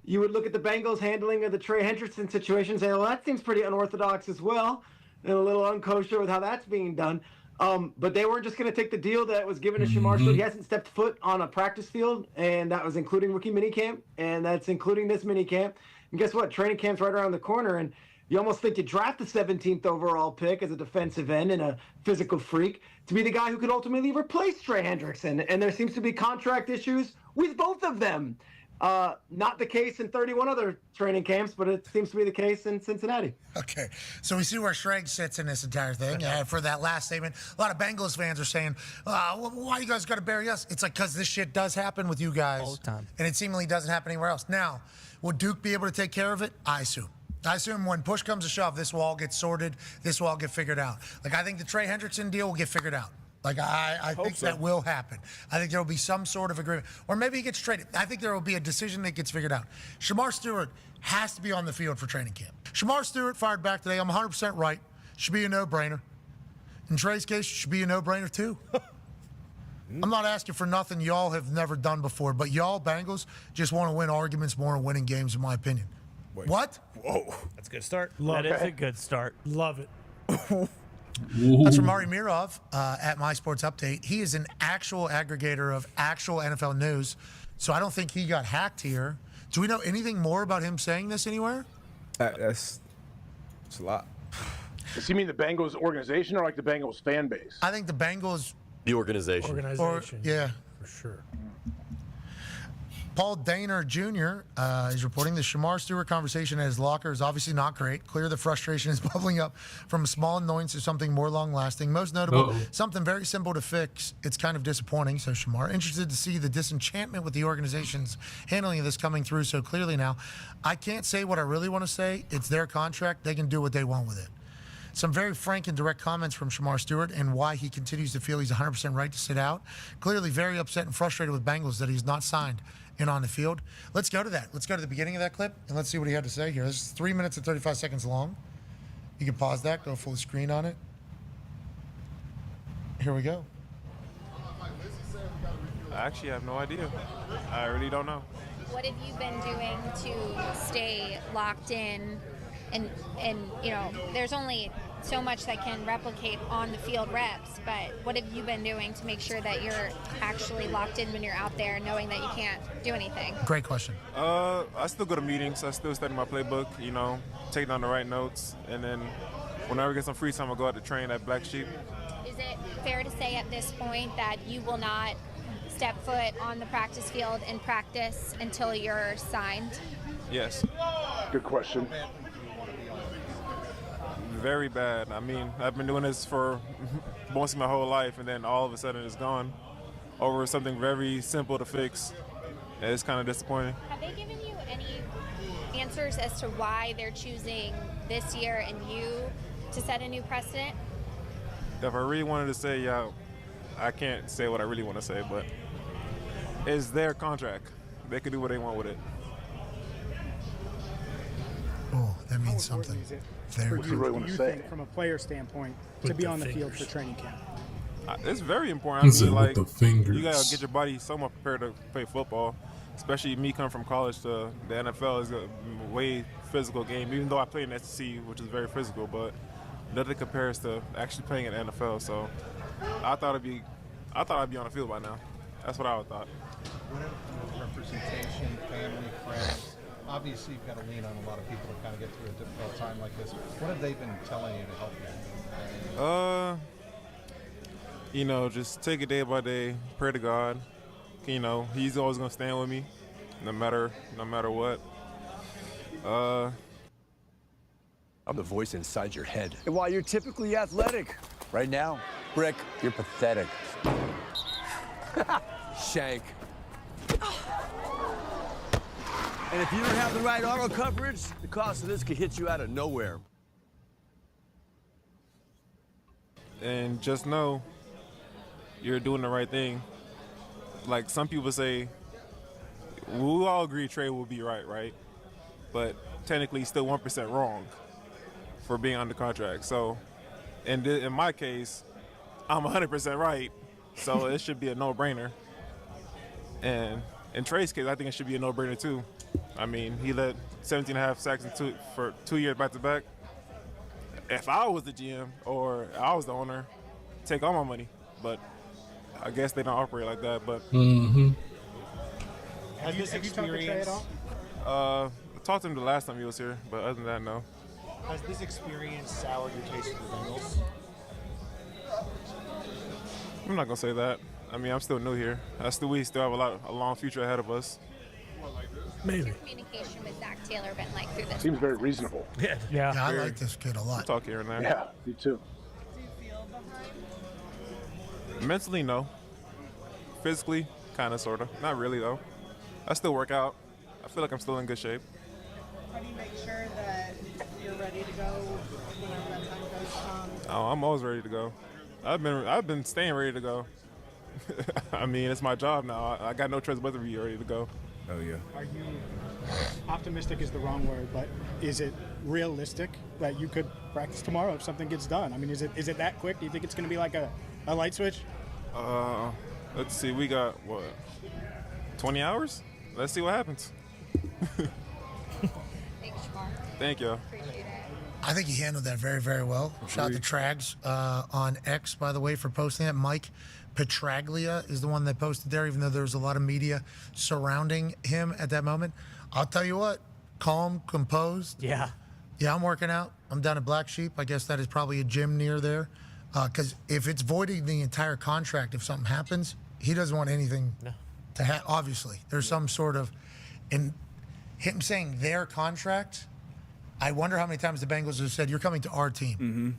you would look at the Bengals' handling of the Trey Hendrickson situation and say, well, that seems pretty unorthodox as well, and a little unkosher with how that's being done. But they weren't just going to take the deal that was given to Shamar Stewart. He hasn't stepped foot on a practice field, and that was including rookie minicamp, and that's including this minicamp. And guess what? Training camp's right around the corner, and you almost think you draft the 17th overall pick as a defensive end and a physical freak to be the guy who could ultimately replace Trey Hendrickson. And there seems to be contract issues with both of them. Not the case in 31 other training camps, but it seems to be the case in Cincinnati. Okay, so we see where Schrag sits in this entire thing. For that last statement, a lot of Bengals fans are saying, why you guys got to bury us? It's like, because this shit does happen with you guys. All the time. And it seemingly doesn't happen anywhere else. Now, would Duke be able to take care of it? I assume when push comes to shove, this will all get sorted. This will all get figured out. Like, I think the Trey Hendrickson deal will get figured out. Like, I think so. That will happen. I think there will be some sort of agreement. Or maybe he gets traded. I think there will be a decision that gets figured out. Shamar Stewart has to be on the field for training camp. Shamar Stewart fired back today. I'm 100% right. Should be a no-brainer. In Trey's case, it should be a no-brainer, too. I'm not asking for nothing y'all have never done before, but y'all, Bengals, just want to win arguments more than winning games, in my opinion. Wait. What? Whoa. That's a good start. That is a good start. Love it. That's from Mari Mirov at My Sports Update. He is an actual aggregator of actual NFL news, so I don't think he got hacked here. Do we know anything more about him saying this anywhere? That's a lot. Does he mean the Bengals organization or like the Bengals fan base? I think the Bengals... The organization. Yeah. For sure. Paul Daner Jr. Is reporting the Shamar Stewart conversation at his locker is obviously not great. Clear the frustration is bubbling up from a small annoyance to something more long-lasting. Most notable, something very simple to fix. It's kind of disappointing, so Shamar. Interested to see the disenchantment with the organization's handling of this coming through so clearly now. I can't say what I really want to say. It's their contract. They can do what they want with it. Some very frank and direct comments from Shamar Stewart and why he continues to feel he's 100% right to sit out. Clearly very upset and frustrated with Bengals that he's not signed and on the field. Let's go to that. Let's go to the beginning of that clip, and let's see what he had to say here. This is 3 minutes and 35 seconds long. You can pause that, go full screen on it. Here we go. I actually have no idea. I really don't know. What have you been doing to stay locked in? And you know, there's only so much that can replicate on the field reps, but what have you been doing to make sure that you're actually locked in when you're out there, knowing that you can't do anything? Great question. I still go to meetings. I still study my playbook, you know, take down the right notes, and then whenever I get some free time, I go out to train at Black Sheep. Is it fair to say at this point that you will not step foot on the practice field in practice until you're signed? Yes. Good question. Very bad. I mean, I've been doing this for most of my whole life, and then all of a sudden it's gone over something very simple to fix. And it's kind of disappointing. Have they given you any answers as to why they're choosing this year and you to set a new precedent? If I really wanted to say, yeah, I can't say what I really want to say, but it's their contract. They can do what they want with it. Oh, that means something. What do you really want to say? From a player standpoint, to be on the field for training camp? It's very important. I mean, like, with the fingers. you gotta get your body somewhat prepared to play football. Especially me coming from college to the NFL is a way physical game. Even though I play in the SEC, which is very physical, but nothing compares to actually playing in the NFL. So I thought I'd be on the field by now. That's what I would thought. What about representation, family, friends? Obviously, you've got to lean on a lot of people to kind of get through a difficult time like this. What have they been telling you to help you? You know, just take it day by day, pray to God. You know, He's always gonna stand with me, no matter what. I'm the voice inside your head. And while you're typically athletic, right now, Brick, you're pathetic. Shank. And if you don't have the right auto coverage, the cost of this could hit you out of nowhere. And just know you're doing the right thing. Like some people say, we all agree Trey will be right? But technically, he's still 1% wrong for being under contract. So, in my case, I'm 100% right. So it should be a no-brainer. And in Trey's case, I think it should be a no-brainer too. I mean, he led 17.5 sacks for 2 years back-to-back. If I was the GM or I was the owner, take all my money. But I guess they don't operate like that. But Have you talked to Trey at all? I talked talked to him the last time he was here, but other than that, no. Has this experience soured your taste for the Bengals? I'm not gonna say that. I mean, I'm still new here. We still have a long future ahead of us. Maybe. Communication with Zach Taylor been like through this? Seems very reasonable. Yeah, I like this kid a lot. Talk here and there. Yeah, me too. Mentally, no. Physically, kind of, sort of. Not really, though. I still work out. I feel like I'm still in good shape. How do you make sure that you're ready to go whenever that time does come? Oh, I'm always ready to go. I've been staying ready to go. I mean, it's my job now. I got no choice but to be ready to go. Oh, yeah. Are you optimistic is the wrong word, but is it realistic that you could practice tomorrow if something gets done? I mean, is it that quick? Do you think it's going to be like a light switch? Let's see. We got, 20 hours? Let's see what happens. Thanks, Shamar. Thank you. Appreciate it. I think he handled that very, very well. Shout out to Trags on X, by the way, for posting that. Mike Petraglia is the one that posted there, even though there was a lot of media surrounding him at that moment. I'll tell you what, calm, composed. Yeah. Yeah, I'm working out. I'm down at Black Sheep. I guess that is probably a gym near there. Because if it's voiding the entire contract, if something happens, he doesn't want anything to happen. Obviously, there's some sort of, and him saying their contract, I wonder how many times the Bengals have said, you're coming to our team. Mm-hmm.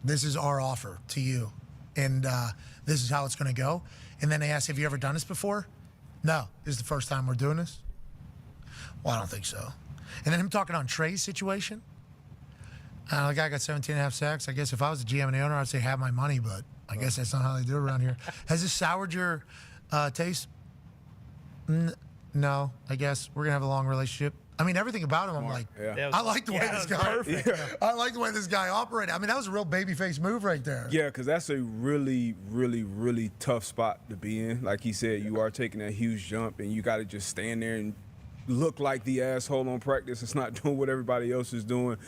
This is our offer to you. And this is how it's going to go. And then they ask, have you ever done this before? No. This is the first time we're doing this? Well, I don't think so. And then him talking on Trey's situation. The guy got 17 and a half sacks. I guess if I was the GM and the owner, I'd say have my money, but I guess that's not how they do it around here. Has this soured your taste? No, I guess. We're going to have a long relationship. I mean, everything about him, I'm like, I like the way this guy. I like the way this guy operated. I mean, that was a real babyface move right there. Yeah, because that's a really, really, really tough spot to be in. Like he said, you are taking that huge jump, and you got to just stand there and look like the asshole on practice. It's not doing what everybody else is doing.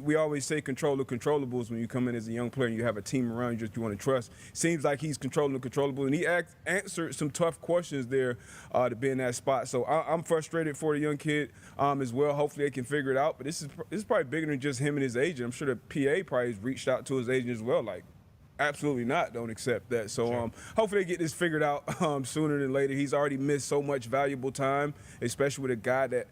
We always say control the controllables when you come in as a young player and you have a team around you that you want to trust. Seems like he's controlling the controllables, and he answered some tough questions there to be in that spot. So I'm frustrated for the young kid as well. Hopefully they can figure it out. But this is probably bigger than just him and his agent. I'm sure the PA probably has reached out to his agent as well, like, absolutely not. Don't accept that. So hopefully they get this figured out sooner than later. He's already missed so much valuable time, especially with a guy that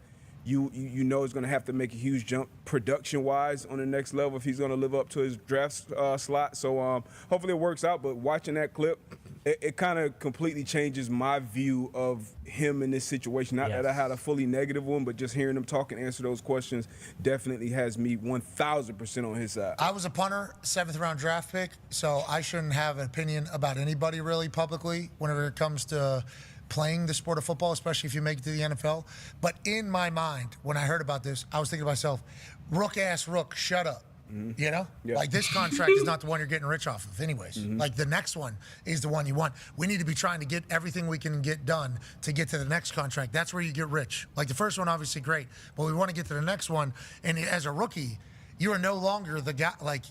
you know is going to have to make a huge jump production-wise on the next level if he's going to live up to his draft slot. So hopefully it works out. But watching that clip, it kind of completely changes my view of him in this situation. Not that I had a fully negative one, but just hearing him talk and answer those questions definitely has me 1,000% on his side. I was a punter, 7th round draft pick, so I shouldn't have an opinion about anybody really publicly whenever it comes to playing the sport of football, especially if you make it to the NFL. But in my mind, when I heard about this, I was thinking to myself, rook-ass rook, shut up. Mm-hmm. You know? Yeah. Like, this contract is not the one you're getting rich off of anyways. Mm-hmm. Like, the next one is the one you want. We need to be trying to get everything we can get done to get to the next contract. That's where you get rich. Like, the first one, obviously great, but we want to get to the next one. And as a rookie, you are no longer the guy, like,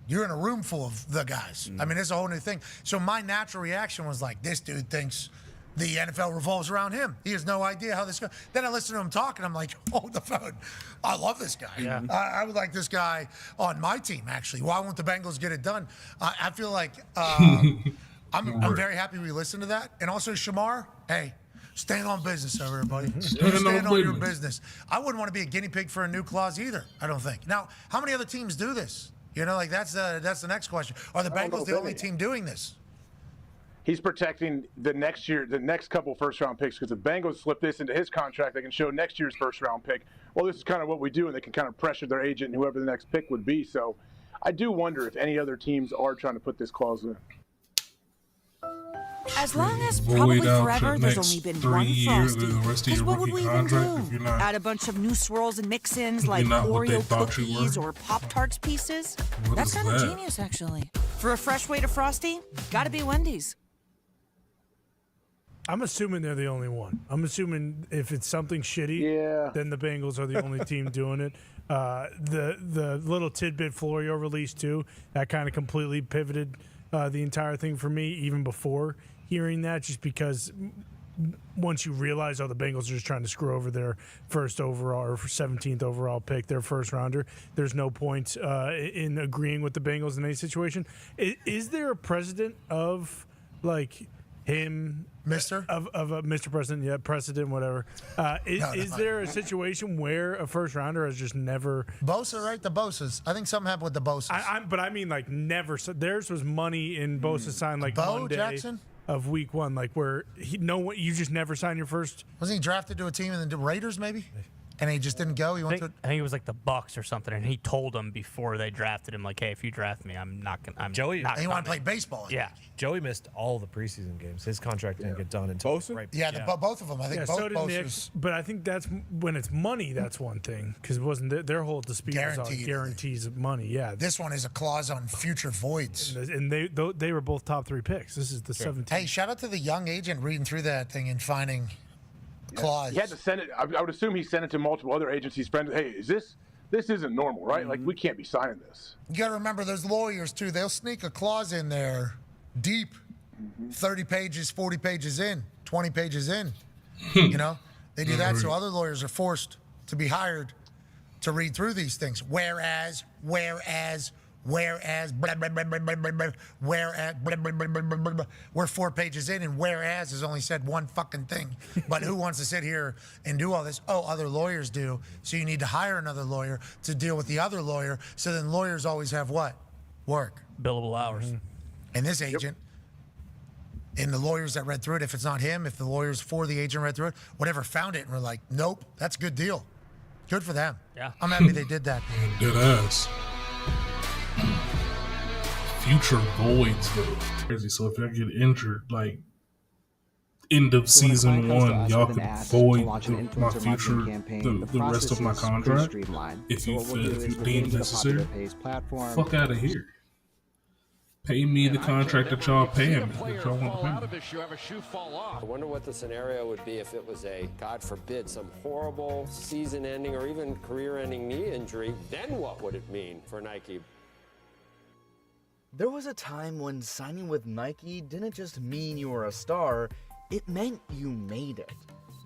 you're in a room full of the guys. I mean, it's a whole new thing. So my natural reaction was like, this dude thinks the NFL revolves around him. He has no idea how this goes. Then I listen to him talk, and I'm like, oh, the phone. I love this guy. Yeah. I would like this guy on my team, actually. Why won't the Bengals get it done? I feel like I'm very happy we listened to that. And also, Shamar, hey, stand on business, everybody. Stand on your business. I wouldn't want to be a guinea pig for a new clause either, I don't think. Now, how many other teams do this? You know, like that's the next question. Are the Bengals the only team doing this? He's protecting the next couple first-round picks, because if Bengals slip this into his contract, they can show next year's first-round pick. Well, this is kind of what we do, and they can kind of pressure their agent and whoever the next pick would be. So I do wonder if any other teams are trying to put this clause in. As long as probably forever, there's only been one Frosty. Because what would we even do? Add a bunch of new swirls and mix-ins like Oreo cookies or Pop-Tarts pieces? That's kind of genius, actually. For a fresh way to Frosty, gotta be Wendy's. I'm assuming they're the only one. I'm assuming if it's something shitty, then the Bengals are the only team doing it. The little tidbit Florio released too, that kind of completely pivoted the entire thing for me even before hearing that, just because once you realize, the Bengals are just trying to screw over their first overall or 17th overall pick, their first rounder, there's no point in agreeing with the Bengals in any situation. Is there a precedent of like him, Mr. of a Mr. President, precedent, whatever? Is there a situation where a first rounder has just never Bosa, right? The Bosas. I think something happened with the Bosas. But I mean, like never. So theirs was money in Bosa signed like Bo Monday Jackson? of week one, like where you just never sign your first. Wasn't he drafted to a team in the Raiders, maybe? And he just didn't go. He went to. I think it was like the Bucks or something, and he told them before they drafted him, like, "Hey, if you draft me, I'm not gonna." Joey, not He wanted to coming." play baseball. Yeah, Joey missed all the preseason games. His contract didn't get done until right. Both of them. I think both so did Nick. Bosas. But I think that's when it's money. That's one thing because it wasn't their whole dispute was on guarantees of money. Yeah, This one is a clause on future voids. and they were both top 3 picks. This is the 17th. Hey, shout out to the young agent reading through that thing and finding clause. He had to send it. I would assume he sent it to multiple other agencies. Friends, hey, this isn't normal, right? Like we can't be signing this. You got to remember those lawyers too. They'll sneak a clause in there deep, 30 pages, 40 pages in, 20 pages in. You know, they do that so other lawyers are forced to be hired to read through these things. Whereas, blah, blah, blah, blah, blah, blah, blah, whereas, blah, blah, blah, blah, blah, blah. We're 4 pages in, and whereas has only said one fucking thing. But who wants to sit here and do all this? Oh, other lawyers do. So you need to hire another lawyer to deal with the other lawyer. So then lawyers always have what? Work. Billable hours. And this agent, and the lawyers that read through it, if it's not him, if the lawyers for the agent read through it, whatever, found it and were like, nope, that's a good deal. Good for them. Yeah. I'm happy they did that. Dead ass. Future voids though. Crazy. So if I get injured, like end of season 1, y'all could void my future, the rest of my contract if you deem necessary. Fuck out of here. Pay me the contract that y'all paying me. That y'all want to pay me. I wonder what the scenario would be if it was a, God forbid, some horrible season-ending or even career-ending knee injury. Then what would it mean for Nike? There was a time when signing with Nike didn't just mean you were a star, it meant you made it.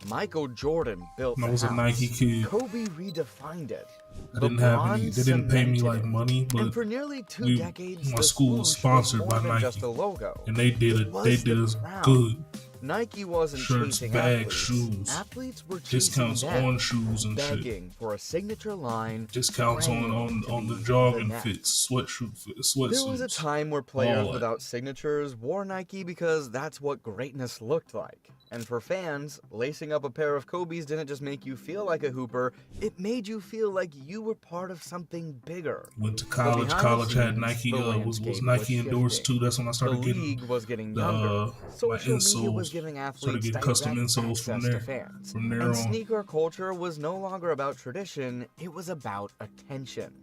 Michael Jordan built I was a Nike kid. Kobe redefined it. I didn't have any. They didn't pay me like money, but and for nearly 2 decades, my school was sponsored by Nike, just a logo. and they did us good. Nike wasn't Shirts, chasing bags, athletes. shoes, Athletes were discounts chasing them, on shoes and begging shit. for a signature line. Discounts praying on to the be jogging next. fits, sweatsuits. There was a time where players all that. without signatures wore Nike because that's what greatness looked like. And for fans, lacing up a pair of Kobe's didn't just make you feel like a hooper, it made you feel like you were part of something bigger. Went to So college. behind College the had scenes, Nike. the Was landscape Nike was endorsed shifting. too. That's when I started The getting league was getting the, younger. my Social media was insoles. giving Started athletes getting custom direct insoles from access there. to fans. From there and on. sneaker culture was no longer about tradition, it was about attention.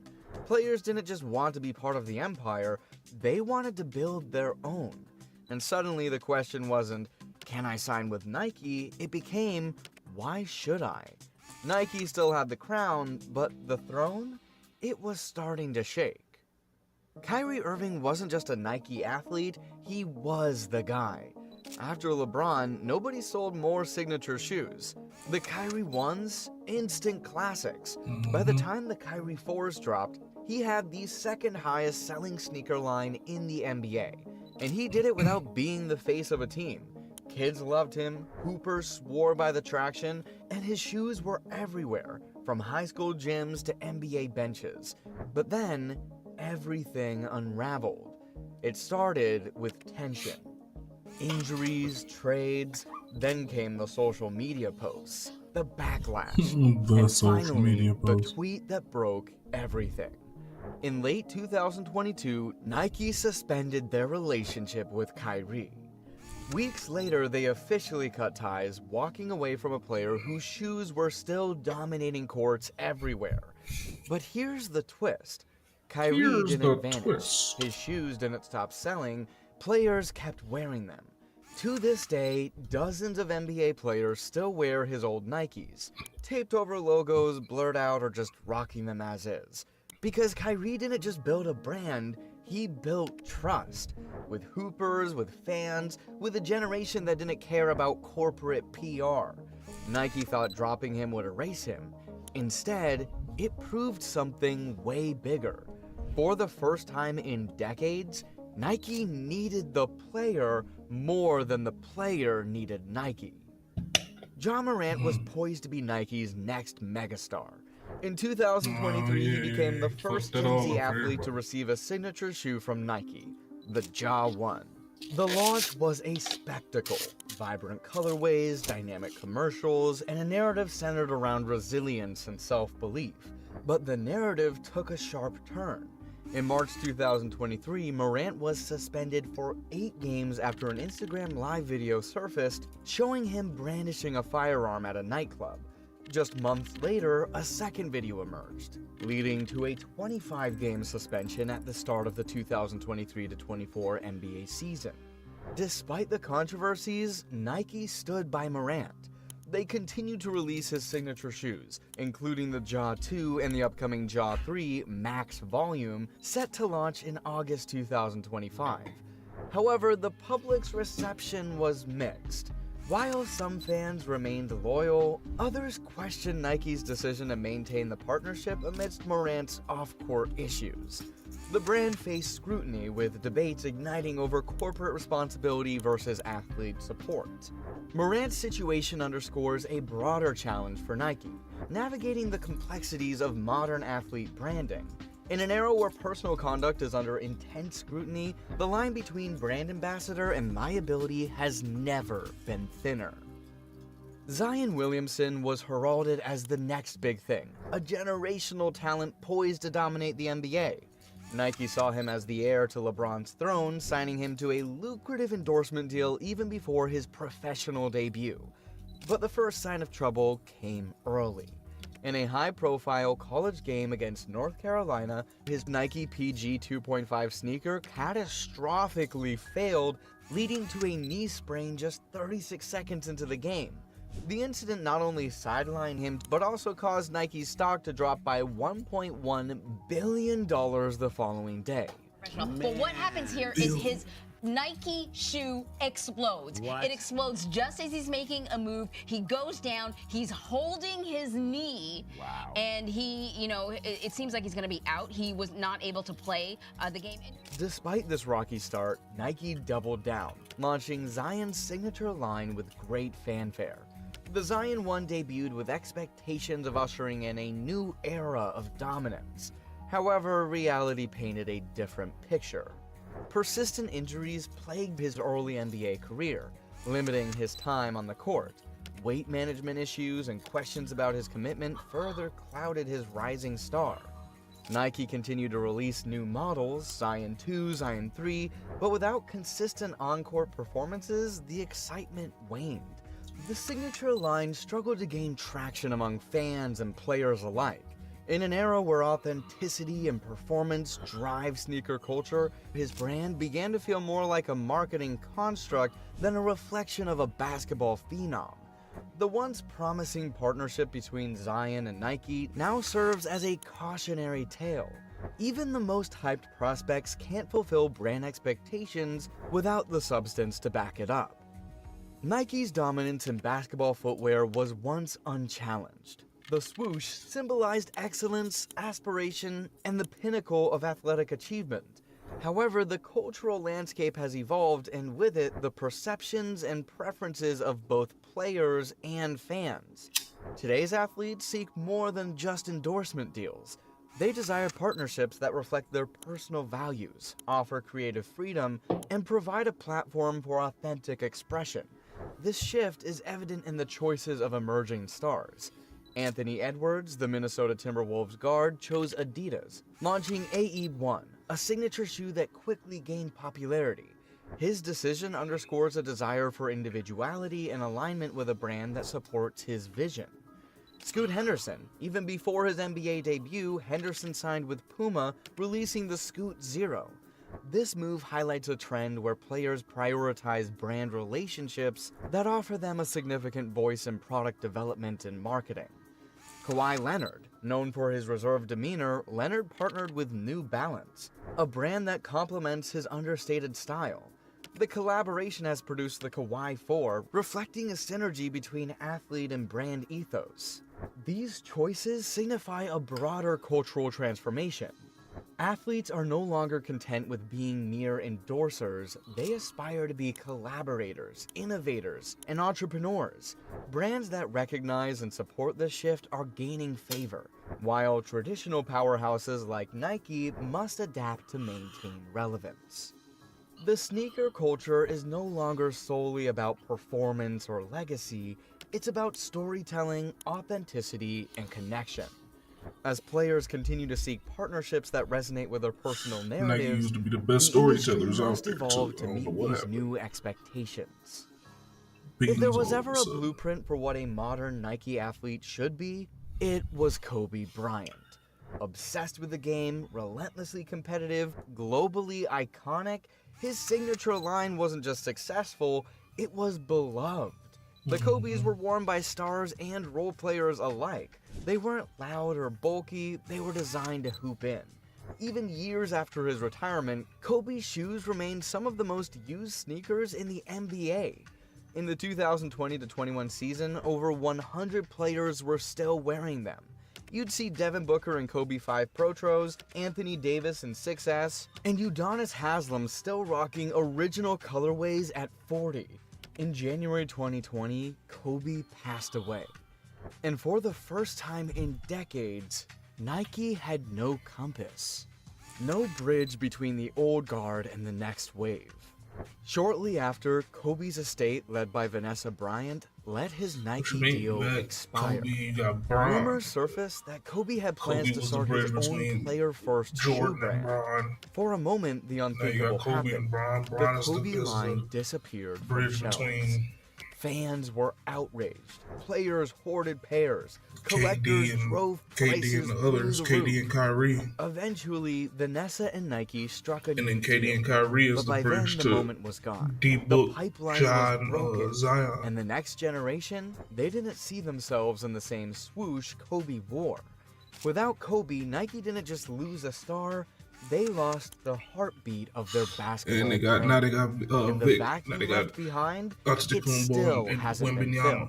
Players didn't just want to be part of the empire, they wanted to build their own. And suddenly the question wasn't, can I sign with Nike? It became, why should I? Nike still had the crown, but the throne? It was starting to shake. Kyrie Irving wasn't just a Nike athlete, he was the guy. After LeBron, nobody sold more signature shoes. The Kyrie 1s, instant classics. By the time the Kyrie 4s dropped, he had the second highest selling sneaker line in the NBA. And he did it without being the face of a team. Kids loved him, hoopers swore by the traction, and his shoes were everywhere, from high school gyms to NBA benches. But then, everything unraveled. It started with tension. Injuries, trades, then came the social media posts, the backlash, The and social finally, media the posts. tweet that broke everything. In late 2022, Nike suspended their relationship with Kyrie. Weeks later, they officially cut ties, walking away from a player whose shoes were still dominating courts everywhere. But here's the twist. Kyrie Here's didn't the vanish. twist. His shoes didn't stop selling. Players kept wearing them. To this day, dozens of NBA players still wear his old Nikes, taped over logos, blurred out, or just rocking them as is. Because Kyrie didn't just build a brand, he built trust with hoopers, with fans, with a generation that didn't care about corporate PR. Nike thought dropping him would erase him. Instead, it proved something way bigger. For the first time in decades, Nike needed the player more than the player needed Nike. Ja Morant was poised to be Nike's next megastar. In 2023, he became the first Gen Z athlete to receive a signature shoe from Nike, the Ja 1. The launch was a spectacle. Vibrant colorways, dynamic commercials, and a narrative centered around resilience and self-belief. But the narrative took a sharp turn. In March 2023, Morant was suspended for 8 games after an Instagram live video surfaced showing him brandishing a firearm at a nightclub. Just months later, a second video emerged, leading to a 25-game suspension at the start of the 2023-24 NBA season. Despite the controversies, Nike stood by Morant. They continued to release his signature shoes, including the Ja 2 and the upcoming Ja 3 Max Volume, set to launch in August 2025. However, the public's reception was mixed. While some fans remained loyal, others questioned Nike's decision to maintain the partnership amidst Morant's off-court issues. The brand faced scrutiny, with debates igniting over corporate responsibility versus athlete support. Morant's situation underscores a broader challenge for Nike, navigating the complexities of modern athlete branding. In an era where personal conduct is under intense scrutiny, the line between brand ambassador and liability has never been thinner. Zion Williamson was heralded as the next big thing, a generational talent poised to dominate the NBA. Nike saw him as the heir to LeBron's throne, signing him to a lucrative endorsement deal even before his professional debut. But the first sign of trouble came early. In a high-profile college game against North Carolina, his Nike PG 2.5 sneaker catastrophically failed, leading to a knee sprain just 36 seconds into the game. The incident not only sidelined him, but also caused Nike's stock to drop by $1.1 billion the following day. But what happens here is his Nike shoe explodes. What? It explodes just as he's making a move. He goes down, he's holding his knee. Wow. And he, it seems like he's going to be out. He was not able to play the game. Despite this rocky start, Nike doubled down, launching Zion's signature line with great fanfare. The Zion 1 debuted with expectations of ushering in a new era of dominance. However, reality painted a different picture. Persistent injuries plagued his early NBA career, limiting his time on the court. Weight management issues and questions about his commitment further clouded his rising star. Nike continued to release new models, Zion 2, Zion 3, but without consistent on-court performances, the excitement waned. The signature line struggled to gain traction among fans and players alike. In an era where authenticity and performance drive sneaker culture, his brand began to feel more like a marketing construct than a reflection of a basketball phenom. The once promising partnership between Zion and Nike now serves as a cautionary tale. Even the most hyped prospects can't fulfill brand expectations without the substance to back it up. Nike's dominance in basketball footwear was once unchallenged. The swoosh symbolized excellence, aspiration, and the pinnacle of athletic achievement. However, the cultural landscape has evolved, and with it, the perceptions and preferences of both players and fans. Today's athletes seek more than just endorsement deals. They desire partnerships that reflect their personal values, offer creative freedom, and provide a platform for authentic expression. This shift is evident in the choices of emerging stars. Anthony Edwards, the Minnesota Timberwolves guard, chose Adidas, launching AE1, a signature shoe that quickly gained popularity. His decision underscores a desire for individuality and alignment with a brand that supports his vision. Scoot Henderson, even before his NBA debut, Henderson signed with Puma, releasing the Scoot Zero. This move highlights a trend where players prioritize brand relationships that offer them a significant voice in product development and marketing. Kawhi Leonard, known for his reserved demeanor, Leonard partnered with New Balance, a brand that complements his understated style. The collaboration has produced the Kawhi 4, reflecting a synergy between athlete and brand ethos. These choices signify a broader cultural transformation. Athletes are no longer content with being mere endorsers, they aspire to be collaborators, innovators, and entrepreneurs. Brands that recognize and support this shift are gaining favor, while traditional powerhouses like Nike must adapt to maintain relevance. The sneaker culture is no longer solely about performance or legacy, it's about storytelling, authenticity, and connection. As players continue to seek partnerships that resonate with their personal Nike narratives, used to be the best the industry storytellers out must there, evolve too. to I don't know meet what these happened. new expectations. If Beans there was all of ever a a sudden. blueprint for what a modern Nike athlete should be, it was Kobe Bryant. Obsessed with the game, relentlessly competitive, globally iconic, his signature line wasn't just successful, it was beloved. The Kobe's were worn by stars and role players alike. They weren't loud or bulky, they were designed to hoop in. Even years after his retirement, Kobe's shoes remained some of the most used sneakers in the NBA. In the 2020-21 season, over 100 players were still wearing them. You'd see Devin Booker in Kobe 5 Protros, Anthony Davis in 6S, and Udonis Haslem still rocking original colorways at 40. In January 2020, Kobe passed away. And for the first time in decades, Nike had no compass. No bridge between the old guard and the next wave. Shortly after, Kobe's estate, led by Vanessa Bryant, let his Nike deal expire. Kobe got Bron. Rumors surfaced that Kobe had plans Kobe to was start the his bridge own between player-first shoe Jordan and brand. Bron. For a moment, the Now you unthinkable got Kobe happened. and Bron. The Bron is Kobe the line disappeared from bridge shelves. between Fans were outraged. Players hoarded pairs. Collectors drove prices KD and the others, through the KD roof. and Kyrie. Eventually, Vanessa and Nike struck a And new then KD deal. and Kyrie is But the by then, bridge the to moment was gone. The D-Book, pipeline John, was broken. Zion. And the next generation, they didn't see themselves in the same swoosh Kobe wore. Without Kobe, Nike didn't just lose a star, they lost the heartbeat of their basketball And they got brand. now they got And the Vic. Now vacuum they left got behind, it Antetokounmpo still and hasn't been Wembanyama. filled.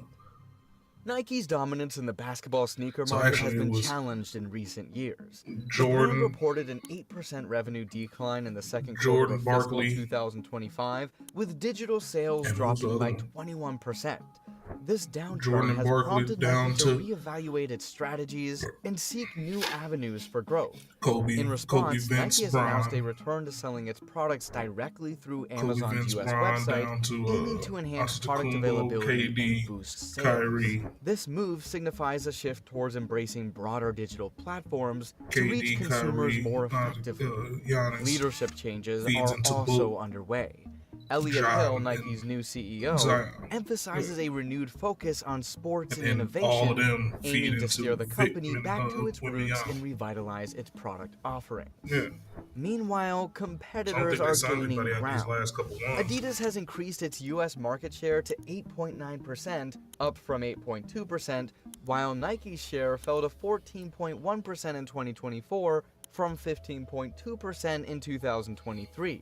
Nike's dominance in the basketball sneaker So market actually has it been was challenged in recent years. The Jordan- brand reported an 8% revenue decline in the second Jordan quarter of fiscal Barkley. 2025, with digital sales And who's the dropping by other 21%. This downturn Jordan has Barkley prompted down Nike to to reevaluate its strategies and seek new avenues for growth. Kobe, In response, Kobe, Vince, Nike has Bron. announced a return to selling its products directly through Amazon's Vince, US Bron website, down to, aiming to enhance product Antetokounmpo, availability KD, and boost sales. Kyrie. This move signifies a shift towards embracing broader digital platforms to KD, reach consumers Kyrie, more effectively. Giannis Leadership changes feeds are into also Book, underway. Elliot John, Hill, and Nike's new CEO, Zion. emphasizes a renewed focus on sports and And all of innovation, them feed aiming to into steer the Vic company and, back to its roots Wembanyama. and revitalize its product offerings. Yeah. Meanwhile, I don't competitors think they are signed gaining anybody out ground. these last couple ones. Adidas has increased its U.S. market share to 8.9%, up from 8.2%, while Nike's share fell to 14.1% in 2024 from 15.2% in 2023.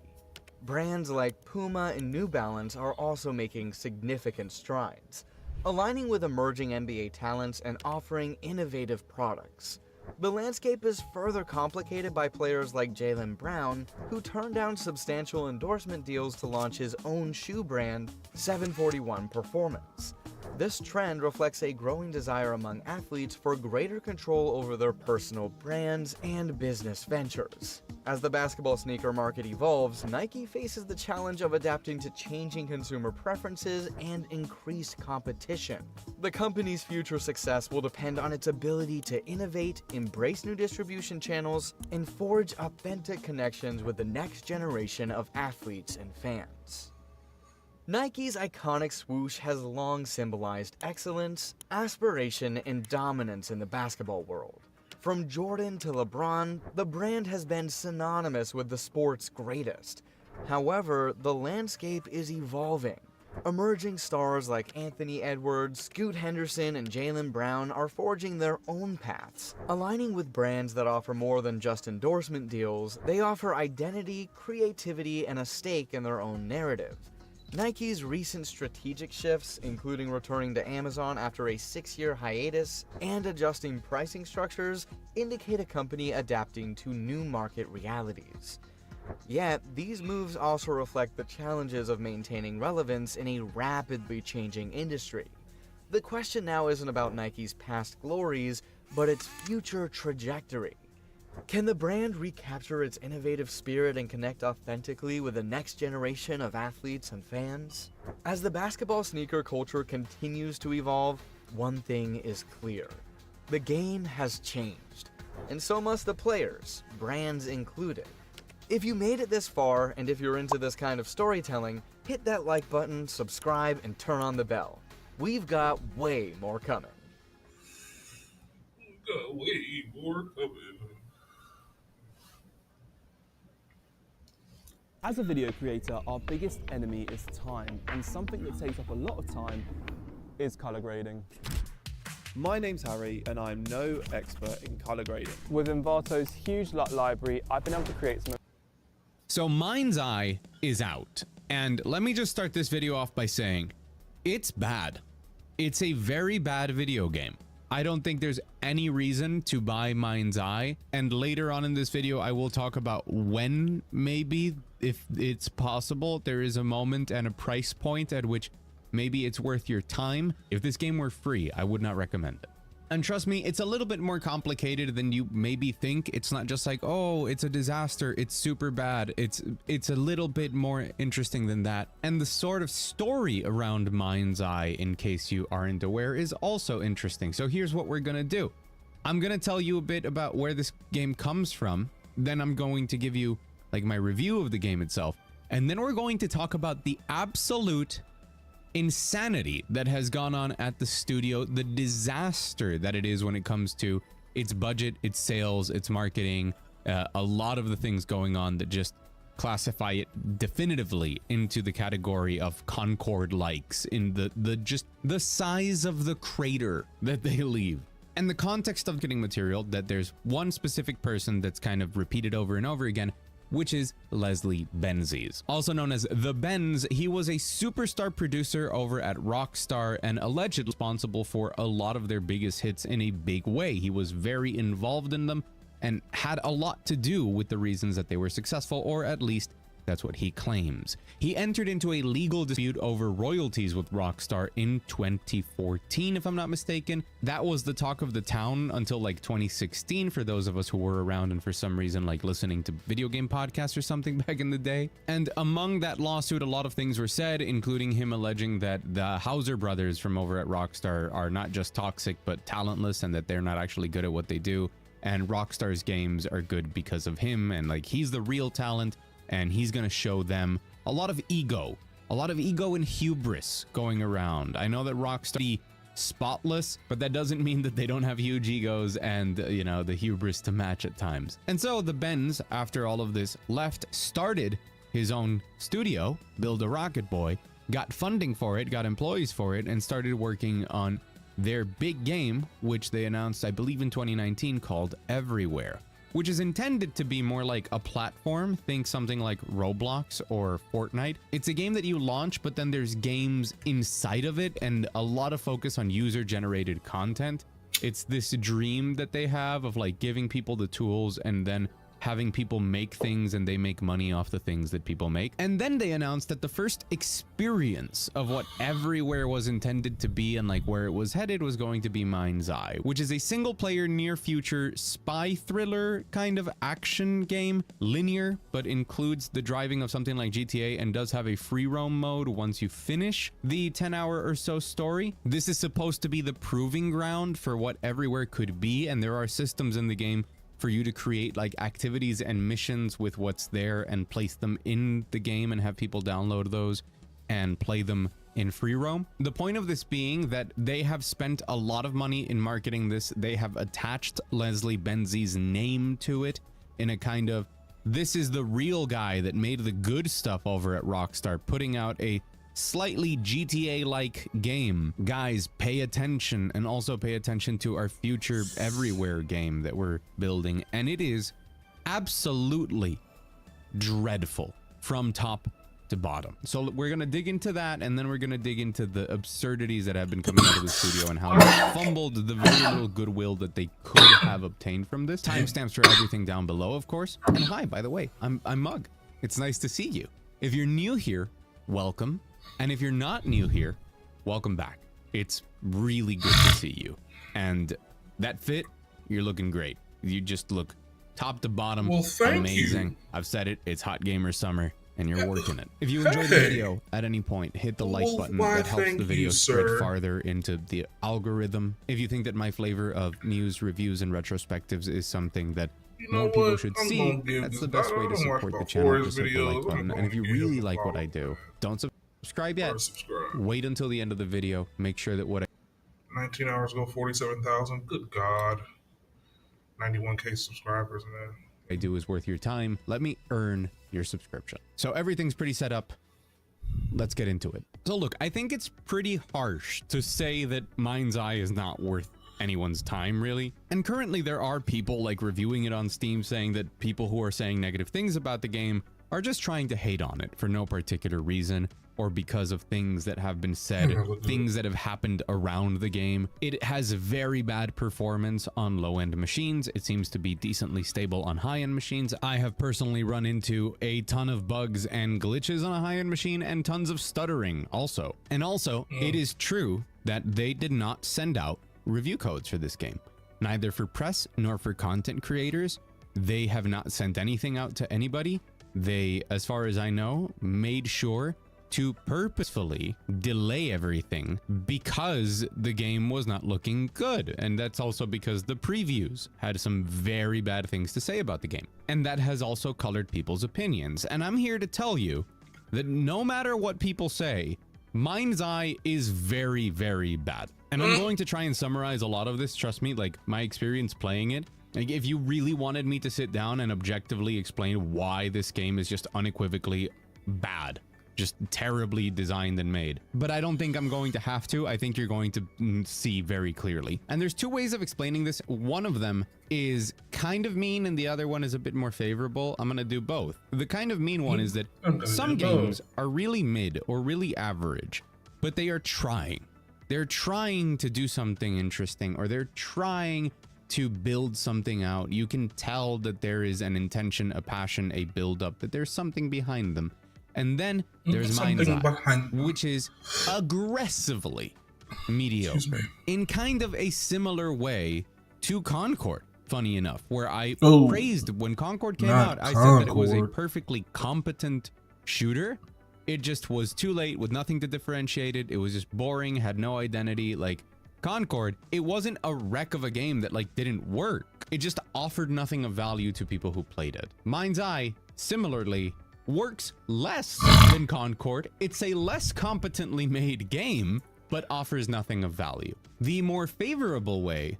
Brands like Puma and New Balance are also making significant strides, aligning with emerging NBA talents and offering innovative products. The landscape is further complicated by players like Jaylen Brown, who turned down substantial endorsement deals to launch his own shoe brand, 741 Performance. This trend reflects a growing desire among athletes for greater control over their personal brands and business ventures. As the basketball sneaker market evolves, Nike faces the challenge of adapting to changing consumer preferences and increased competition. The company's future success will depend on its ability to innovate, embrace new distribution channels, and forge authentic connections with the next generation of athletes and fans. Nike's iconic swoosh has long symbolized excellence, aspiration, and dominance in the basketball world. From Jordan to LeBron, the brand has been synonymous with the sport's greatest. However, the landscape is evolving. Emerging stars like Anthony Edwards, Scoot Henderson, and Jaylen Brown are forging their own paths. Aligning with brands that offer more than just endorsement deals, they offer identity, creativity, and a stake in their own narrative. Nike's recent strategic shifts, including returning to Amazon after a 6-year hiatus and adjusting pricing structures, indicate a company adapting to new market realities. Yet, these moves also reflect the challenges of maintaining relevance in a rapidly changing industry. The question now isn't about Nike's past glories, but its future trajectory. Can the brand recapture its innovative spirit and connect authentically with the next generation of athletes and fans? As the basketball sneaker culture continues to evolve, one thing is clear. The game has changed, and so must the players, brands included. If you made it this far, and if you're into this kind of storytelling, hit that like button, subscribe, and turn on the bell. We've got way more coming. Got way more coming. As a video creator, our biggest enemy is time, and something that takes up a lot of time is color grading. My name's Harry, and I'm no expert in color grading. With Envato's huge LUT library, I've been able to create some. So Mind's Eye is out, and let me just start this video off by saying, it's bad. It's a very bad video game. I don't think there's any reason to buy Mind's Eye, and later on in this video I will talk about when, maybe, if it's possible, there is a moment and a price point at which maybe it's worth your time. If this game were free, I would not recommend it. And trust me, it's a little bit more complicated than you maybe think. It's not just like, oh, it's a disaster, it's super bad. It's a little bit more interesting than that. And the sort of story around Mind's Eye, in case you aren't aware, is also interesting. So here's what we're gonna do. I'm gonna tell you a bit about where this game comes from. Then I'm going to give you like my review of the game itself. And then we're going to talk about the absolute insanity that has gone on at the studio, the disaster that it is when it comes to its budget, its sales, its marketing, a lot of the things going on that just classify it definitively into the category of Concord likes in the size of the crater that they leave. And the context of getting material, that there's one specific person that's kind of repeated over and over again, which is Leslie Benzies. Also known as The Benz, he was a superstar producer over at Rockstar and allegedly responsible for a lot of their biggest hits in a big way. He was very involved in them and had a lot to do with the reasons that they were successful, or at least that's what he claims. He entered into a legal dispute over royalties with Rockstar in 2014, if I'm not mistaken. That was the talk of the town until like 2016 for those of us who were around and for some reason like listening to video game podcasts or something back in the day. And among that lawsuit, a lot of things were said, including him alleging that the Hauser brothers from over at Rockstar are not just toxic, but talentless, and that they're not actually good at what they do. And Rockstar's games are good because of him, and like he's the real talent. And he's going to show them a lot of ego and hubris going around. I know that Rockstar spotless, but that doesn't mean that they don't have huge egos and, you know, the hubris to match at times. And so the Benz, after all of this, started his own studio, Build a Rocket Boy, got funding for it, got employees for it, and started working on their big game, which they announced, I believe, in 2019, called Everywhere, which is intended to be more like a platform. Think something like Roblox or Fortnite. It's a game that you launch, but then there's games inside of it and a lot of focus on user-generated content. It's this dream that they have of like giving people the tools and then having people make things, and they make money off the things that people make. And then they announced that the first experience of what Everywhere was intended to be and like where it was headed was going to be Mind's Eye, which is a single player near future spy thriller kind of action game, linear, but includes the driving of something like GTA and does have a free roam mode once you finish the 10-hour or so story. This is supposed to be the proving ground for what Everywhere could be, and there are systems in the game for you to create like activities and missions with what's there and place them in the game and have people download those and play them in free roam. The point of this being that they have spent a lot of money in marketing this. They have attached Leslie Benzies' name to it in a kind of, this is the real guy that made the good stuff over at Rockstar, putting out a slightly GTA-like game. Guys, pay attention, and also pay attention to our future Everywhere game that we're building, and it is absolutely dreadful from top to bottom. So we're gonna dig into that, and then we're gonna dig into the absurdities that have been coming out of the studio and how they fumbled the very little goodwill that they could have obtained from this. Timestamps for everything down below, of course. And hi, by the way, I'm Mug. It's nice to see you. If you're new here, welcome. And if you're not new here, welcome back. It's really good to see you. And that fit, you're looking great. You just look top to bottom, amazing. You. I've said it, it's Hot Gamer Summer, and you're working it. If you enjoyed the video at any point, hit the like button. That helps the video spread farther into the algorithm. If you think that my flavor of news, reviews, and retrospectives is something that more people should see, that's the best way to support the channel. Just hit the like button. And if you really like what I do, don't subscribe yet. Wait until the end of the video. Make sure that what 19 hours ago, 47,000. Good God. 91K subscribers, man. I do is worth your time. Let me earn your subscription. So everything's pretty set up. Let's get into it. So look, I think it's pretty harsh to say that Mind's Eye is not worth anyone's time, really. And currently there are people like reviewing it on Steam saying that people who are saying negative things about the game are just trying to hate on it for no particular reason, or because of things that have been said, things that have happened around the game. It has very bad performance on low-end machines. It seems to be decently stable on high-end machines. I have personally run into a ton of bugs and glitches on a high-end machine and tons of stuttering also. And also, it is true that they did not send out review codes for this game, neither for press nor for content creators. They have not sent anything out to anybody. They, as far as I know, made sure to purposefully delay everything because the game was not looking good. And that's also because the previews had some very bad things to say about the game. And that has also colored people's opinions. And I'm here to tell you that no matter what people say, Mind's Eye is very, very bad. And I'm going to try and summarize a lot of this. Trust me, like my experience playing it. Like if you really wanted me to sit down and objectively explain why this game is just unequivocally bad, just terribly designed and made. But I don't think I'm going to have to. I think you're going to see very clearly. And there's two ways of explaining this. One of them is kind of mean and the other one is a bit more favorable. I'm going to do both. The kind of mean one is that some games are really mid or really average, but they are trying. They're trying to do something interesting, or they're trying to build something out. You can tell that there is an intention, a passion, a build-up, that there's something behind them. And then there's Mind's Eye, which is aggressively mediocre in kind of a similar way to Concord, funny enough, where I praised when Concord came out. I said that it was a perfectly competent shooter. It just was too late with nothing to differentiate it. It was just boring, had no identity. Like Concord, it wasn't a wreck of a game that like didn't work. It just offered nothing of value to people who played it. Mind's Eye, similarly, works less than Concord. It's a less competently made game, but offers nothing of value. The more favorable way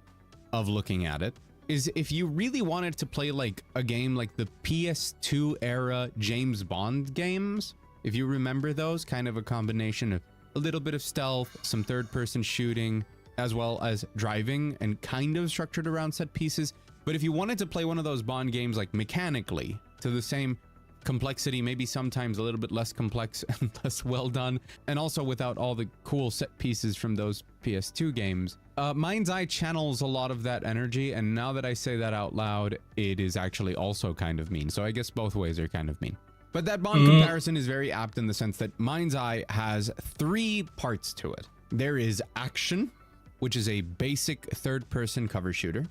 of looking at it is if you really wanted to play like a game like the PS2 era James Bond games, if you remember those, kind of a combination of a little bit of stealth, some third-person shooting, as well as driving and kind of structured around set pieces. But if you wanted to play one of those Bond games like mechanically to the same complexity, maybe sometimes a little bit less complex and less well done, and also without all the cool set pieces from those PS2 games, Mind's Eye channels a lot of that energy. And now that I say that out loud, it is actually also kind of mean. So I guess both ways are kind of mean. But that Bond comparison is very apt in the sense that Mind's Eye has three parts to it. There is action, which is a basic third-person cover shooter.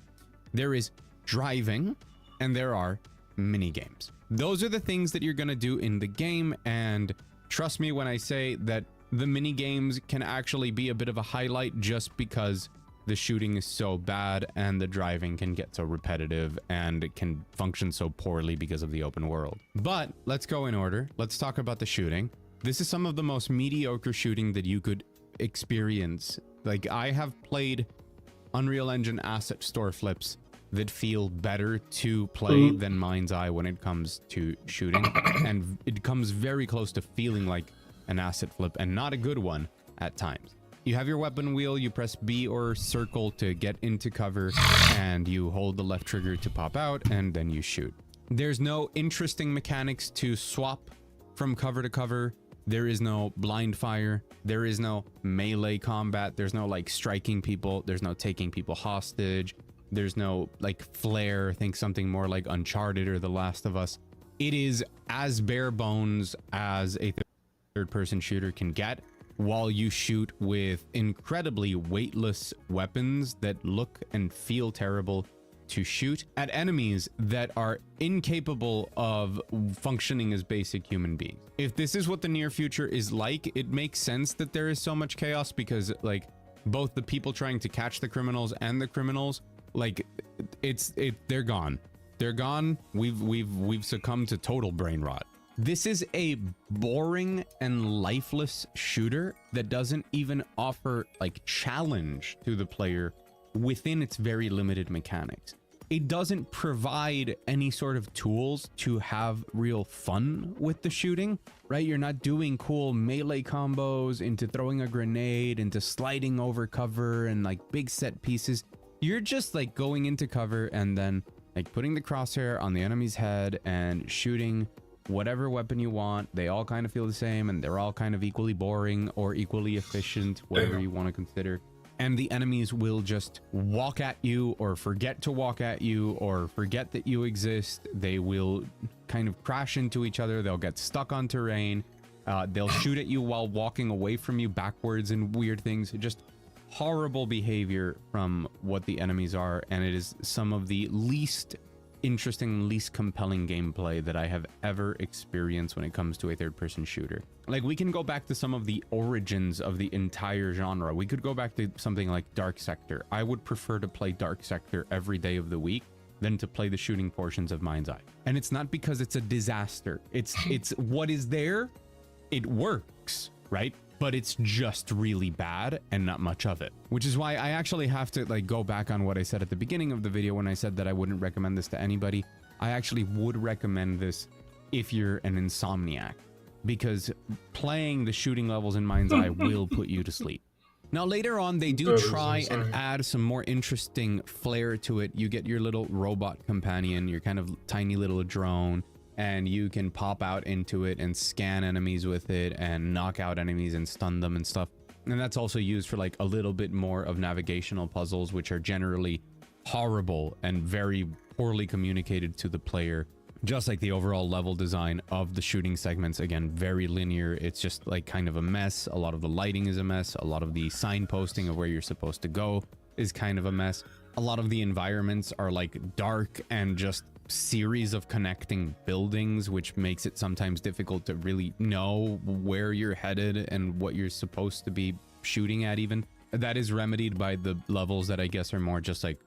There is driving, and there are mini games. Those are the things that you're going to do in the game, and trust me when I say that the mini games can actually be a bit of a highlight just because the shooting is so bad and the driving can get so repetitive and it can function so poorly because of the open world. But let's go in order. Let's talk about the shooting. This is some of the most mediocre shooting that you could experience. Like, I have played Unreal Engine asset store flips that feel better to play than Mind's Eye when it comes to shooting, and it comes very close to feeling like an asset flip, and not a good one at times. You have your weapon wheel, you press B or circle to get into cover, and you hold the left trigger to pop out, and then you shoot. There's no interesting mechanics to swap from cover to cover. There is no blind fire. There is no melee combat. There's no like striking people. There's no taking people hostage. There's no like flare. Think something more like Uncharted or The Last of Us. It is as bare bones as a third-person shooter can get, while you shoot with incredibly weightless weapons that look and feel terrible to shoot at enemies that are incapable of functioning as basic human beings. If this is what the near future is like, it makes sense that there is so much chaos, because like both the people trying to catch the criminals and the criminals, like they're gone. They're gone. We've succumbed to total brain rot. This is a boring and lifeless shooter that doesn't even offer like challenge to the player within its very limited mechanics. It doesn't provide any sort of tools to have real fun with the shooting, right? You're not doing cool melee combos into throwing a grenade, into sliding over cover and like big set pieces. You're just like going into cover and then like putting the crosshair on the enemy's head and shooting whatever weapon you want. They all kind of feel the same, and they're all kind of equally boring or equally efficient, whatever you want to consider. And the enemies will just walk at you, or forget to walk at you, or forget that you exist. They will kind of crash into each other. They'll get stuck on terrain. They'll shoot at you while walking away from you backwards and weird things. Just horrible behavior from what the enemies are, and it is some of the least interesting, least compelling gameplay that I have ever experienced when it comes to a third-person shooter. Like, we can go back to some of the origins of the entire genre. We could go back to something like Dark Sector. I would prefer to play Dark Sector every day of the week than to play the shooting portions of Mind's Eye. And it's not because it's a disaster. It's what is there, it works, right? But it's just really bad and not much of it, which is why I actually have to like go back on what I said at the beginning of the video when I said that I wouldn't recommend this to anybody. I actually would recommend this if you're an insomniac, because playing the shooting levels in Mind's Eye will put you to sleep. Now later on, they do try and add some more interesting flair to it. You get your little robot companion, your kind of tiny little drone, and you can pop out into it and scan enemies with it and knock out enemies and stun them and stuff. And that's also used for like a little bit more of navigational puzzles, which are generally horrible and very poorly communicated to the player. Just like the overall level design of the shooting segments, again, very linear. It's just like kind of a mess. A lot of the lighting is a mess. A lot of the signposting of where you're supposed to go is kind of a mess. A lot of the environments are like dark and just series of connecting buildings, which makes it sometimes difficult to really know where you're headed and what you're supposed to be shooting at even. That is remedied by the levels that I guess are more just like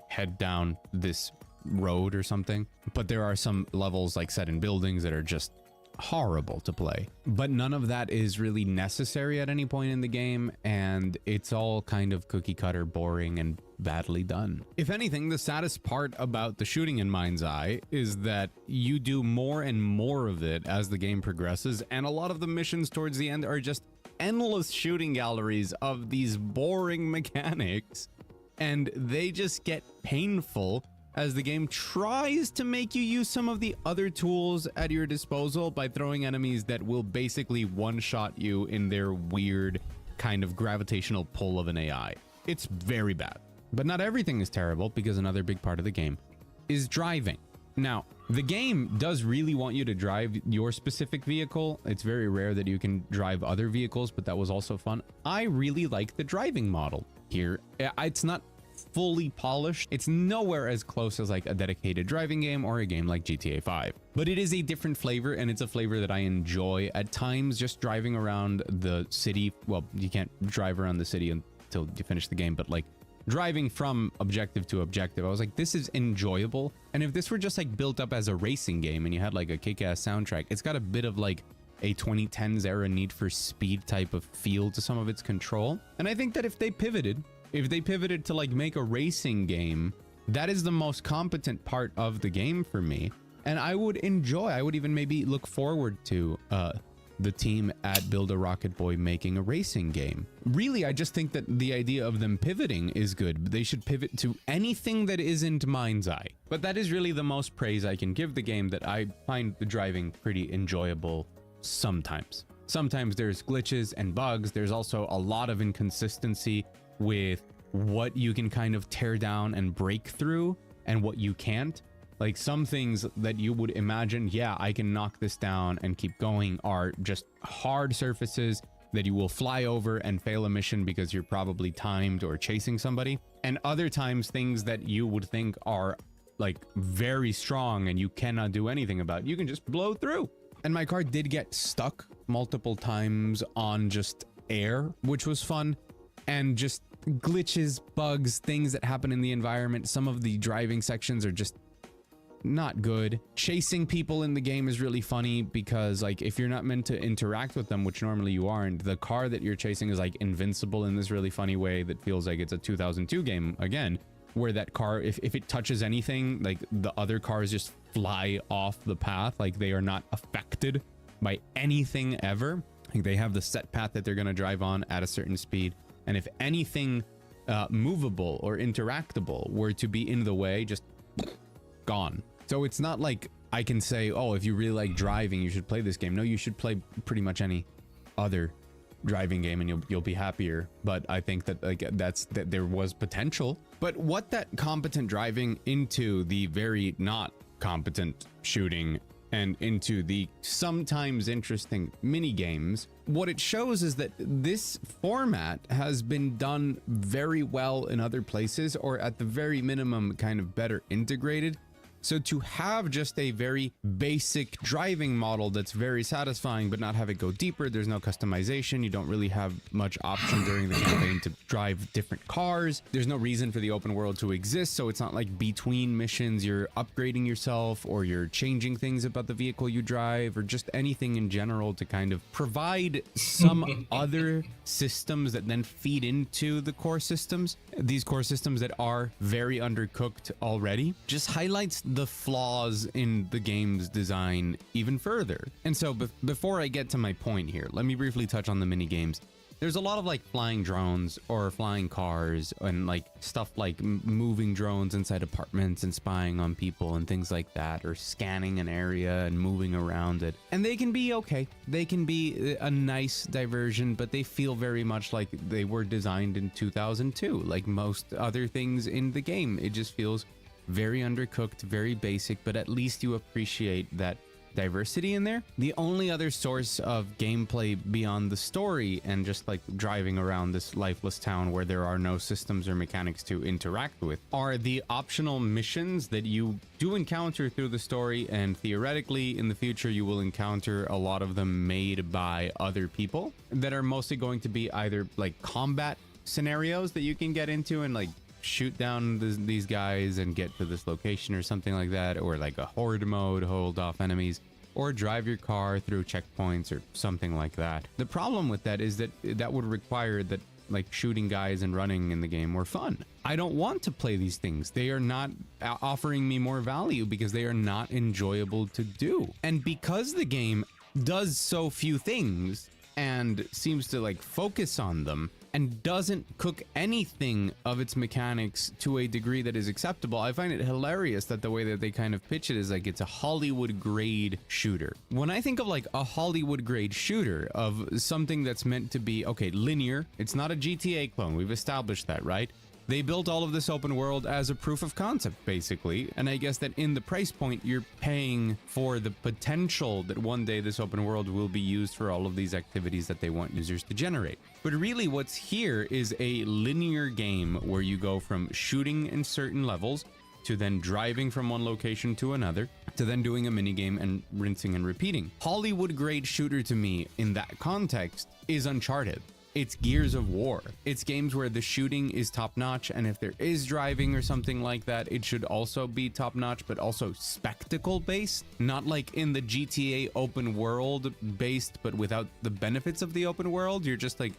head down this road or something. But there are some levels like set in buildings that are just horrible to play. But none of that is really necessary at any point in the game, and it's all kind of cookie cutter, boring, and badly done. If anything, the saddest part about the shooting in Mind's Eye is that you do more and more of it as the game progresses, and a lot of the missions towards the end are just endless shooting galleries of these boring mechanics, and they just get painful as the game tries to make you use some of the other tools at your disposal by throwing enemies that will basically one-shot you in their weird kind of gravitational pull of an AI. It's very bad. But not everything is terrible, because another big part of the game is driving. Now, the game does really want you to drive your specific vehicle. It's very rare that you can drive other vehicles, but that was also fun. I really like the driving model here. It's not fully polished. It's nowhere as close as like a dedicated driving game or a game like GTA 5. But it is a different flavor, and it's a flavor that I enjoy. At times, just driving around the city, well, you can't drive around the city until you finish the game, but like driving from objective to objective, I was like, this is enjoyable. And if this were just like built up as a racing game and you had like a kick-ass soundtrack, it's got a bit of like a 2010s era Need for Speed type of feel to some of its control. And I think that if they pivoted to like make a racing game, that is the most competent part of the game for me. And I would even maybe look forward to the team at Build a Rocket Boy making a racing game. Really, I just think that the idea of them pivoting is good. They should pivot to anything that isn't Mind's Eye. But that is really the most praise I can give the game, that I find the driving pretty enjoyable sometimes. Sometimes there's glitches and bugs. There's also a lot of inconsistency with what you can kind of tear down and break through and what you can't. Like some things that you would imagine, yeah, I can knock this down and keep going, are just hard surfaces that you will fly over and fail a mission because you're probably timed or chasing somebody. And other times, things that you would think are like very strong and you cannot do anything about, you can just blow through. And my car did get stuck multiple times on just air, which was fun. And just glitches, bugs, things that happen in the environment. Some of the driving sections are just not good. Chasing people in the game is really funny because, like, if you're not meant to interact with them, which normally you aren't, the car that you're chasing is like invincible in this really funny way that feels like it's a 2002 game again, where that car, if it touches anything, like the other cars just fly off the path, like they are not affected by anything ever. Like they have the set path that they're going to drive on at a certain speed, and if anything movable or interactable were to be in the way, just gone. So it's not like I can say, oh, if you really like driving, you should play this game. No, you should play pretty much any other driving game and you'll be happier. But I think that like that there was potential. But what that competent driving into the very not competent shooting and into the sometimes interesting mini games, what it shows is that this format has been done very well in other places, or at the very minimum kind of better integrated. So to have just a very basic driving model that's very satisfying, but not have it go deeper, there's no customization, you don't really have much option during the campaign to drive different cars, there's no reason for the open world to exist, so it's not like between missions you're upgrading yourself or you're changing things about the vehicle you drive or just anything in general to kind of provide some other systems that then feed into the core systems. These core systems that are very undercooked already just highlights the flaws in the game's design even further. And so before I get to my point here, let me briefly touch on the mini games. There's a lot of like flying drones or flying cars and like stuff like moving drones inside apartments and spying on people and things like that, or scanning an area and moving around it. And they can be okay. They can be a nice diversion, but they feel very much like they were designed in 2002. Like most other things in the game, it just feels very undercooked, very basic, but at least you appreciate that diversity in there. The only other source of gameplay beyond the story and just like driving around this lifeless town where there are no systems or mechanics to interact with are the optional missions that you do encounter through the story, and theoretically in the future you will encounter a lot of them made by other people that are mostly going to be either like combat scenarios that you can get into and like shoot down these guys and get to this location or something like that, or like a horde mode, hold off enemies, or drive your car through checkpoints or something like that. The problem with that is that that would require that like shooting guys and running in the game were fun. I don't want to play these things. They are not offering me more value because they are not enjoyable to do. And because the game does so few things and seems to like focus on them and doesn't cook anything of its mechanics to a degree that is acceptable, I find it hilarious that the way that they kind of pitch it is like it's a Hollywood grade shooter. When I think of like a Hollywood grade shooter of something that's meant to be, okay, linear, it's not a GTA clone, we've established that, right? They built all of this open world as a proof of concept, basically. And I guess that in the price point, you're paying for the potential that one day this open world will be used for all of these activities that they want users to generate. But really what's here is a linear game where you go from shooting in certain levels to then driving from one location to another, to then doing a minigame and rinsing and repeating. Hollywood grade shooter to me in that context is Uncharted. It's Gears of War. It's games where the shooting is top-notch, and if there is driving or something like that, it should also be top-notch, but also spectacle-based. Not like in the GTA open world based, but without the benefits of the open world. You're just like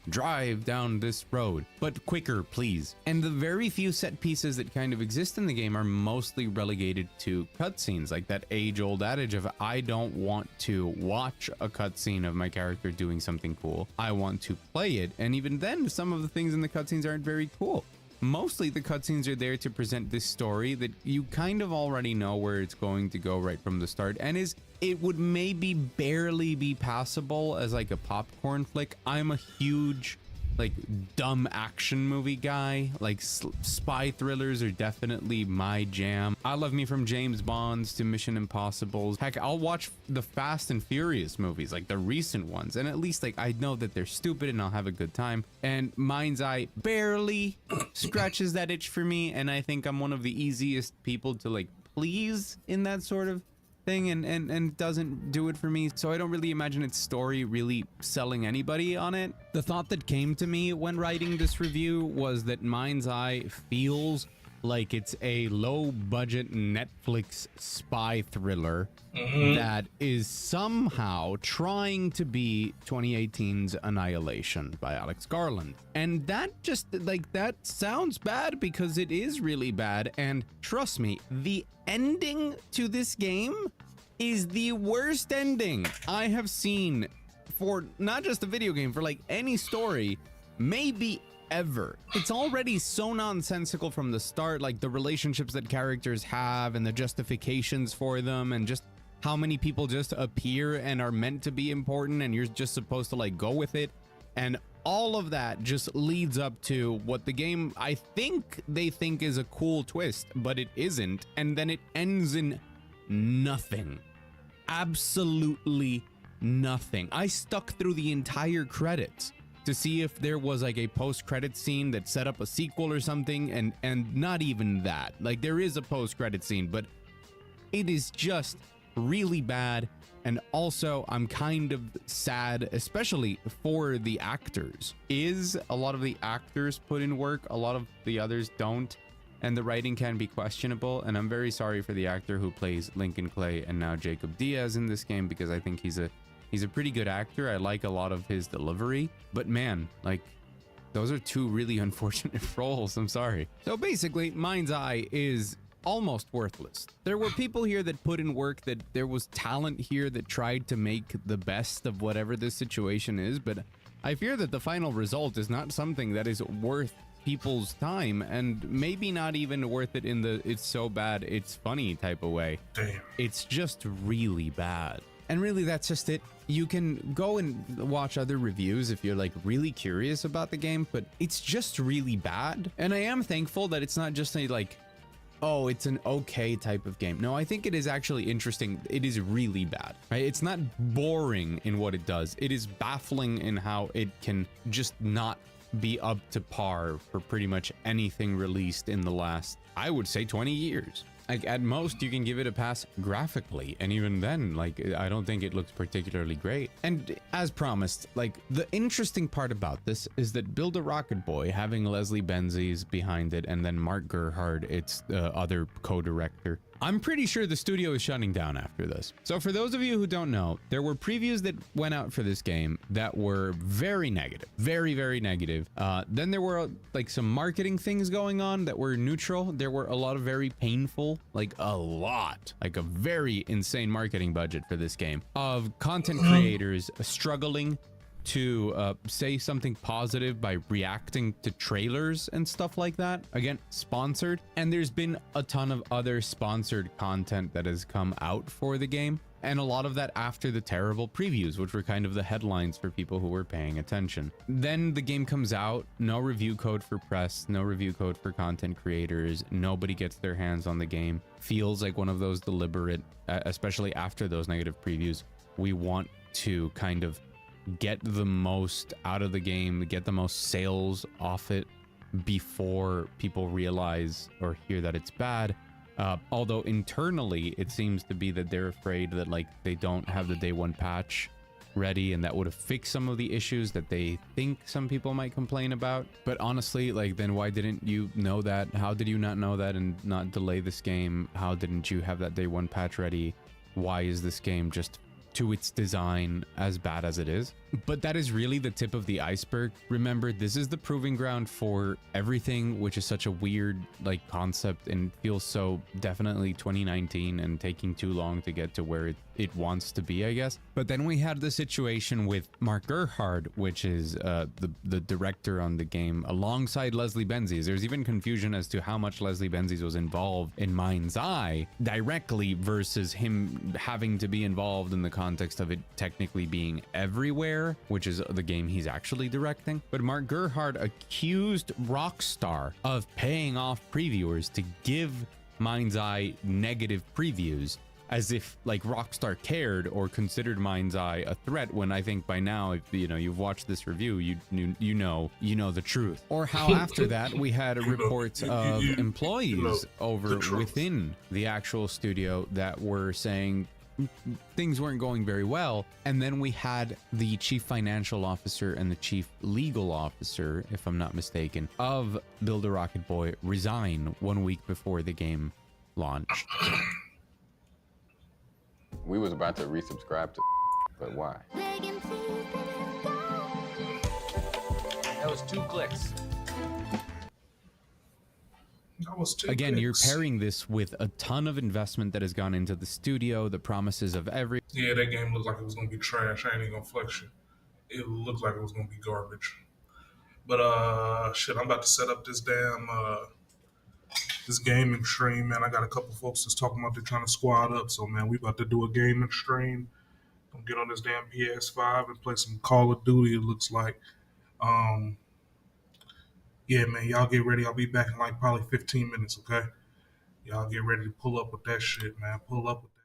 drive down this road, but quicker, please. And the very few set pieces that kind of exist in the game are mostly relegated to cutscenes, like that age-old adage of I don't want to watch a cutscene of my character doing something cool. I want to play it. And even then, some of the things in the cutscenes aren't very cool. Mostly the cutscenes are there to present this story that you kind of already know where it's going to go right from the start, and it would maybe barely be passable as like a popcorn flick. I'm a huge like dumb action movie guy. Like spy thrillers are definitely my jam. I love me from James Bonds to Mission Impossibles. Heck, I'll watch the Fast and Furious movies, like the recent ones, and at least like I know that they're stupid and I'll have a good time. And Mind's Eye barely scratches that itch for me, and I think I'm one of the easiest people to like please in that sort of thing, and doesn't do it for me, so I don't really imagine its story really selling anybody on it. The thought that came to me when writing this review was that Mind's Eye feels like it's a low-budget Netflix spy thriller that is somehow trying to be 2018's Annihilation by Alex Garland. And that just, like, that sounds bad because it is really bad, and trust me, the ending to this game is the worst ending I have seen for not just a video game, for like any story, maybe ever. It's already so nonsensical from the start, like the relationships that characters have and the justifications for them, and just how many people just appear and are meant to be important and you're just supposed to like go with it. And all of that just leads up to what the game, I think they think is a cool twist, but it isn't. And then it ends in nothing. Absolutely nothing. I stuck through the entire credits to see if there was like a post-credit scene that set up a sequel or something, and not even that. Like, there is a post-credit scene, but it is just really bad. And also, I'm kind of sad, especially for the actors. A lot of the actors put in work, a lot of the others don't, and the writing can be questionable. And I'm very sorry for the actor who plays Lincoln Clay and now Jacob Diaz in this game, because I think he's a pretty good actor. I like a lot of his delivery, but man, like, those are two really unfortunate roles. I'm sorry. So basically, Mind's Eye is almost worthless. There were people here that put in work, that there was talent here that tried to make the best of whatever this situation is, but I fear that the final result is not something that is worth people's time, and maybe not even worth it in the it's so bad it's funny type of way. Damn. It's just really bad. And really, that's just it. You can go and watch other reviews if you're like really curious about the game, but it's just really bad. And I am thankful that it's not just a like, oh, it's an okay type of game. No, I think it is actually interesting. It is really bad, right? It's not boring in what it does. It is baffling in how it can just not be up to par for pretty much anything released in the last, I would say, 20 years. Like, at most, you can give it a pass graphically, and even then, like, I don't think it looks particularly great. And as promised, like, the interesting part about this is that Build a Rocket Boy, having Leslie Benzies behind it, and then Mark Gerhard, its other co-director, I'm pretty sure the studio is shutting down after this. So for those of you who don't know, there were previews that went out for this game that were very negative, very, very negative. Then there were like some marketing things going on that were neutral. There were a lot of very painful, like a very insane marketing budget for this game of content creators struggling to say something positive by reacting to trailers and stuff like that. Again, sponsored. And there's been a ton of other sponsored content that has come out for the game, and a lot of that after the terrible previews, which were kind of the headlines for people who were paying attention. Then the game comes out, no review code for press, no review code for content creators, nobody gets their hands on the game. Feels like one of those deliberate, especially after those negative previews, we want to kind of get the most out of the game, get the most sales off it before people realize or hear that it's bad. Although internally it seems to be that they're afraid that like they don't have the day one patch ready, and that would have fixed some of the issues that they think some people might complain about. But honestly, like, then why didn't you know that? How did you not know that and not delay this game? How didn't you have that day one patch ready? Why is this game just to its design, as bad as it is. But that is really the tip of the iceberg. Remember, this is the proving ground for everything, which is such a weird like concept and feels so definitely 2019 and taking too long to get to where it wants to be, I guess. But then we had the situation with Mark Gerhard, which is the director on the game, alongside Leslie Benzies. There's even confusion as to how much Leslie Benzies was involved in Mind's Eye directly versus him having to be involved in the context of it technically being everywhere, which is the game he's actually directing. But Mark Gerhard accused Rockstar of paying off previewers to give Mind's Eye negative previews, as if like Rockstar cared or considered Mind's Eye a threat, when I think by now, if you know you've watched this review, you know the truth. Or how after that we had reports of employees over within the actual studio that were saying things weren't going very well. And then we had the chief financial officer and the chief legal officer, if I'm not mistaken, of Build a Rocket Boy resign 1 week before the game launched. We was about to resubscribe to, but why? That was 2 clicks. Again, you're pairing this with a ton of investment that has gone into the studio, the promises of every... Yeah, that game looked like it was going to be trash. I ain't even going to flex you. It looked like it was going to be garbage. But, shit, I'm about to set up this damn, this gaming stream, man. I got a couple folks that's talking about they're trying to squad up. So, man, we about to do a gaming stream. Gonna get on this damn PS5 and play some Call of Duty, it looks like. Yeah, man, y'all get ready. I'll be back in like probably 15 minutes, okay? Y'all get ready to pull up with that shit, man. Pull up with that.